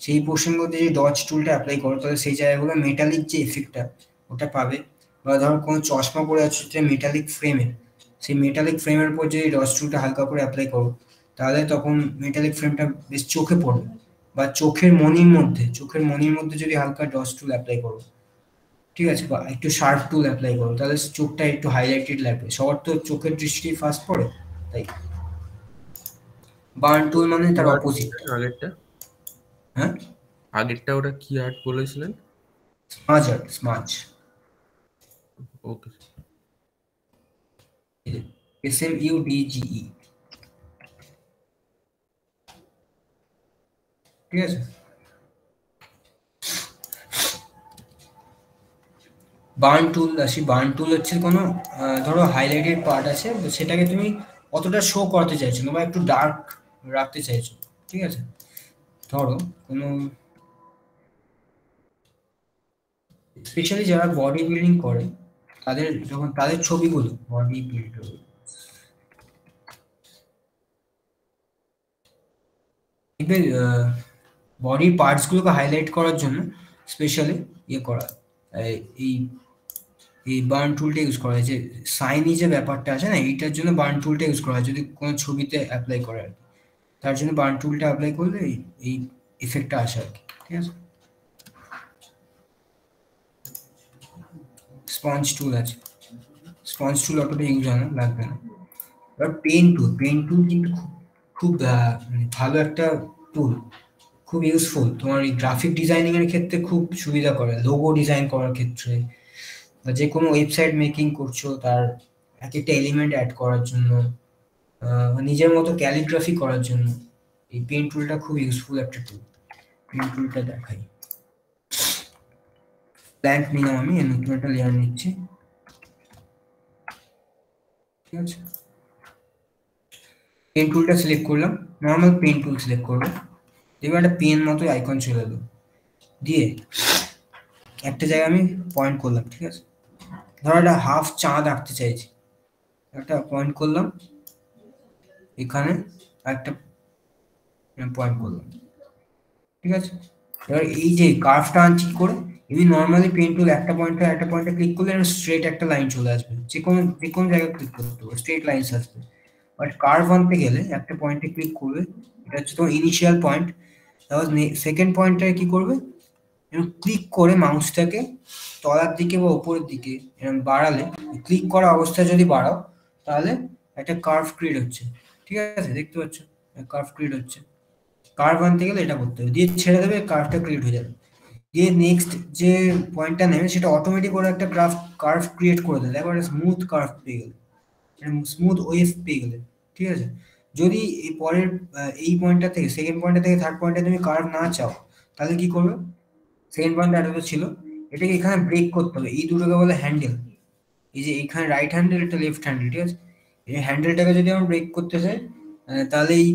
সেই পোর্শনগুলোতে যদি ডজ টুলটা অ্যাপ্লাই করো তাহলে সেই জায়গাগুলো মেটালিক যে এফেক্টটা ওটা পাবে। বা ধরো কোনো চশমা পরে যাচ্ছ যে মেটালিক ফ্রেমে, সেই মেটালিক ফ্রেমের উপর যদি ডজ টুলটা হালকা করে অ্যাপ্লাই করো তাহলে তখন মেটালিক ফ্রেমটা বেশ চোখে পড়বে। বা চোখের মনির মধ্যে যদি হালকা ডজ টুল অ্যাপ্লাই করো, ঠিক আছে, বা একটু শার্প টুল অ্যাপ্লাই করো, তাহলে চোখটা একটু হাইলাইটেড লাগবে। সবার তো চোখের দৃষ্টি ফার্স্ট পড়ে, তাই বার্ন টুল মানে তার অপোজিট। আগেরটা হ্যাঁ আগেরটা ওটা কি আর্ট বলেছিলেন? স্মার্চ ওকে, SMUDGE, ঠিক আছে। বার্ন টুল আসি, বার্ন টুল হচ্ছে কোনো ধরো হাইলাইটেড পার্ট আছে, সেটাকে তুমি অতটা শো করতে চাইছো না বা একটু ডার্ক রাখতে চাইছো, ঠিক আছে। ধরো কোনো স্পেশালি যারা বডি বিল্ডিং করে তাদের ছবিগুলো বডি বিল্ডার বডির পার্টস গুলোকে হাইলাইট করার জন্য স্পেশালি করা এই বার্ন টুলটা ইউজ করা হয়। যে সাইনি যে ব্যাপারটা আছে না, এইটার জন্য বার্ন টুলটা ইউজ করা হয় যদি কোনো ছবিতে অ্যাপ্লাই করে আর কি। তার জন্য বার্ন টুলটা অ্যাপ্লাই করলে এই ইফেক্টটা আসে আর কি, ঠিক আছে। স্পঞ্জ টুল আছে, স্পঞ্জ টুল অতটা ইউজ হয় না, লাগবে না। এবার পেন টুল কিন্তু খুব মানে ভালো একটা টুল, খুব ইউজফুল। তোমার এই গ্রাফিক ডিজাইনিং এর ক্ষেত্রে খুব সুবিধা করে, লোগো ডিজাইন করার ক্ষেত্রে বা যে কোনো ওয়েবসাইট মেকিং করছো তার এক একটা এলিমেন্ট অ্যাড করার জন্য, নিজের মতো ক্যালিগ্রাফি করার জন্য এই পেন টুলটা খুব ইউজফুল একটা টুল। পেন টুলটা দেখাই, ব্ল্যাঙ্ক নিলাম আমি, নতুন একটা লেয়ার নিচ্ছি, ঠিক আছে। পেন টুলটা সিলেক্ট করলাম, নর্মাল পেন টুল সিলেক্ট করবো, দেখবে একটা পেন মতো আইকন চলে এলো, দিয়ে একটা জায়গায় আমি পয়েন্ট করলাম, ঠিক আছে। ধরো একটা হাফ চাঁদ আঁকতে চাইছি, একটা পয়েন্ট করলাম এখানে, একটা পয়েন্ট করলাম, ঠিক আছে। এবার এই যে কার্ভটা আনছি কি করে, এমনি নর্মালি পেন টুল একটা পয়েন্টে ক্লিক করলে স্ট্রেট একটা লাইন চলে আসবে, যে কোনো জায়গায় ক্লিক করতে হবে স্ট্রেট লাইনস আসবে। বাট কার্ভ আনতে গেলে একটা পয়েন্টে ক্লিক করবে, এটা হচ্ছে তোমার ইনিশিয়াল পয়েন্ট। তারপর সেকেন্ড পয়েন্টটায় কি করবে, এরকম ক্লিক করে মাউসটাকে তলার দিকে বা উপরের দিকে এরকম বাড়ালে, ক্লিক করা অবস্থায় যদি বাড়াও তাহলে একটা কার্ভ ক্রিয়েট হচ্ছে, ঠিক আছে, দেখতে পাচ্ছ কার্ভ ক্রিয়েট হচ্ছে। কার্ভ আনতে গেলে এটা করতে হবে, দিয়ে ছেড়ে দেবে, কার্ভটা ক্রিয়েট হয়ে যাবে। দিয়ে নেক্সট যে পয়েন্টটা নেবে সেটা অটোমেটিক করে একটা কার্ভ ক্রিয়েট করে দেবে, একবার স্মুথ কার্ভ পেয়ে গেলে, স্মুথ ওয়েভ পেয়ে গেলে, ঠিক আছে। যদি এই পরের এই পয়েন্টটা থেকে সেকেন্ড পয়েন্টটা থেকে থার্ড পয়েন্টে তুমি কার্ভ না চাও তাহলে কি করবে, সেকেন্ড পয়েন্ট এটা ছিল, এটাকে এখানে ব্রেক করতে হবে, এই দুটোকে বলে হ্যান্ডেল। এই যে এখানে রাইট হ্যান্ডেল, এটা লেফট হ্যান্ডেল, ঠিক আছে। এই হ্যান্ডেলটাকে যদি আমরা ব্রেক করতে চাই তাহলে এই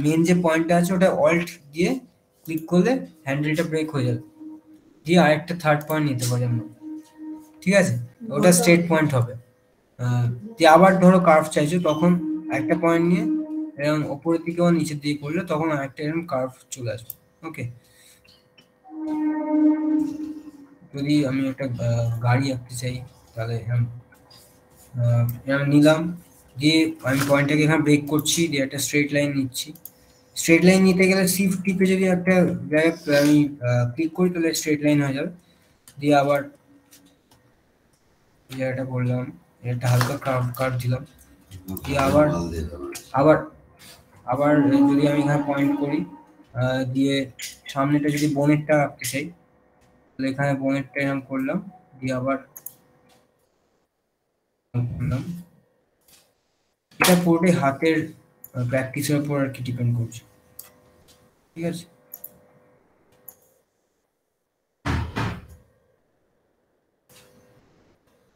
মেন যে পয়েন্টটা আছে ওটা অল্ট দিয়ে ক্লিক করলে হ্যান্ডেলটা ব্রেক হয়ে যাবে, দিয়ে আরেকটা থার্ড পয়েন্ট নিতে পারি আমরা, ঠিক আছে। ওটা স্ট্রেট পয়েন্ট হবে। দিয়ে আবার ধরো কার্ভ চাইছো, তখন একটা পয়েন্ট নিয়ে এরকম ওপরের দিকে বা নিচের দিকে করলে তখন আরেকটা এরকম কার্ভ চলে আসবে, ওকে। যদি আমি একটা গাড়ি আঁকতে চাই তাহলে এরকম নিলাম, দিয়ে আমি পয়েন্টটাকে এখানে ব্রেক করছি, দিয়ে একটা স্ট্রেট লাইন নিচ্ছি। স্ট্রেট লাইন নিতে গেলে শিফট টিপে যদি একটা জায়গায় আমি ক্লিক করি তাহলে স্ট্রেট লাইন হয়ে যাবে। দিয়ে আবার জায়গাটা করলাম, একটা হালকা কার্ভ দিলাম, দিয়ে আবার আবার যদি আমি এখানে পয়েন্ট করি, দিয়ে সামনেটা যদি বোনেটটা আঁকতে চাই তাহলে এখানে বোনেটটা এরকম করলাম, দিয়ে আবার করলাম। এটা পুরোটাই হাতের প্র্যাকটিসের উপর আর কি ডিপেন্ড করছে, ঠিক আছে।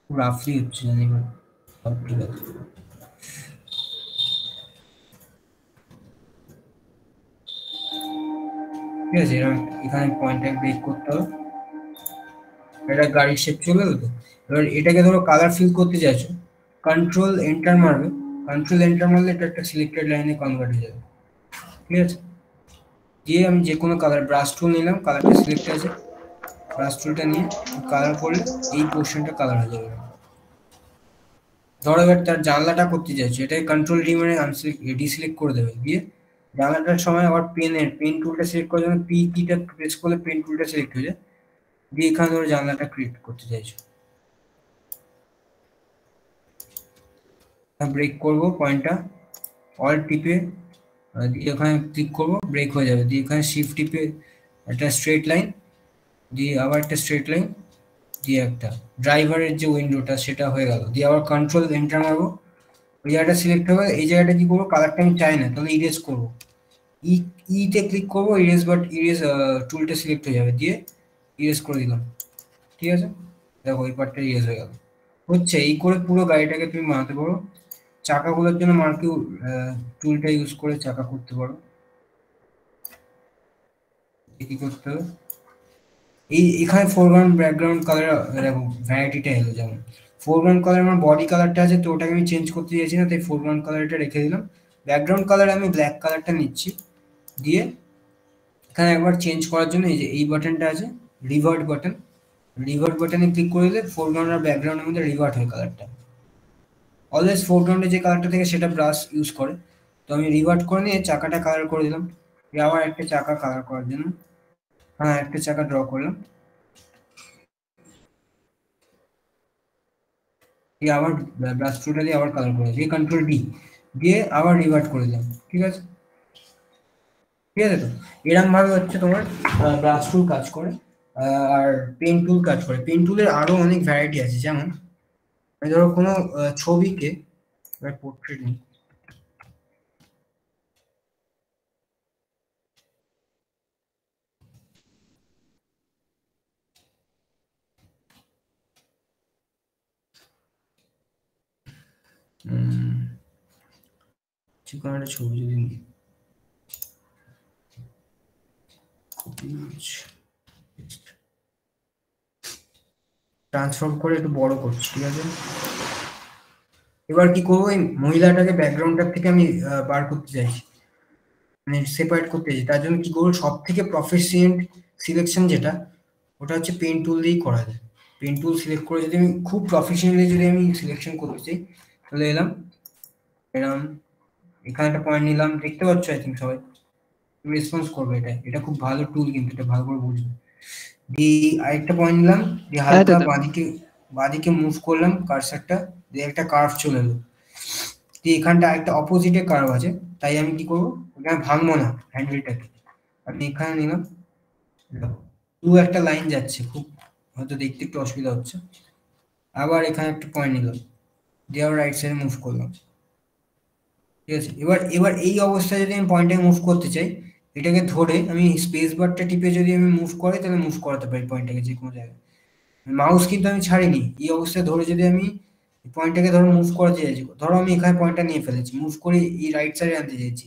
রাফলি হচ্ছে জানি না, ঠিক আছে। ঠিক আছে, এখানে পয়েন্টটা ব্রেক করতে হবে, এটা গাড়ির শেপ চলে গেল। এবার এটাকে ধরো কালার ফিল করতে চাইছো, কন্ট্রোল এন্টার মারবে, কন্ট্রোল এন্টার মারলে এটা একটা সিলেক্টেড লাইনে কনভার্ট হয়ে যাবে, ঠিক আছে। দিয়ে আমি যে কোনো কালার ব্রাশ টুল নিলাম, কালারটা সিলেক্ট আছে, ব্রাশ টুলটা নিয়ে কালার করলে এই পোর্শনটা কালার হয়ে যাবে। ধরো এবার তার জানলাটা করতে চাইছো, এটাকে কন্ট্রোল ডি মানে ডিসিলেক্ট করে দেবে, দিয়ে জানলাটার সময় আবার পেন টুলটা সিলেক্ট করার জন্য পি কিটা প্রেস করলে পেন টুলটা সিলেক্ট হয়ে যায়, দিয়ে এখানে ধরো জানলাটা ক্রিয়েট করতে চাইছো, ব্রেক করবো পয়েন্টটা, অল্ট টিপে দিয়ে এখানে ক্লিক করবো, ব্রেক হয়ে যাবে। দিয়ে এখানে শিফট টিপে একটা স্ট্রেট লাইন, দিয়ে আবার একটা স্ট্রেট লাইন, দিয়ে একটা ড্রাইভারের যে উইন্ডোটা সেটা হয়ে গেল। দিয়ে আবার কন্ট্রোল এন্টার মারবো, ওই জায়গাটা সিলেক্ট হবে, এই জায়গাটা কি করবো, কালারটা আমি চাই না তাহলে ইরেজ করবো, ইতে ক্লিক করবো, ইরেজ টুলটা সিলেক্ট হয়ে যাবে, দিয়ে ইরেজ করে দিলাম, ঠিক আছে। দেখো এই পার্টটা ইরেজ হয়ে গেল। হচ্ছে এই করে পুরো গাড়িটাকে তুমি বানাতে পারো। চাকাগুলোর জন্য মার্কিউ টুলটা ইউজ করে চাকা করতে পারো। কি করতে হবে, এখানে ফোরগ্রাউন্ড ব্যাকগ্রাউন্ড কালার দেখো ভ্যারাইটিটা এলো, যেমন ফোরগ্রাউন্ড কালার আমার বডি কালারটা আছে তো ওটাকে আমি চেঞ্জ করতে চাইছি না, তাই ফোরগ্রাউন্ড কালারটা রেখে দিলাম। ব্যাকগ্রাউন্ড কালার আমি ব্ল্যাক কালারটা নিচ্ছি, দিয়ে এখানে একবার চেঞ্জ করার জন্য এই যে এই বাটনটা আছে রিভার্ট বাটনে ক্লিক করে দিলে ফোরগ্রাউন্ড আর ব্যাকগ্রাউন্ডের মধ্যে রিভার্ট হয় কালারটা। অলওয়েজ ফোরগ্রাউন্ডে যে কালারটা থেকে সেটা ব্রাশ ইউজ করে, তো আমি রিভার্ট করে নিয়ে চাকাটা কালার করে দিলাম। আবার একটা চাকা কালার করার জন্য একটা চাকা ড্র করলাম, দিয়ে আবার ব্রাশ টুলটা দিয়ে আবার কালার করে দিয়ে কন্ট্রোল ডি দিয়ে আবার রিভার্ট করে দিলাম। ঠিক আছে, ঠিক আছে। তো এরকম ভাবে হচ্ছে তোমার ব্রাশ টুল কাজ করে আর পেন টুল কাজ করে। পেন টুলের আরো অনেক ভ্যারাইটি আছে, যেমন ধরো কোনো ছবিকে পোর্ট্রেট নিই, কোনো একটা ছবি যদি নিই, ট্রান্সফর্ম করে একটু বড় করছি। ঠিক আছে, এবার কি করবো, এই মহিলাটাকে ব্যাকগ্রাউন্ডটার থেকে আমি বার করতে চাইছি, মানে সেপারেট করতে চাইছি। তার জন্য কি করবো, সব থেকে প্রফেশনাল সিলেকশন যেটা, ওটা হচ্ছে পেন টুল দিয়েই করা যায়। পেন টুল সিলেক্ট করে যদি আমি খুব প্রফেশনালি যদি আমি সিলেকশন করতে চাই, তাহলে এলাম এরকম, এখানে একটা পয়েন্ট নিলাম, দেখতে পাচ্ছ আই থিঙ্ক সবাই রেসপন্স করবে। এটা খুব ভালো টুল, কিন্তু এটা ভালো করে বুঝবে। দিয়ে আরেকটা পয়েন্ট নিলাম, দিয়ে হালকা বাঁদিকে মুভ করলাম কার্সারটা, দিয়ে একটা কার্ভ চলে এলো। দিয়ে এখানটা একটা অপোজিটে কার্ভ আছে, তাই আমি কি করবো, এখানে ভাঙবো না হ্যান্ডেলটাকে, আমি এখানে নিলাম, একটা লাইন যাচ্ছে, খুব হয়তো দেখতে একটু অসুবিধা হচ্ছে। আবার এখানে একটা পয়েন্ট নিলাম, দিয়ে আবার রাইট সাইডে মুভ করলাম। ঠিক আছে, এবার এই অবস্থায় যদি আমি পয়েন্টটাকে মুভ করতে চাই, এটাকে ধরে আমি স্পেস বারটা টিপে যদি আমি মুভ করি, তাহলে মুভ করাতে পারি পয়েন্টটাকে যে কোনো জায়গায়। মাউস কিন্তু আমি ছাড়িনি, এই অবস্থায় ধরে যদি আমি পয়েন্টটাকে ধরো মুভ করতে চাইছি, ধরো আমি এখানে পয়েন্টটা নিয়ে ফেলেছি, মুভ করে এই রাইট সাইডে আনতে চাইছি,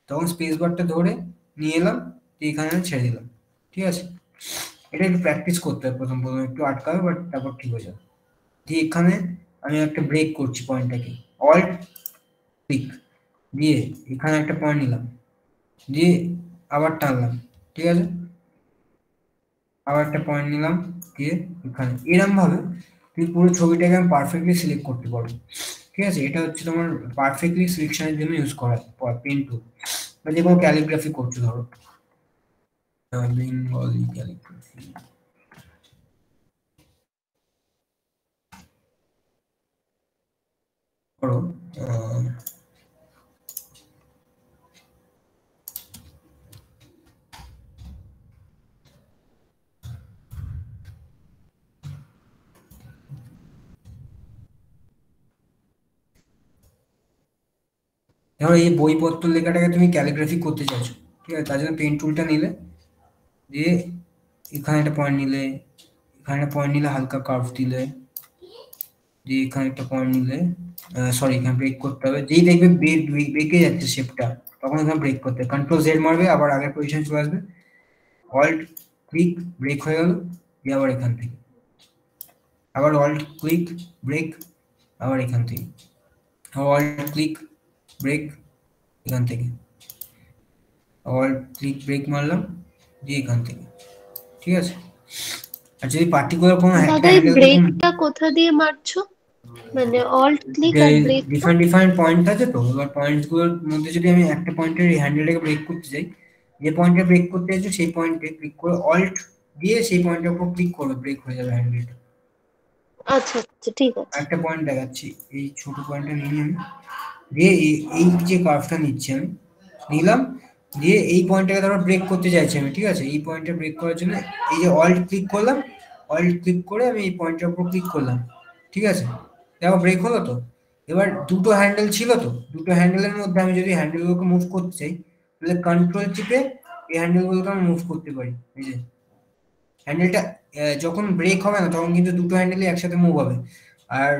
তখন স্পেস বারটা ধরে নিয়ে এলাম, এখানে ছেড়ে দিলাম। ঠিক আছে, এটা একটু প্র্যাকটিস করতে হবে, প্রথম একটু আটকাবে, বাট তারপর ঠিক হয়ে যাবে। দিয়ে এখানে আমি একটা ব্রেক করছি পয়েন্টটাকে, অল্ট ক্লিক দিয়ে এখানে একটা পয়েন্ট নিলাম, দিয়ে আবার টানলাম। ঠিক আছে, আবার একটা পয়েন্ট নিলাম, দিয়ে এখানে এরকম ভাবে তুমি পুরো ছবিটাকে আমি পারফেক্টলি সিলেক্ট করতে পারবো। ঠিক আছে, এটা হচ্ছে তোমার পারফেক্টলি সিলেকশনের জন্য ইউজ করা পেন টুল, বা যে কোনো ক্যালিগ্রাফি করছো, ধরো বেঙ্গলি ক্যালিগ্রাফি করো, ধরো এই বইপত্র লেখাটাকে তুমি ক্যালিগ্রাফি করতে চাইছো, ঠিক আছে, তার জন্য পেন টুলটা নিলে, দিয়ে এখানে একটা পয়েন্ট নিলে, এখানে একটা পয়েন্ট নিলে, হালকা কার্ভ দিলে, দিয়ে এখানে একটা পয়েন্ট নিলে, সরি এখানে ব্রেক করতে হবে, যেই দেখবে বেঁকে যাচ্ছে শেপটা, তখন এখানে ব্রেক করতে হবে, কন্ট্রোল জেড মারবে, আবার আগের পজিশন চলে আসবে, অল্ট ক্লিক ব্রেক হয়ে গেল, দিয়ে আবার এখান থেকে আবার অল্ট ক্লিক ব্রেক, আবার এখান থেকে অল্ট ক্লিক ব্রেক, এখান থেকে অল্ট ক্লিক ব্রেক মারলাম, দিয়ে এখান থেকে। ঠিক আছে, আর যদি পার্টিকুলার কোনো দাদা এই ব্রেকটা কোথা দিয়ে মারছো, মানে অল্ট ক্লিক আর ব্রেক ডিফারেন্ট পয়েন্ট আছে তো, এবার পয়েন্টস গুলোর মধ্যে যদি আমি একটা পয়েন্টের হ্যান্ডেলটাকে ব্রেক করতে চাই, যে পয়েন্টে ব্রেক করতে চাইছো সেই পয়েন্টে ক্লিক করে অল্ট দিয়ে সেই পয়েন্টের উপর ক্লিক করবে, ব্রেক হয়ে যাবে হ্যান্ডেলটা। আচ্ছা আচ্ছা ঠিক আছে, একটা পয়েন্ট দেখাচ্ছি, এই ছোট পয়েন্টটা নিয়ে আমি, দিয়ে এই যে কার্ভটা নিচ্ছি আমি নিলাম, দিয়ে এই পয়েন্টটাকে ধরো ব্রেক করতে চাইছি আমি। ঠিক আছে, এই পয়েন্টটা ব্রেক করার জন্য এই যে অল্ট ক্লিক করলাম, অল্ট ক্লিক করে আমি এই পয়েন্টের উপর ক্লিক করলাম। ঠিক আছে, দেখো ব্রেক হলো তো। এবার দুটো হ্যান্ডেল ছিল তো, দুটো হ্যান্ডেলের মধ্যে আমি যদি হ্যান্ডেলগুলোকে মুভ করতে চাই, তাহলে কন্ট্রোল চিপে এই হ্যান্ডেলগুলোকে আমি মুভ করতে পারি। এই যে হ্যান্ডেলটা যখন ব্রেক হবে না, তখন কিন্তু দুটো হ্যান্ডেলই একসাথে মুভ হবে, আর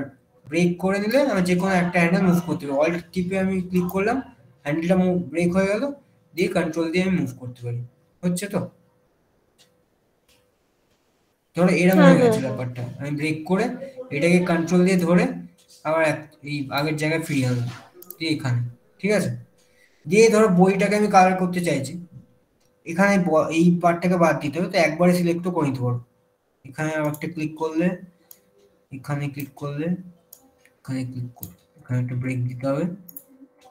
ব্রেক করে দিলে আমি যে কোনো একটা হ্যান্ডেল মুভ করতে পারি। অল্ট টিপে আমি ক্লিক করলাম, হ্যান্ডেলটা মুভ ব্রেক হয়ে গেল, দিয়ে কন্ট্রোল দিয়ে আমি মুভ করতে পারি। হচ্ছে তো, ধরো এরকম হয়ে গেছে ব্যাপারটা, আমি ব্রেক করে এটাকে কন্ট্রোল দিয়ে ধরে আবার এই আগের জায়গায় ফিরিয়ে আনলাম, দিয়ে এখানে। ঠিক আছে, দিয়ে ধরো বইটাকে আমি কালার করতে চাইছি, এখানে এই পার্টটাকে বাদ দিতে হবে, তো একবারে সিলেক্টও করে নিতে পারো। এখানে একটা ক্লিক করলে, এখানে ক্লিক করলে, এখানে ক্লিক করলে, এখানে একটা ব্রেক দিতে হবে।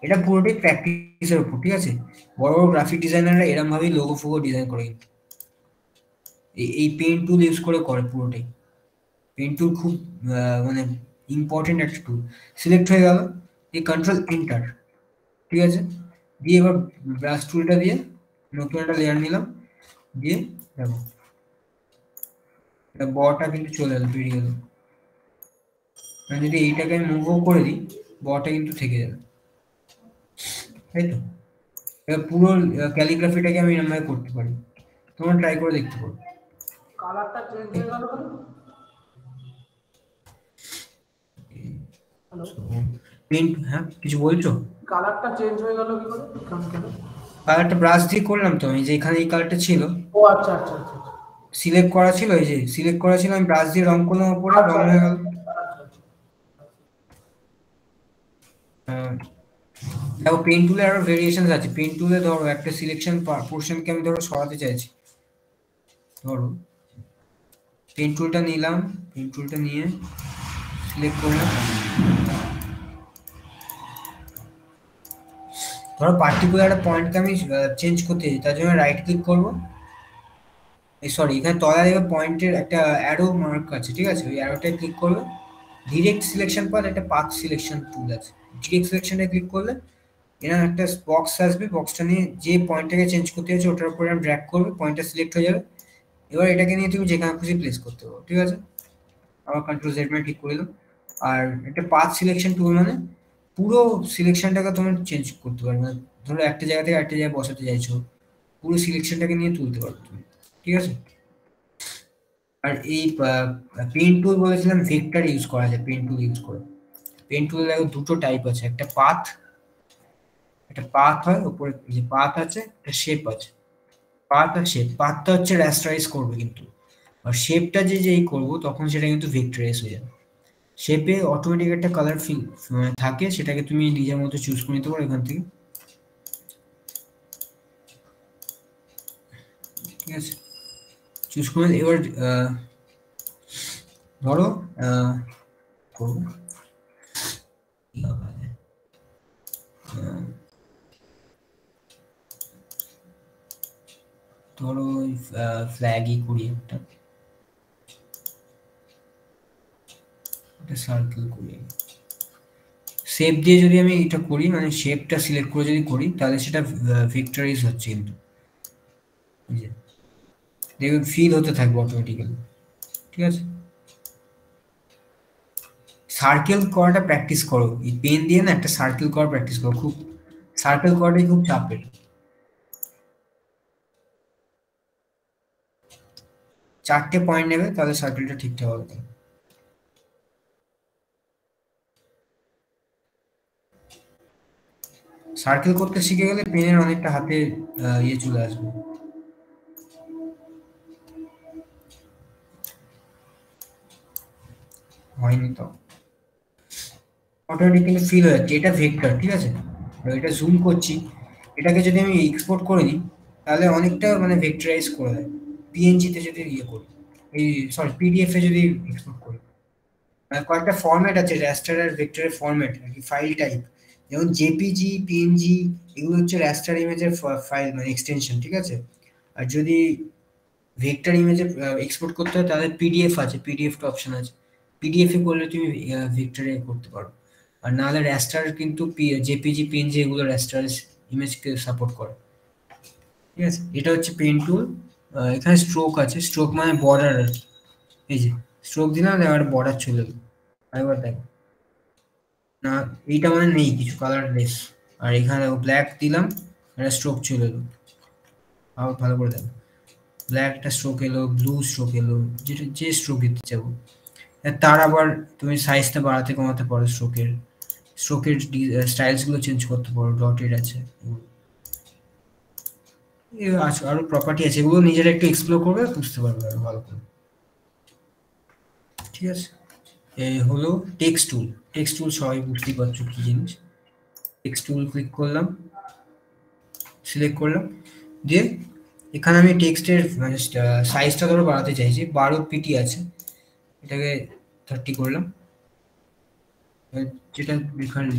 এটা পুরোটাই প্র্যাকটিসের উপর। ঠিক আছে, বড় বড় গ্রাফিক ডিজাইনাররা এরকম ভাবেই লোগো ফোগো ডিজাইন করে, এই পেন টুল ইউজ করে পুরোটাই। পেন টুল খুব মানে ইম্পর্টেন্ট একটা টুল। সিলেক্ট হয়ে গেল, এই কন্ট্রোল এন্টার, ঠিক আছে। দিয়ে এবার ব্রাশ টুলটা দিয়ে নতুন একটা লেয়ার নিলাম, দিয়ে দেখো বটা কিন্তু চলে এলো, বেরিয়ে গেল। মানে যদি এইটাকে আমি মুভও করে দিই বটা কিন্তু থেকে যাবে, তাই তো। এবার পুরো ক্যালিগ্রাফিটাকে আমি এরকম করতে পারি, তোমরা ট্রাই করে দেখতে পারো। কালারটা চেঞ্জ হয়ে গেল কেন? হ্যালো পেন্ট, হ্যাঁ কিছু বলছো? কালারটা চেঞ্জ হয়ে গেল কি করে? কেন? কালারটা ব্রাশ দিয়ে করলাম তো আমি, যে এখানে এই কালারটা ছিল, ও আচ্ছা আচ্ছা আচ্ছা সিলেক্ট করা ছিল, এই যে সিলেক্ট করা ছিল, আমি ব্রাশ দিয়ে রং করলাম উপরে, রং হয়ে গেল। দেখো পেন টুলে আরো ভেরিয়েশনস আছে। পেন টুলে ধরো একটা সিলেকশন পোরশনকে আমি ধরো সরাতে চাইছি, ধরো পেন টুলটা নিলাম, পেন টুলটা নিয়ে সিলেক্ট করলাম, ধরো পার্টিকুলার একটা পয়েন্টকে আমি চেঞ্জ করতে চাই, তার জন্য রাইট ক্লিক করবো, সরি এখানে তলায় দেখবে পয়েন্টের একটা অ্যারো মার্ক আছে, ঠিক আছে, ওই অ্যারোটায় ক্লিক করবে। ডিরেক্ট সিলেকশন পাথ একটা পাথ সিলেকশন টুল আছে, ডিরেক্ট সিলেকশনে ক্লিক করলে এরকম একটা বক্স আসবে, বক্সটা নিয়ে যে পয়েন্টটাকে চেঞ্জ করতে চাইছো ওটার উপরে আমি ড্র্যাগ করবে, পয়েন্টটা সিলেক্ট হয়ে যাবে। এবার এটাকে নিয়ে তুমি যেখানে খুশি প্লেস করতে পারো, ঠিক আছে। আবার কন্ট্রোল জেড মানে ঠিক করে দিলাম। আর একটা পাথ সিলেকশন টুল মানে পুরো সিলেকশনটাকে তুমি চেঞ্জ করতে পারবে, মানে ধরো একটা জায়গা থেকে একটা জায়গায় বসাতে চাইছো, পুরো সিলেকশনটাকে নিয়ে তুলতে পারবে তুমি, ঠিক আছে। আর এই পেন টুল বলেছিলাম ভেক্টর ইউজ করা যায় পেন টুল ইউজ করে। পেন টুল দুটো টাইপ আছে, একটা পাথ হয় উপরে, যে পাথ আছে একটা শেপ আছে, পাথ আর শেপ। পাথটা হচ্ছে র্যাস্টারাইজ করবে কিন্তু, আর শেপটা যেই করবো তখন সেটা কিন্তু ভেক্টরাইজ হয়ে যাবে। শেপে অটোমেটিক একটা কালার ফিল থাকে, সেটাকে তুমি নিজের মতো চুজ করে নিতে পারো এখান থেকে, ঠিক আছে। চুজ করে এবার ধরো করবো ধরো ফ্ল্যাগই করি, একটা সার্কেল করি, শেপ দিয়ে যদি আমি এটা করি, মানে শেপটা সিলেক্ট করে যদি করি তাহলে সেটা ভেক্টরাইজ হচ্ছে কিন্তু, দেখবে ফিল হতে থাকবে অটোমেটিক্যালি, ঠিক আছে। সার্কেল করাটা প্র্যাকটিস করো, এই পেন দিয়ে না একটা সার্কেল করা প্র্যাকটিস করো, খুব সার্কেল করাটাই খুব চাপের। 4টে পয়েন্ট নেবে তাহলে সার্কেলটা ঠিকঠাক হবে। সার্কেল করতে শিখে গেলে পেনের অনেকটা হাতে ইয়ে চলে আসবে। হয়নি তো, অটোমেটিক্যালি ফিল হয়ে যাচ্ছে, এটা ভেক্টর, ঠিক আছে। এটা জুম করছি, এটাকে যদি আমি এক্সপোর্ট করে নিই তাহলে অনেকটা মানে ভেক্টরাইজ করে দেয়। পিএনজিতে যদি ইয়ে করি, এই সরি পিডিএফ এ যদি এক্সপোর্ট করি, কয়েকটা ফরম্যাট আছে র্যাস্টার আর ভেক্টরের ফরম্যাট আর কি, ফাইল টাইপ, যেমন জেপিজি, পিএনজি, এগুলো হচ্ছে র্যাস্টার ইমেজের ফাইল মানে এক্সটেনশন, ঠিক আছে। আর যদি ভেক্টর ইমেজে এক্সপোর্ট করতে হয় তাহলে পিডিএফ আছে, পিডিএফটা অপশন আছে, পিডিএফ এ করলে তুমি ভেক্টরে করতে পারো। আর নাহলে র্যাস্টার কিন্তু জেপিজি, পিএনজি এগুলো র্যাস্টার ইমেজকে সাপোর্ট করে, ঠিক আছে। এটা হচ্ছে পেন টুল। এখানে স্ট্রোক আছে, স্ট্রোক মানে বর্ডার আর কি, এই যে স্ট্রোক দিলাম এবার বর্ডার চলে গেল, একবার দেখো না, এইটা মানে নেই কিছু, কালারলেস। আর এখানে ব্ল্যাক দিলাম, একটা স্ট্রোক চলে এলো, আবার ভালো করে দেখো, ব্ল্যাক একটা স্ট্রোক এলো, ব্লু স্ট্রোক এলো, যেটা যে স্ট্রোক দিতে চাবো। তার আবার তুমি সাইজটা বাড়াতে কমাতে পারো, স্ট্রোকের স্টাইলসগুলো চেঞ্জ করতে পারো, ডটেড আছে, আরো প্রপার্টি আছে, এগুলো নিজেরা একটু এক্সপ্লোর করবে বুঝতে পারবে আরো ভালো করে, ঠিক আছে। এই হলো টেক্সট টুল। টেক্সট টুল সবাই বুঝতেই পারছো কি জিনিস। টেক্সট টুল ক্লিক করলাম, সিলেক্ট করলাম, দিয়ে এখানে আমি টেক্সটের মানে সাইজটা ধরো বাড়াতে চাইছি, 12 পিটি আছে, এটাকে 30 করলাম, যেটা এখানে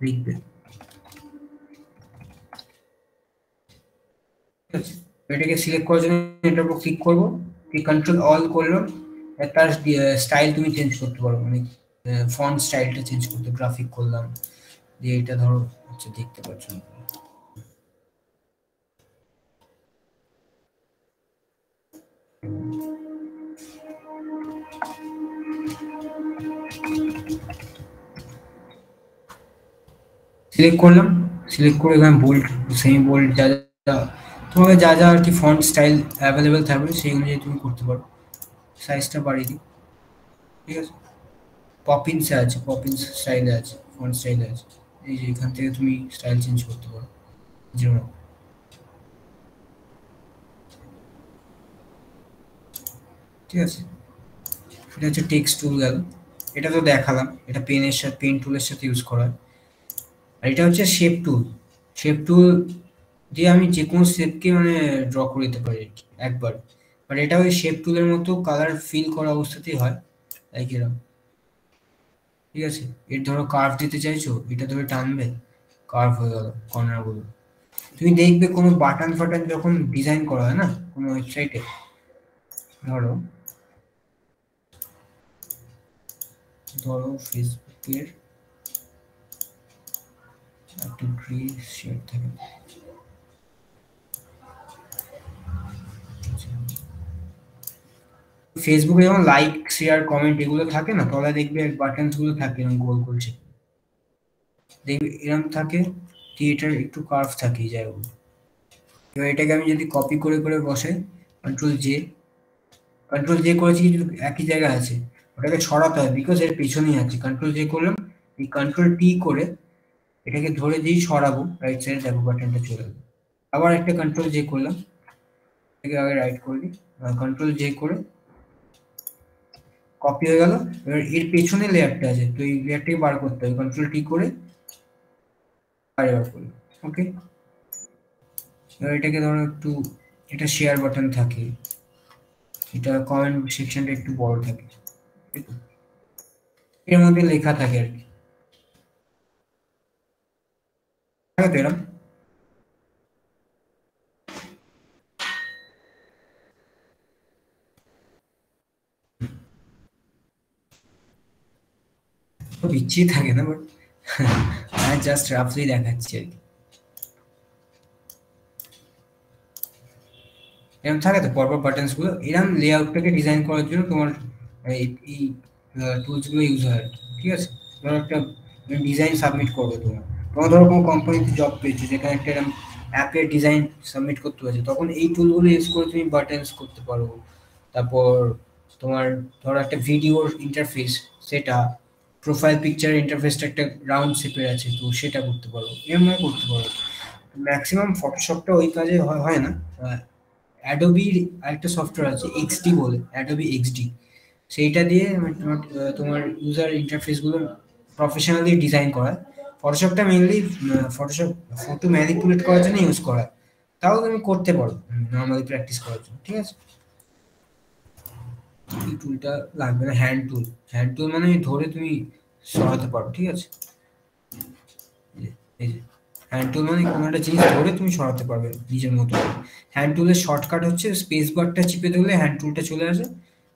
লিখবে, এটাকে সিলেক্ট করার জন্য এটার উপর ক্লিক করবো, কন্ট্রোল অল করলাম, তার স্টাইল তুমি চেঞ্জ করতে পারো, মানে ফন্ট স্টাইলটা চেঞ্জ করতে গ্রাফিক করলাম, দিয়ে এটা ধরো আচ্ছা দেখতে পাচ্ছ সিলেক্ট করলাম, সিলেক্ট করে এখানে বোল্ড সেমি বোল্ড যা যা তোমাকে যা যা আর কি ফন্ট স্টাইল অ্যাভেলেবেল থাকবে সেই অনুযায়ী তুমি করতে পারো। সাইজটা বাড়িয়ে দিই, ঠিক আছে। পপিন্সে আছে, পপিন্স স্টাইলে আছে, ফন্ট স্টাইলে আছে, এই যে এখান থেকে তুমি স্টাইল চেঞ্জ করতে পারো যেমন, ঠিক আছে। এটা হচ্ছে টেক্সট টুল গেল, এটা তো দেখালাম, এটা পেনের সাথে পেন টুলের সাথে ইউজ করা হয়। আর এটা হচ্ছে শেপ টুল, শেপ টুল দিয়ে আমি যে কোনো শেপকে মানে ড্র করে দিতে পারি আর কি একবার, বাট এটা ওই শেপ টুলের মতো কালার ফিল করা অবস্থাতেই হয়, লাইক এরকম, ঠিক আছে। এর ধরো কার্ভ দিতে চাইছো, এটা ধরে টানবে, কার্ভ হয়ে গেল কর্নারগুলো। তুমি দেখবে কোনো বাটন ফাটন যখন ডিজাইন করা হয় না কোনো ওয়েবসাইটে, ধরো ফেসবুকের একটু গ্রে শেড থাকে, ফেসবুকে যেমন লাইক শেয়ার কমেন্ট এগুলো থাকে না, তলায় দেখবে বাটনস গুলো থাকে এরকম গোল গোল শেপ, দেখবে এরকম থাকে, থিয়েটার একটু কার্ভ থাকে এই জায়গাগুলো। এবার এটাকে আমি যদি কপি করে করে বসে কন্ট্রোল জে করেছি কিন্তু একই জায়গায় আছে, ওটাকে ছড়াতে হয় বিকজ এর পেছনেই আছে। কন্ট্রোল জে করলাম, এই কন্ট্রোল টি করে এটাকে ধরে দিয়েই সরাবো, রাইট সাইডে দেখো বাটনটা চলে গেল। আবার একটা কন্ট্রোল জে করলাম, এটাকে আগে রাইট করলি, কন্ট্রোল জে করে কপি হয়ে গেল। এবার এর পেছনে লেয়ারটা আছে, তো এই লেয়ারটাকে বার করতে হবে, কন্ট্রোল টি করে বাইরে বার করলাম, ওকে। এবার এটাকে ধরো একটু, এটা শেয়ার বাটন থাকে, এটা কমেন্ট সেকশনটা একটু বড় থাকে, এর মধ্যে লেখা থাকে আর কি, এরকম। খুব ইচ্ছেই থাকে না, বাট আমি জাস্ট রাফলি দেখাচ্ছি আর কি। এরকম থাকে তো পরপর বাটনস গুলো, এরকম লেআউটটাকে ডিজাইন করার জন্য তোমার এই টুলস গুলো ইউজ হয়, ঠিক আছে। ধরো একটা ডিজাইন সাবমিট করবে তোমার ধরো কোনো কোম্পানিতে জব পেয়েছো যেখানে একটা এরকম অ্যাপের ডিজাইন সাবমিট করতে হয়েছে, তখন এই টুলগুলো ইউজ করে তুমি বাটনস করতে পারো। তারপর তোমার ধরো একটা ভিডিওর ইন্টারফেস, সেটা প্রোফাইল পিকচার ইন্টারফেসটা একটা রাউন্ড শেপের আছে, তো সেটা করতে পারো, এরকম করতে পারো। ম্যাক্সিমাম ফটোশপটা ওই কাজে হয় না। অ্যাডোবির আরেকটা সফটওয়্যার আছে এক্সডি বলে, অ্যাডোবি এক্সডি, সেইটা দিয়ে তোমার ইউজার ইন্টারফেসগুলো প্রফেশনালি ডিজাইন করা। ফটোশপটা মেনলি ফটো ম্যানিপুলেট করার জন্য ইউজ করা, তাও তুমি করতে পারো নর্মালি প্র্যাকটিস করার জন্য, ঠিক আছে। এই টুলটা লাগবে না, হ্যান্ড টুল মানে ধরে তুমি সরাতে পারো, ঠিক আছে। এই যে হ্যান্ড টুল মানে কোনো একটা জিনিস ধরে তুমি সরাতে পারবে নিজের মতো। হ্যান্ড টুলের শর্টকাট হচ্ছে স্পেস বারটা চিপে ধরলে হ্যান্ড টুলটা চলে আসে,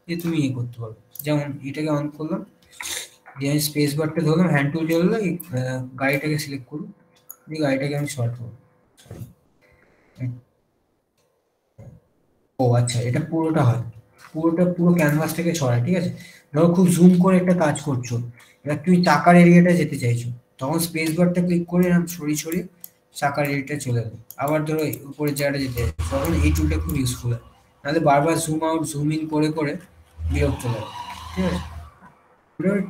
দিয়ে তুমি ইয়ে করতে পারো। যেমন এটাকে অন করলাম, দিয়ে আমি স্পেস বারটা ধরলাম, হ্যান্ড টুল চললো, এই গাড়িটাকে সিলেক্ট করুন, দিয়ে গাড়িটাকে আমি শর্ট করবো। ও আচ্ছা, এটা পুরোটা হয়, পুরো ক্যানভাসটাকে ছড়ায়, ঠিক আছে। ধরো খুব জুম করে একটা কাজ করছো, এবার তুমি চাকার এরিয়াটা যেতে চাইছো, তখন স্পেস বারটা ক্লিক করে এরকম ছড়িয়ে চাকার এরিয়াটা চলে যাবে। আবার ধরো উপরের জায়গাটা যেতে চাইছো, তখন এই টুলটা খুব ইউজফুল হয়, নাহলে বারবার জুম আউট জুম ইন করে বিরক্ত লাগে, ঠিক আছে।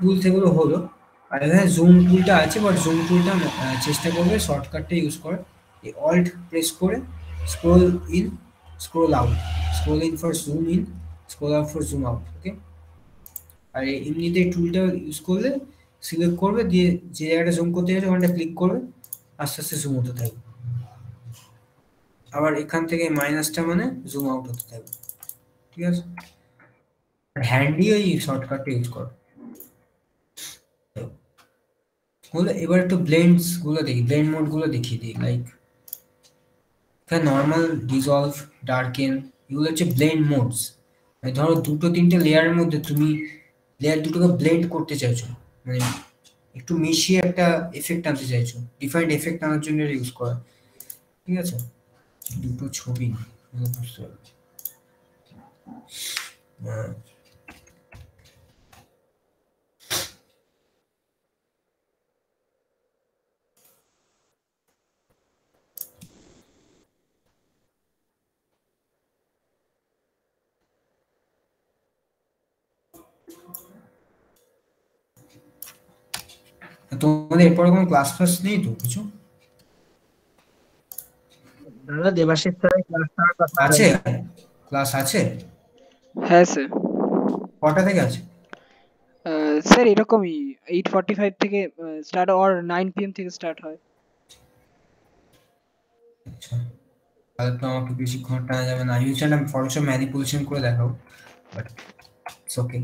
টুল সেগুলো হলো। আর এখানে জুম টুলটা আছে, বাট জুম টুলটা চেষ্টা করবে শর্টকাটটা ইউজ করে, এই অল্ট প্রেস করে scroll in scroll out, scroll in for zoom in, scroll out for zoom out, okay. আর এমনিতে টুলটা ইউজ করলে সিলেক্ট করবে, দিয়ে যে জায়গাটা জুম করতে যাচ্ছে ওখানটা ক্লিক করবে, আস্তে আস্তে জুম হতে থাকবে। আবার এখান থেকে মাইনাসটা মানে জুম আউট হতে থাকবে, ঠিক আছে। হ্যান্ডি ওই শর্টকাটটা ইউজ করো। এবার একটু ব্লেন্ডস গুলো দেখি, ব্লেন্ড মোড গুলো দেখিয়ে দিই। লাইক নর্মাল, ডিসলভ, ডার্কেন, এগুলো হচ্ছে ব্লেন্ড মোডস। ধরো দুটো তিনটে লেয়ারের মধ্যে তুমি লেয়ার দুটোকে ব্লেন্ড করতে চাইছো, মানে একটু মিশিয়ে একটা এফেক্ট আনতে চাইছো, ডিফাইন্ড এফেক্ট আনার জন্য ইউজ করা, ঠিক আছে? দুটো ছবি বুঝতে পারবে। তোমাদের এরপরে কোনো ক্লাস ফাস নেই তো কিছু? দাদা দেবাশিস স্যারের ক্লাসটা আছে, ক্লাস আছে? হ্যাঁ স্যার। কটা থেকে আছে? স্যার এরকমই 8:45 থেকে স্টার্ট আর 9 PM থেকে স্টার্ট হয়। আচ্ছা, তাহলে তো আমাকে বেশিক্ষণ টানা যাবে না। আমি চাইলাম ফটোশপ ম্যানিপুলেশন করে দেখাবো, বাট ইটস ওকে।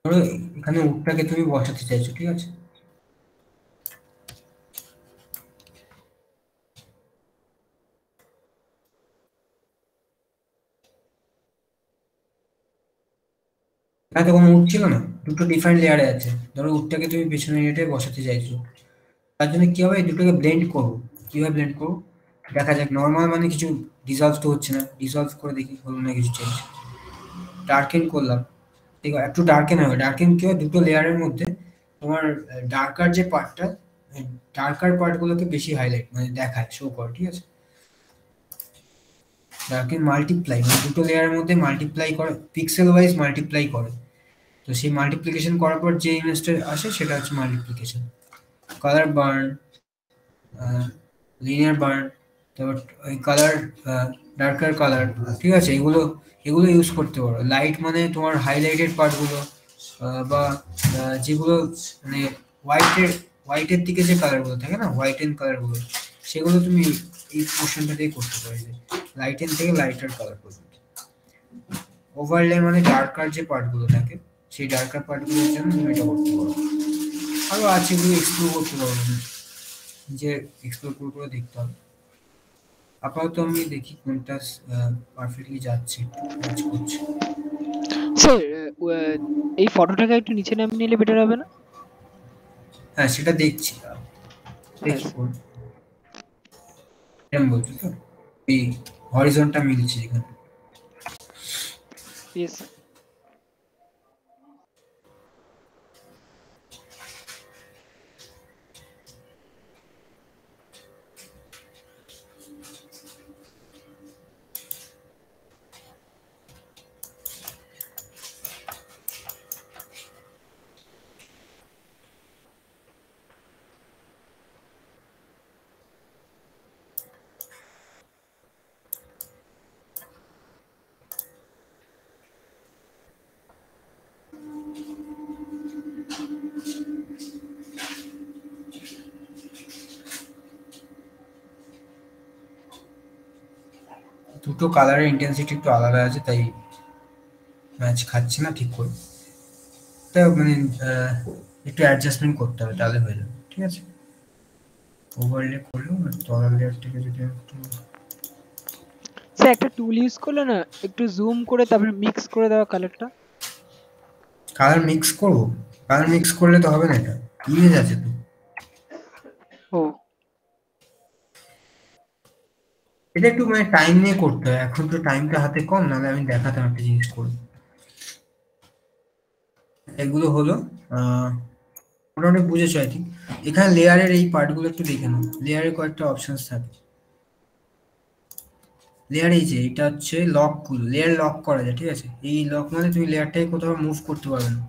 ধরো এখানে উটটাকে তুমি বসাতে চাইছো, ঠিক আছে? এখানে তো কোনো উট ছিল না, দুটো ডিফারেন্ট লেয়ারে আছে। ধরো উটটাকে তুমি পেছনে এটে বসাতে চাইছো, তার জন্য কি হবে, দুটোকে ব্লেন্ড করবো। কিভাবে ব্লেন্ড করবো দেখা যাক। নর্মাল মানে কিছু ডিসলভ তো হচ্ছে না, ডিসলভ করে দেখি হলো না কিছু চেঞ্জ। ডার্কেন করলাম, ঠিক আছে? একটু ডার্কেন হবে। ডার্কেন কি হয়, দুটো লেয়ারের মধ্যে তোমার ডার্কার যে পার্টটা, ডার্কার পার্টগুলোকে বেশি হাইলাইট মানে দেখায়, শো করে, ঠিক আছে? ডার্কেন মাল্টিপ্লাই মানে দুটো লেয়ারের মধ্যে মাল্টিপ্লাই করে, পিক্সেল ওয়াইজ মাল্টিপ্লাই করে। তো সেই মাল্টিপ্লিকেশন করার পর যে ইমেজটা আসে সেটা হচ্ছে multiplication. Colour burn, linear burn, তারপর ওই কালার, ডার্কার কালার, ঠিক আছে? এগুলো ইউজ করতে পারো। লাইট মানে তোমার হাইলাইটেড পার্টগুলো, বা যেগুলো মানে হোয়াইটের দিকে যে কালারগুলো থাকে না, হোয়াইট এন্ড কালারগুলো, সেগুলো তুমি এই পোর্শনটা দিয়ে করতে পারো, লাইট এন্ড থেকে লাইটার কালার পর্যন্ত। ওভারলে মানে ডার্কার যে পার্টগুলো থাকে, সেই ডার্কার পার্টগুলোর জন্য তুমি এটা করতে পারো। আরও আছে, এগুলো এক্সপ্লোর করতে পারো, যে এক্সপ্লোর করে দেখতে হবে। আপাতত আমি দেখি কোনটা পারফেক্টলি যাচ্ছে, কাজ করছে। স্যার এই ফটোটাকে একটু নিচে নামিয়ে নিলে বেটার হবে না? হ্যাঁ, সেটা দেখছি, দেখি কোন এরকম বলছো তো, এই হরিজন্টটা মিলছে এখানে। ইয়েস। দুটো কালারের ইন্টেন্সিটি একটু আলাদা আছে, তাই ম্যাচ খাচ্ছে না ঠিক করে। তাই মানে একটু অ্যাডজাস্টমেন্ট করতে হবে, তাহলে হয়ে যাবে, ঠিক আছে? ওভারলে করলেও তলার লেয়ারটাকে যদি একটু স্যার একটা টুল ইউজ করলে না, একটু জুম করে তারপরে মিক্স করে দেওয়া কালারটা। কালার মিক্স করবো? কালার মিক্স করলে তো হবে না, এটা ইমেজ আছে তো। ও, এটা একটু মানে টাইম নিয়ে করতে হয়, এখন তো টাইমটা হাতে কম, নাহলে আমি দেখাতাম একটা জিনিস করে। এগুলো হলো মোটামুটি বুঝেছো আই থিঙ্ক। এখানে লেয়ারের এই পার্টগুলো একটু দেখে নাও। লেয়ারে কয়েকটা অপশনস থাকে। লেয়ার এই যে এটা হচ্ছে লকগুলো, লেয়ার লক করা যায়, ঠিক আছে? এই লক মানে তুমি লেয়ারটাকে কোথাও মুভ করতে পারবে না।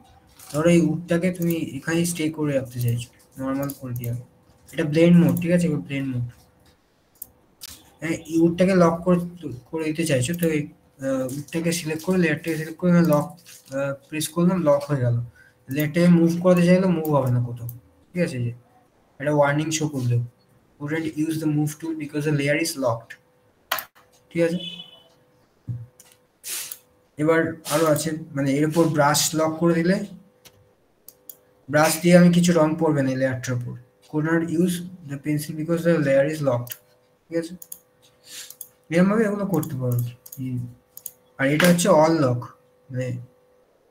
ধরো এই উডটাকে তুমি এখানেই স্টে করে রাখতে চাইছো, নর্মাল করে দিয়ে। এটা ব্লেন্ড মোড, ঠিক আছে? ব্লেন্ড মোড, এই উডটাকে লক করে দিতে চাইছো, তো এই উডটাকে সিলেক্ট করে, লেয়ারটাকে সিলেক্ট করে লক প্রেস করলাম, লক হয়ে গেল। লেয়ারটাকে মুভ করতে চাইলে মুভ হবে না কোথাও, ঠিক আছে? যে এটা ওয়ার্নিং শো করলো, wouldn't use the move tool because the layer is locked, ঠিক আছে? এবার আরো আছে, মানে এর উপর ব্রাশ লক করে দিলে, ব্রাশ দিয়ে আমি কিছু রং পড়বে না লেয়ারটার উপর, could not use the pencil because the layer is locked. ঠিক আছে, এরকম ভাবে এগুলো করতে পারো। আর এটা হচ্ছে অল লক, মানে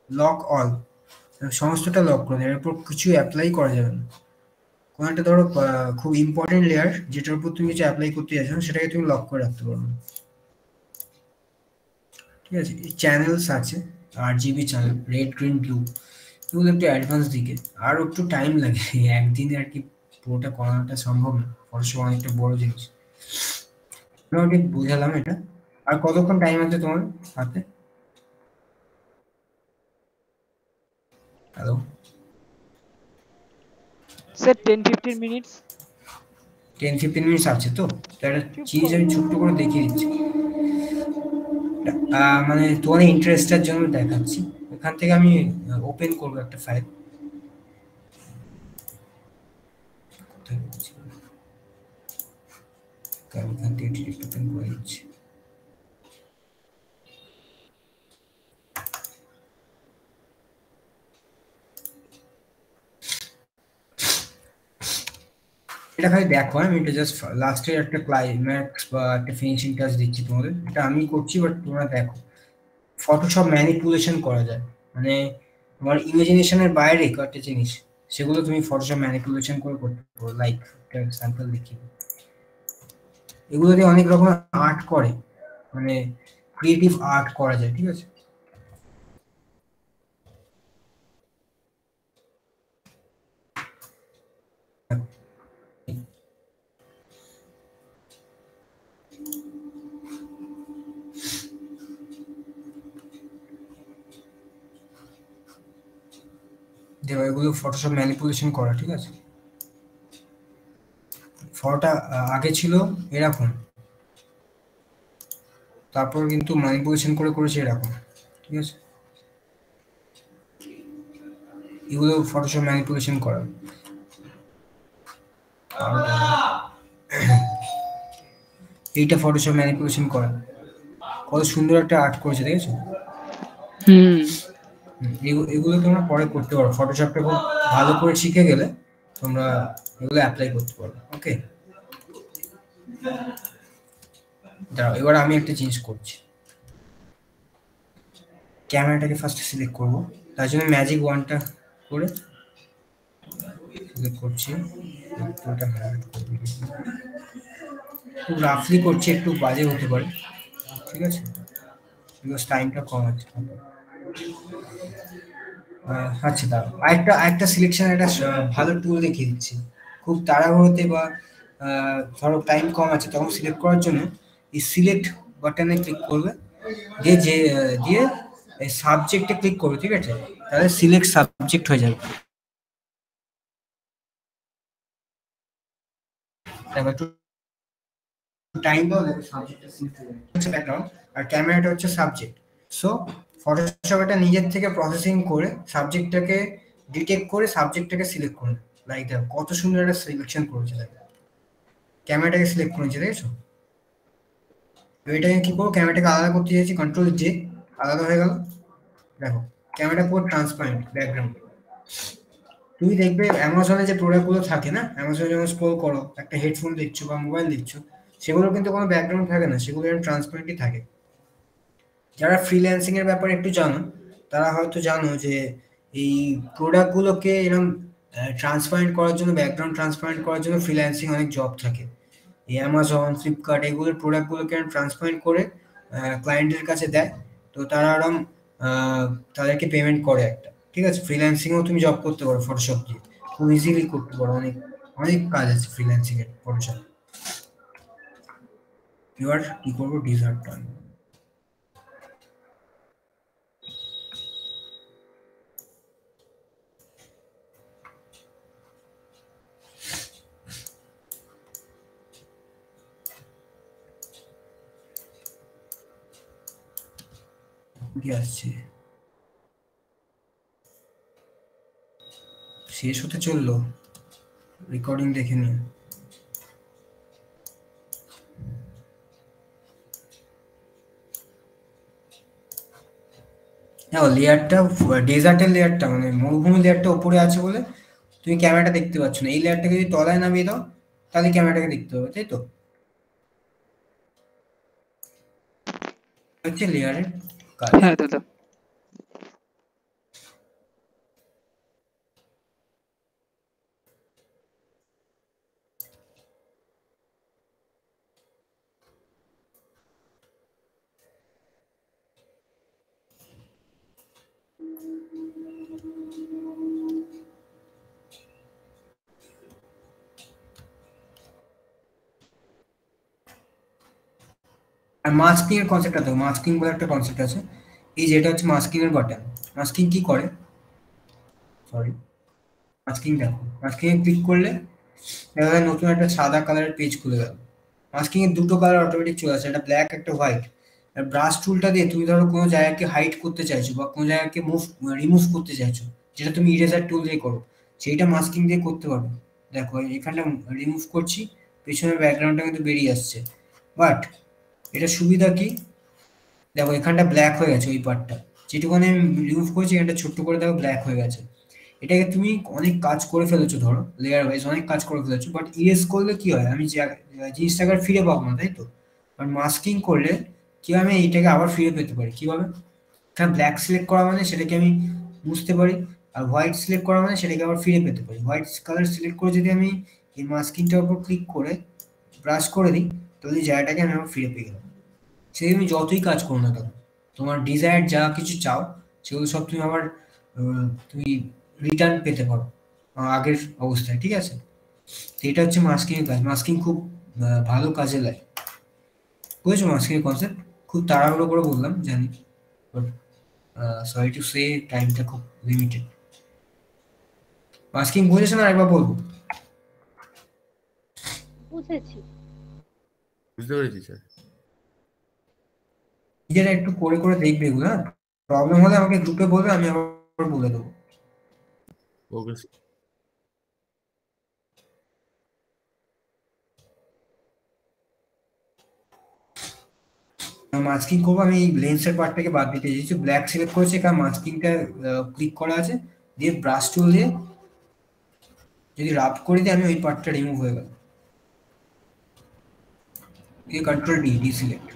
লক অল, সমস্তটা লক করে দেয়, এর উপর কিছু অ্যাপ্লাই করা যাবে না। কোনো একটা ধরো খুব ইম্পর্টেন্ট লেয়ার যেটার উপর তুমি কিছু অ্যাপ্লাই করতে যাচ্ছ সেটাকে তুমি লক করে রাখতে পারো। ঠিক আছে, চ্যানেলস আছে, RGB channel, red green blue, এগুলো একটু অ্যাডভান্স দিকে, আর একটু টাইম লাগে, একদিনে আর কি পুরোটা করানোটা সম্ভব না, ফটোশপ অনেকটা বড় জিনিস। মোটামুটি বুঝালাম এটা। আর কতক্ষণ টাইম আছে তোমার হাতে? Hello sir 10-15 minutes. 10-15 মিনিটস আছে তো? একটা জিনিস আমি ছোট্ট করে দেখিয়ে দিচ্ছি, মানে তোমার ইন্টারেস্টের জন্য দেখাচ্ছি। এখান থেকে আমি ওপেন করবো একটা ফাইল, এখান থেকে ডিরেক্ট ওপেন করে দিচ্ছি। এটা খালি দেখো, আমি এটা জাস্ট লাস্টের একটা ক্লাইম্যাক্স বা একটা ফিনিশিং টাচ দিচ্ছি তোমাদের, এটা আমি করছি, বাট তোমরা দেখো ফটোশপ ম্যানিপুলেশন করা যায়, মানে তোমার ইমাজিনেশনের বাইরে কয়েকটা জিনিস, সেগুলো তুমি ফটোশপ ম্যানিপুলেশন করে করতে পারো। লাইক একটা স্যাম্পল দেখি, এগুলো দিয়ে অনেক রকম আর্ট করে, মানে ক্রিয়েটিভ আর্ট করা যায়। ঠিক আছে, দেখো এগুলো ফটোশপ ম্যানিপুলেশন করা। ঠিক আছে, ফটোটা আগে ছিল এরকম, তারপর কিন্তু ম্যানিপুলেশন করে করেছে এরকম। ঠিক আছে, এগুলো ফটোশপ ম্যানিপুলেশন করা। এইটা ফটোশপ ম্যানিপুলেশন করা, কত সুন্দর একটা আর্ট করেছে, দেখেছো? এগুলো তোমরা পরে করতে পারো, ফটোশপটা খুব ভালো করে শিখে গেলে তোমরা এগুলো অ্যাপ্লাই করতে পারো। ওকে, দাঁড়াও, এবার আমি একটা জিনিস করছি, ক্যামেরাটাকে ফার্স্ট সিলেক্ট করব, তার জন্য ম্যাজিক ওয়ানটা করে সিলেক্ট করছি, একটুটা হাইলাইট করে দিচ্ছি, খুব রাফলি করছি, একটু বাজে হতে পারে। ঠিক আছে, বিকজ টাইমটা কম আছে। আচ্ছা, দাঁড়াও, আরেকটা সিলেকশন, একটা ভালো টুল দেখিয়ে দিচ্ছি। খুব তাড়াহুড়োতে বা ধরো টাইম কম আছে, তখন সিলেক্ট করার জন্য এই সিলেক্ট বাটনে ক্লিক করবে, দিয়ে এই সাবজেক্টে ক্লিক করবে। ঠিক আছে, তাহলে সিলেক্ট সাবজেক্ট হয়ে যাবে। একটু টাইম দাও, সাবজেক্টটা সিলেক্ট হয়ে যাবে, ব্যাকগ্রাউন্ড, আর ক্যামেরাটা হচ্ছে সাবজেক্ট। সো ফটোশপ এটা নিজের থেকে প্রসেসিং করে সাবজেক্টটাকে ডিটেক্ট করে সাবজেক্টটাকে সিলেক্ট করে, লাইক দেখো কত সুন্দর একটা সিলেকশন করেছে, দেখো ক্যামেরাটাকে সিলেক্ট করেছে, দেখেছো? এটাকে কি করবো, ক্যামেরাটাকে আলাদা করতে চাইছি, কন্ট্রোল জে, আলাদা হয়ে গেল। দেখো ক্যামেরাটা পুরো ট্রান্সপারেন্ট ব্যাকগ্রাউন্ড। তুমি দেখবে অ্যামাজনে যে প্রোডাক্টগুলো থাকে না, অ্যামাজনে যখন স্ক্রল করো, একটা হেডফোন দেখছো বা মোবাইল দেখছো, সেগুলো কিন্তু কোনো ব্যাকগ্রাউন্ড থাকে না, সেগুলো এরকম ট্রান্সপারেন্টই থাকে। যারা ফ্রিল্যান্সিং এর ব্যাপারে একটু জানো, তারা হয়তো জানো যে এই প্রোডাক্টগুলোকে এরকম ট্রান্সপারেন্ট করার জন্য, ব্যাকগ্রাউন্ড ট্রান্সপারেন্ট করার জন্য ফ্রিল্যান্সিং অনেক জব থাকে। এই অ্যামাজন, ফ্লিপকার্ট, এগুলোর প্রোডাক্টগুলোকে ট্রান্সপারেন্ট করে ক্লায়েন্টের কাছে দেয়, তো তারা এরকম তাদেরকে পেমেন্ট করে একটা। ঠিক আছে, ফ্রিল্যান্সিংও তুমি জব করতে পারো ফটোশপ দিয়ে, খুব ইজিলি করতে পারো, অনেক অনেক কাজ আছে ফ্রিল্যান্সিং এর ফটোশপ। এবার কি করবো, ডিজার্টটা আসছে, শেষ হতে চললো, রেকর্ডিং দেখে নিন। হ্যাঁ, লেয়ারটা ডেজার্টের লেয়ারটা, মানে মরুভূমি লেয়ারটা উপরে আছে বলে তুমি ক্যামেরাটা দেখতে পাচ্ছ না, এই লেয়ারটাকে যদি তলায় নামিয়ে দাও তাহলে ক্যামেরাটাকে দেখতে পাবে, তাই তো? হচ্ছে লেয়ারের কাজ। হ্যাঁ দাদা। আর মাস্কিং এর কনসেপ্টটা দেখো, মাস্কিং বলে একটা কনসেপ্ট আছে। এই যেটা হচ্ছে মাস্কিং এর বাটন। মাস্কিং কি করে, সরি, মাস্কিং দেখো, মাস্কিং এ ক্লিক করলে দেখা যায় নতুন একটা সাদা কালারের পেজ খুলে গেল। মাস্কিং এর দুটো কালার অটোমেটিক চলে আসে, একটা ব্ল্যাক একটা হোয়াইট। আর ব্রাশ টুলটা দিয়ে তুমি ধরো কোনো জায়গাকে হাইড করতে চাইছো বা কোনো জায়গাকে রিমুভ করতে চাইছো, যেটা তুমি ইরেজার টুল দিয়ে করো, সেইটা মাস্কিং দিয়ে করতে পারো। দেখো এখানটা রিমুভ করছি, পেছনের ব্যাকগ্রাউন্ডটা কিন্তু বেরিয়ে আসছে। বাট এটা সুবিধা কি, দেখো এখানটা ব্ল্যাক হয়ে গেছে, ওই পার্টটা যেটুকুনি আমি রিমুভ করেছি এখানটা ছোট্ট করে দেখো ব্ল্যাক হয়ে গেছে। এটাকে তুমি অনেক কাজ করে ফেলেছো, ধরো লেয়ার ওয়াইজ অনেক কাজ করে ফেলেছো, বাট ইরেজ করলে কি হয়, আমি জিনিসটাকে আর ফিরে পাবো না, তাই তো? বাট মাস্কিং করলে কি হয়, আমি এইটাকে আবার ফিরে পেতে পারি। কিভাবে? এখানে ব্ল্যাক সিলেক্ট করা মানে সেটাকে আমি বুঝতে পারি, আর হোয়াইট সিলেক্ট করা মানে সেটাকে আবার ফিরে পেতে পারি। হোয়াইট কালার সিলেক্ট করে যদি আমি এই মাস্কিংটার উপর ক্লিক করে ব্রাশ করে দিই, তাহলে এই জায়গাটাকে আমি আবার ফিরে পেয়ে গেলাম। সে তুমি যতই কাজ করো না কেন, তোমার ডিজায়ার যা কিছু চাও সেগুলো সব তুমি আবার তুমি রিটার্ন পেতে পারো আগের অবস্থায়, ঠিক আছে? তো এটা হচ্ছে মাস্কিং এর কাজ। মাস্কিং খুব ভালো কাজে লাগে, বুঝেছো মাস্কিং এর কনসেপ্ট? খুব তাড়াহুড়ো করে বললাম জানি, বাট সরি টু সে টাইমটা খুব লিমিটেড। মাস্কিং বুঝেছো না, একবার বলবো? বুঝেছি। বুঝতে পেরেছি স্যার। নিজেরা একটু করে করে দেখবে এগুলো, হ্যাঁ? প্রবলেম হলে আমাকে গ্রুপে বলবে, আমি আবার বলে দেবো। ওকে। মাস্কিং করবো আমি, এই লেন্সের পার্টটাকে বাদ দিতে চাইছি, ব্ল্যাক সিলেক্ট করেছি কারণ মাস্কিংটা ক্লিক করা আছে, দিয়ে ব্রাশ টুল দিয়ে যদি রাব করে দিই আমি, ওই পার্টটা রিমুভ হয়ে গেল। দিয়ে কন্ট্রোল ডি, ডি সিলেক্ট।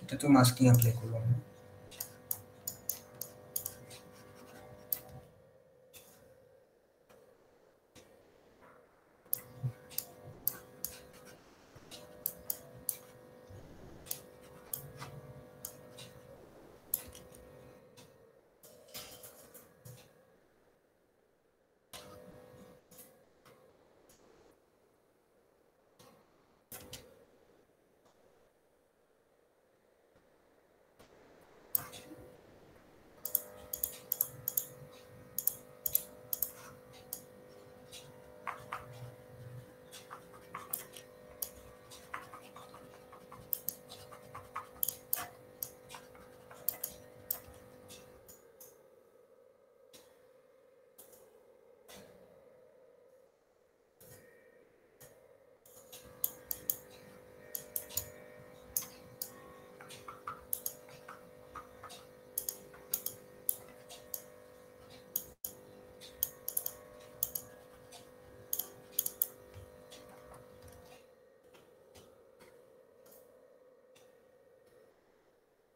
এটা তো মাস্কিং অ্যাপ্লাই করলাম।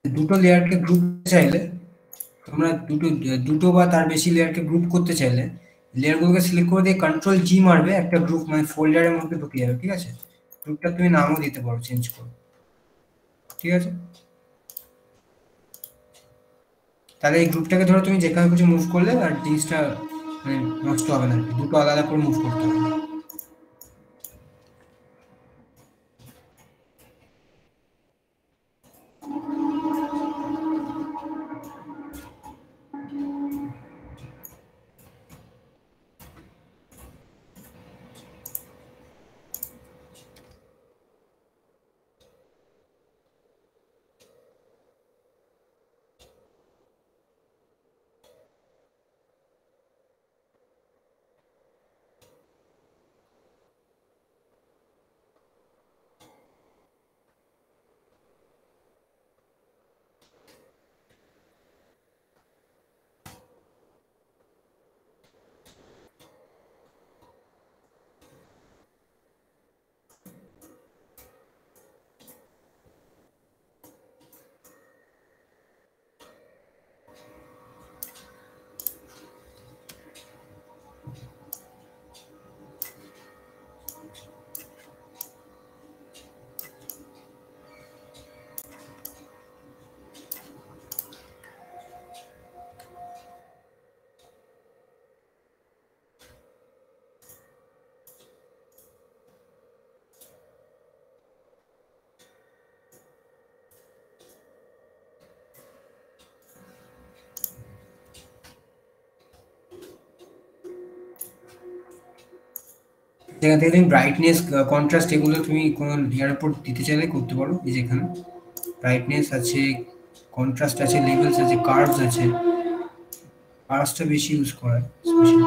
দুটো লেয়ারকে গ্রুপ চাইলে তোমরা দুটো বা তার বেশি লেয়ারকে গ্রুপ করতে চাইলে লেয়ারগুলোকে সিলেক্ট করে দিয়ে কন্ট্রোল জি মারবে, একটা গ্রুপ মানে ফোল্ডারের মধ্যে ঢুকে যাবে, ঠিক আছে? গ্রুপটা তুমি নামও দিতে পারো চেঞ্জ করো, ঠিক আছে? তাহলে এই গ্রুপটাকে ধরো তুমি যেখানে কিছু মুভ করলে আর জিনিসটা মানে নষ্ট হবে না, দুটো আলাদা করে মুভ করতে হবে। যেখান থেকে তুমি ব্রাইটনেস কন্ট্রাস্ট এগুলো তুমি কোনো লেয়ার উপর দিতে চাইলে করতে পারো। এই যেখানে ব্রাইটনেস আছে, কন্ট্রাস্ট আছে, লেভেলস আছে, কার্ভস আছে। কার্ভসটা বেশি ইউজ করা স্পেশালি।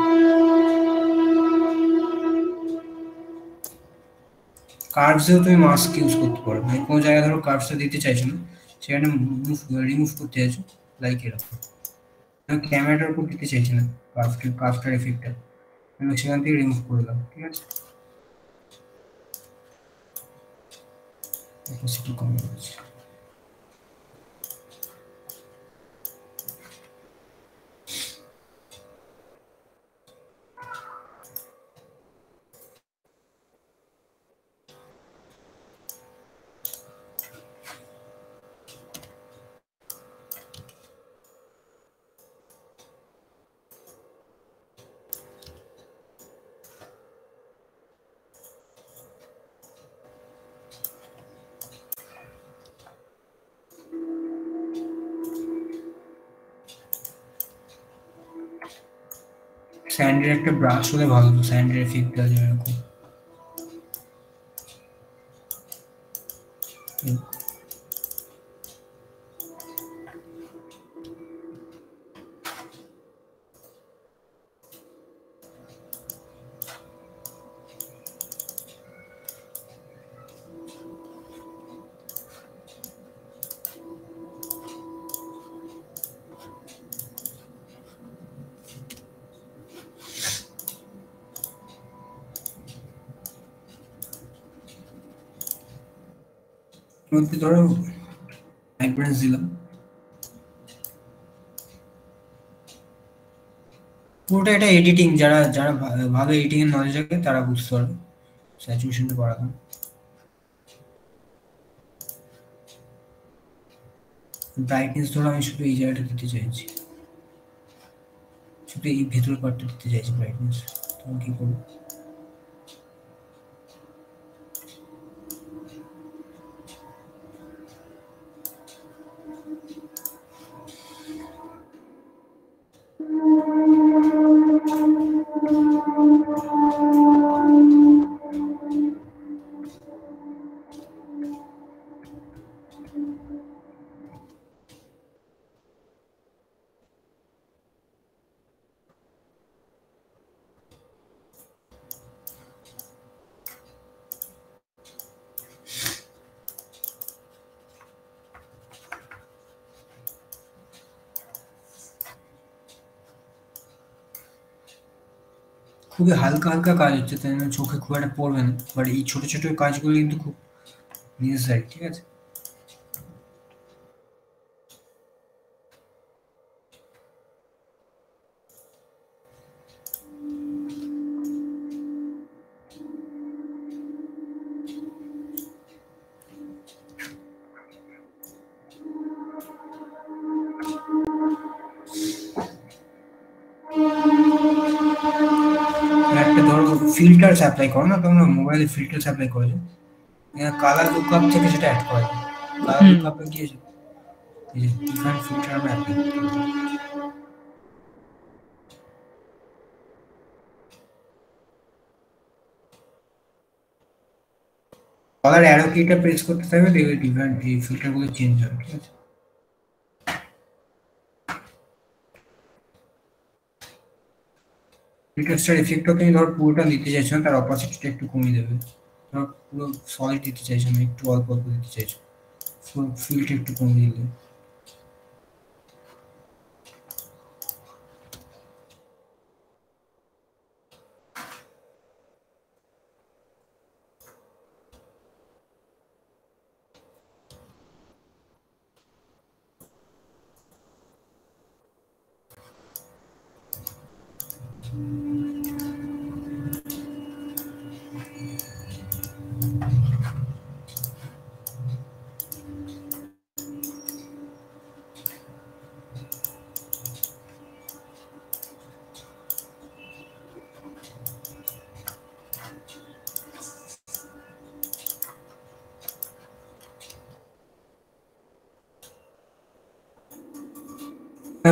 কার্ভসেও তুমি মাস্ক ইউজ করতে পারো, মানে কোনো জায়গায় ধরো কার্ভসটা দিতে চাইছো না, সেখানে রিমুভ করতে চাইছো, লাইক এরকম ক্যামেরাটার উপর দিতে চাইছি না কার্ভটার এফেক্টটা, আমি সেখান থেকে রিমুভ করে দিলাম। ঠিক আছে, অপোজিট কমে গেছে। স্যান্ডের একটা ব্রাশ হলে ভালো হতো, স্যান্ডের এফেক্ট আছে এরকম। মধ্যে ধরো ভাইব্রেন্স দিলাম, পুরোটা এটা এডিটিং, যারা যারা ভালো এডিটিং এর নলেজ রাখে তারা বুঝতে পারবে। স্যাচুরেশনটা বাড়ালাম, ব্রাইটনেস ধরো আমি শুধু এই জায়গাটা দিতে চাইছি, শুধু এই ভেতর পার্টটা দিতে চাইছি ব্রাইটনেস। তখন কি করবো, খুবই হালকা হালকা কাজ হচ্ছে, তাই জন্য চোখে খুব একটা পড়বে না, বাট এই ছোট ছোট কাজগুলো কিন্তু খুব নেসেসারি। ঠিক আছে, একটা ধরো ফিল্টারস অ্যাপ্লাই করো না, তোমরা মোবাইলে ফিল্টারস অ্যাপ্লাই করেছো, কালার লুকআপ থেকে সেটা অ্যাড করা যায়। কালার লুকআপে গিয়ে এই যে ডিফারেন্ট ফিল্টার আমরা অ্যাপ্লাই করতে পারি। কালার অ্যারো কিটা প্রেস করতে থাকবে, দেখবে ডিফারেন্ট এই ফিল্টারগুলো চেঞ্জ হবে। ঠিক আছে, ফিল্টারসটার এফেক্টটা তুমি ধর পুরোটা দিতে চাইছো না, তার অপাসিটিটা একটু কমিয়ে দেবে। ধর পুরো সলিড দিতে চাইছো না, একটু অল্প অল্প দিতে চাইছো, ফিল্ডটা একটু কমিয়ে দিলে।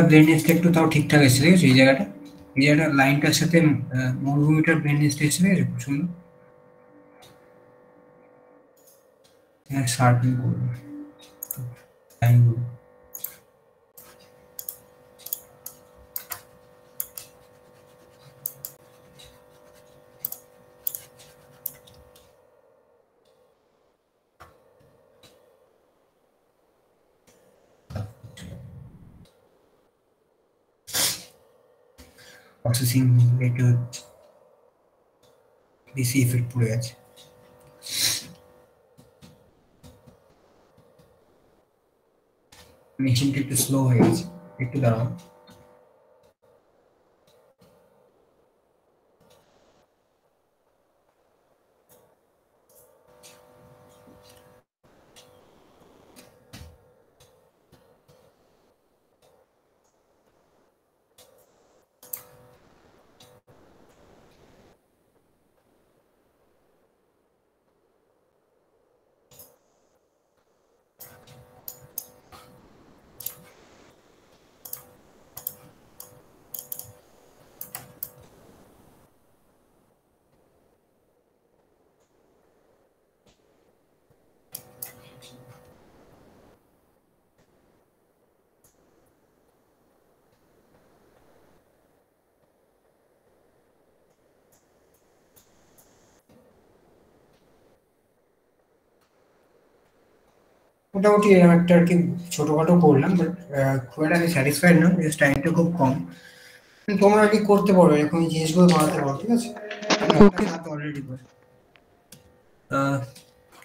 ব্লেন্ডনেসটা একটু তাও ঠিকঠাক এসেছে, ঠিক আছে, এই জায়গাটা লাইনটার সাথে মরুভূমিটার ব্লেন্ডনেসটা এসেছে, ঠিক আছে, খুব সুন্দর। হ্যাঁ শার্পেন করবো টাইম প্রসেসিং রেট হচ্ছে বেশি ইফেক্ট পড়ে গেছে। মেশিনটা একটু স্লো হয়ে গেছে, একটু দাঁড়াও। মোটামুটি এরকম একটা আর কি ছোটখাটো করলাম, বাট খুব একটা আমি স্যাটিসফাইড না, জাস্ট টাইমটা খুব কম। তোমরা আর কি করতে পারো, এরকম জিনিসগুলো বানাতে পারো, ঠিক আছে? অলরেডি করে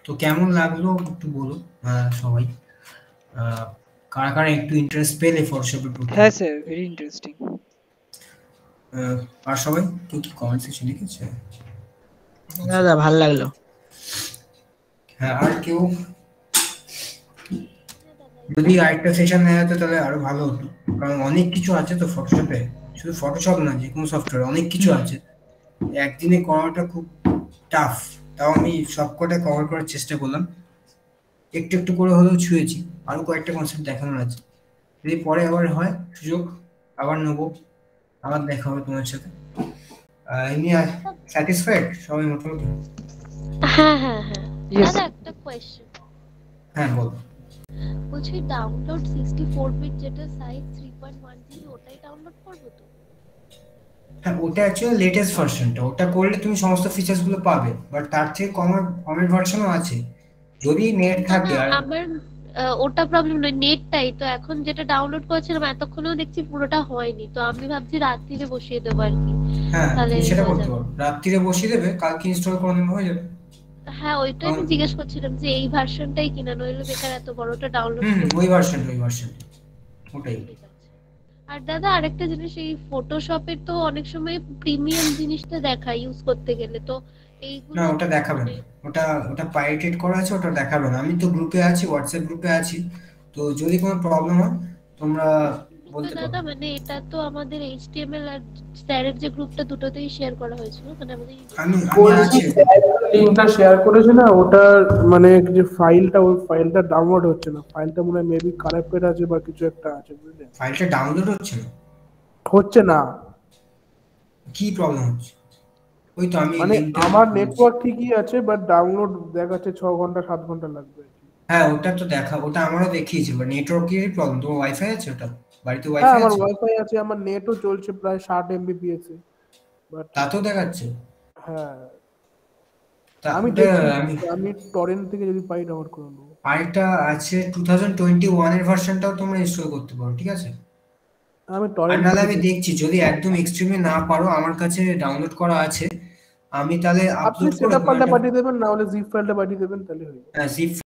তো কেমন লাগলো একটু বলো সবাই, কারা কারা একটু ইন্টারেস্ট পেলে ফটোশপের প্রতি? হ্যাঁ স্যার, ভেরি ইন্টারেস্টিং। আর সবাই কেউ কি কমেন্ট সেকশন লিখেছে? দাদা ভালো লাগলো। হ্যাঁ, আর কেউ যদি আরেকটা সেশন নেওয়া হতো তাহলে আরো ভালো হতো, কারণ অনেক কিছু আছে তো ফটোশপে, শুধু ফটোশপ না যে কোনো সফটওয়্যার অনেক কিছু আছে, একদিনে করাটা খুব টাফ। তাও আমি সবকটা কভার করার চেষ্টা করলাম, একটু একটু করে হলেও ছুঁয়েছি, আরো কয়েকটা কনসেপ্ট দেখানোর আছে। যদি পরে আবার হয় সুযোগ আবার নেবো, আবার দেখা হবে তোমার সাথে। এমনি স্যাটিসফাইড সবাই মোটামুটি? হ্যাঁ হ্যাঁ হ্যাঁ। দাদা একটা কোয়েশ্চেন। হ্যাঁ বলো। বলছি ডাউনলোড 64 বিট যেটা সাইজ 3.1 জিবি ওটাই ডাউনলোড করব তো? হ্যাঁ, ওটা অ্যাকচুয়ালি লেটেস্ট ভার্সনটা, ওটা করলে তুমি সমস্ত ফিচার্স গুলো পাবে, বাট তার থেকে কমের ভার্সনও আছে যদি নেট থাকে। আর আমার ওটা প্রবলেম নয়, নেটটাই তো। এখন যেটা ডাউনলোড করেছিলাম এতক্ষণও দেখছি পুরোটা হয়নি, তো আমি ভাবছি রাত্রিরে বসিয়ে দেবো আর কি। হ্যাঁ তাহলে সেটা করতে পারো, রাত্রিরে বসিয়ে দেবে, কালকে ইনস্টল করে নেবে, হয়ে যাবে। হ্যাঁ ওইটাই আমি জিজ্ঞেস করছিলাম যে এই ভার্সনটাই কিনা, নইলে বেকার এত বড়টা ডাউনলোড করব। ওই ভার্সন ওটাই। আর দাদা আরেকটা জিনিস, এই ফটোশপের তো অনেক সময় প্রিমিয়াম জিনিসটা দেখায় ইউজ করতে গেলে, তো এইগুলো না ওটা দেখাবে না, ওটা পাইরেটেড করা আছে, ওটা দেখাবে না। আমি তো গ্রুপে আছি, হোয়াটসঅ্যাপ গ্রুপে আছি, তো যদি কোনো প্রবলেম হয় তোমরা বলতে পারো। দাদা মানে এটা তো আমাদের এইচটিএমএল আর স্যারের যে গ্রুপটা দুটোতেই শেয়ার করা হয়েছিল, মানে আমাদের আমি আছি লিংকটা শেয়ার করেছে না, ওটা মানে যে ফাইলটা, ওই ফাইলটা ডাউনলোড হচ্ছে না। ফাইলটা মনে হয় মেবি কারেক্টেড আছে বা কিছু একটা আছে, বুঝলেন? ফাইলটা ডাউনলোড হচ্ছে না। কি প্রবলেম হচ্ছে? ওই তো আমি মানে আমার নেটওয়ার্ক ঠিকই আছে, বাট ডাউনলোড দেখাচ্ছে 6 ঘন্টা 7 ঘন্টা লাগবে। হ্যাঁ ওটা তো ওটা আমারও দেখিয়েছে, বাট নেটওয়ার্কেরই প্রবলেম। তোমার ওয়াইফাই আছে? ওটা বাড়িতে হ্যাঁ ওয়াইফাই আমার আছে? ওয়াইফাই আছে, আমার নেটও চলছে প্রায় 60 এমবিপিএস এ, বাট তাতেও দেখাচ্ছে। হ্যাঁ আমি আমি টরেন্ট থেকে যদি পাই ডাউনলোড করে নেব। আরেকটা আছে 2021 এর ভার্সনটাও তোমরা ইনস্টল করতে পারো, ঠিক আছে? আমি টরেন্ট আমি দেখছি যদি একদম এক্সট্রিমে না পারো, আমার কাছে ডাউনলোড করা আছে, আমি তাহলে আপনি আপলোড করে সেটা পাঠিয়ে দেবেন, না হলে জিপ ফাইলটা পাঠিয়ে দেবেন, তাহলে হয়ে যাবে। জিপ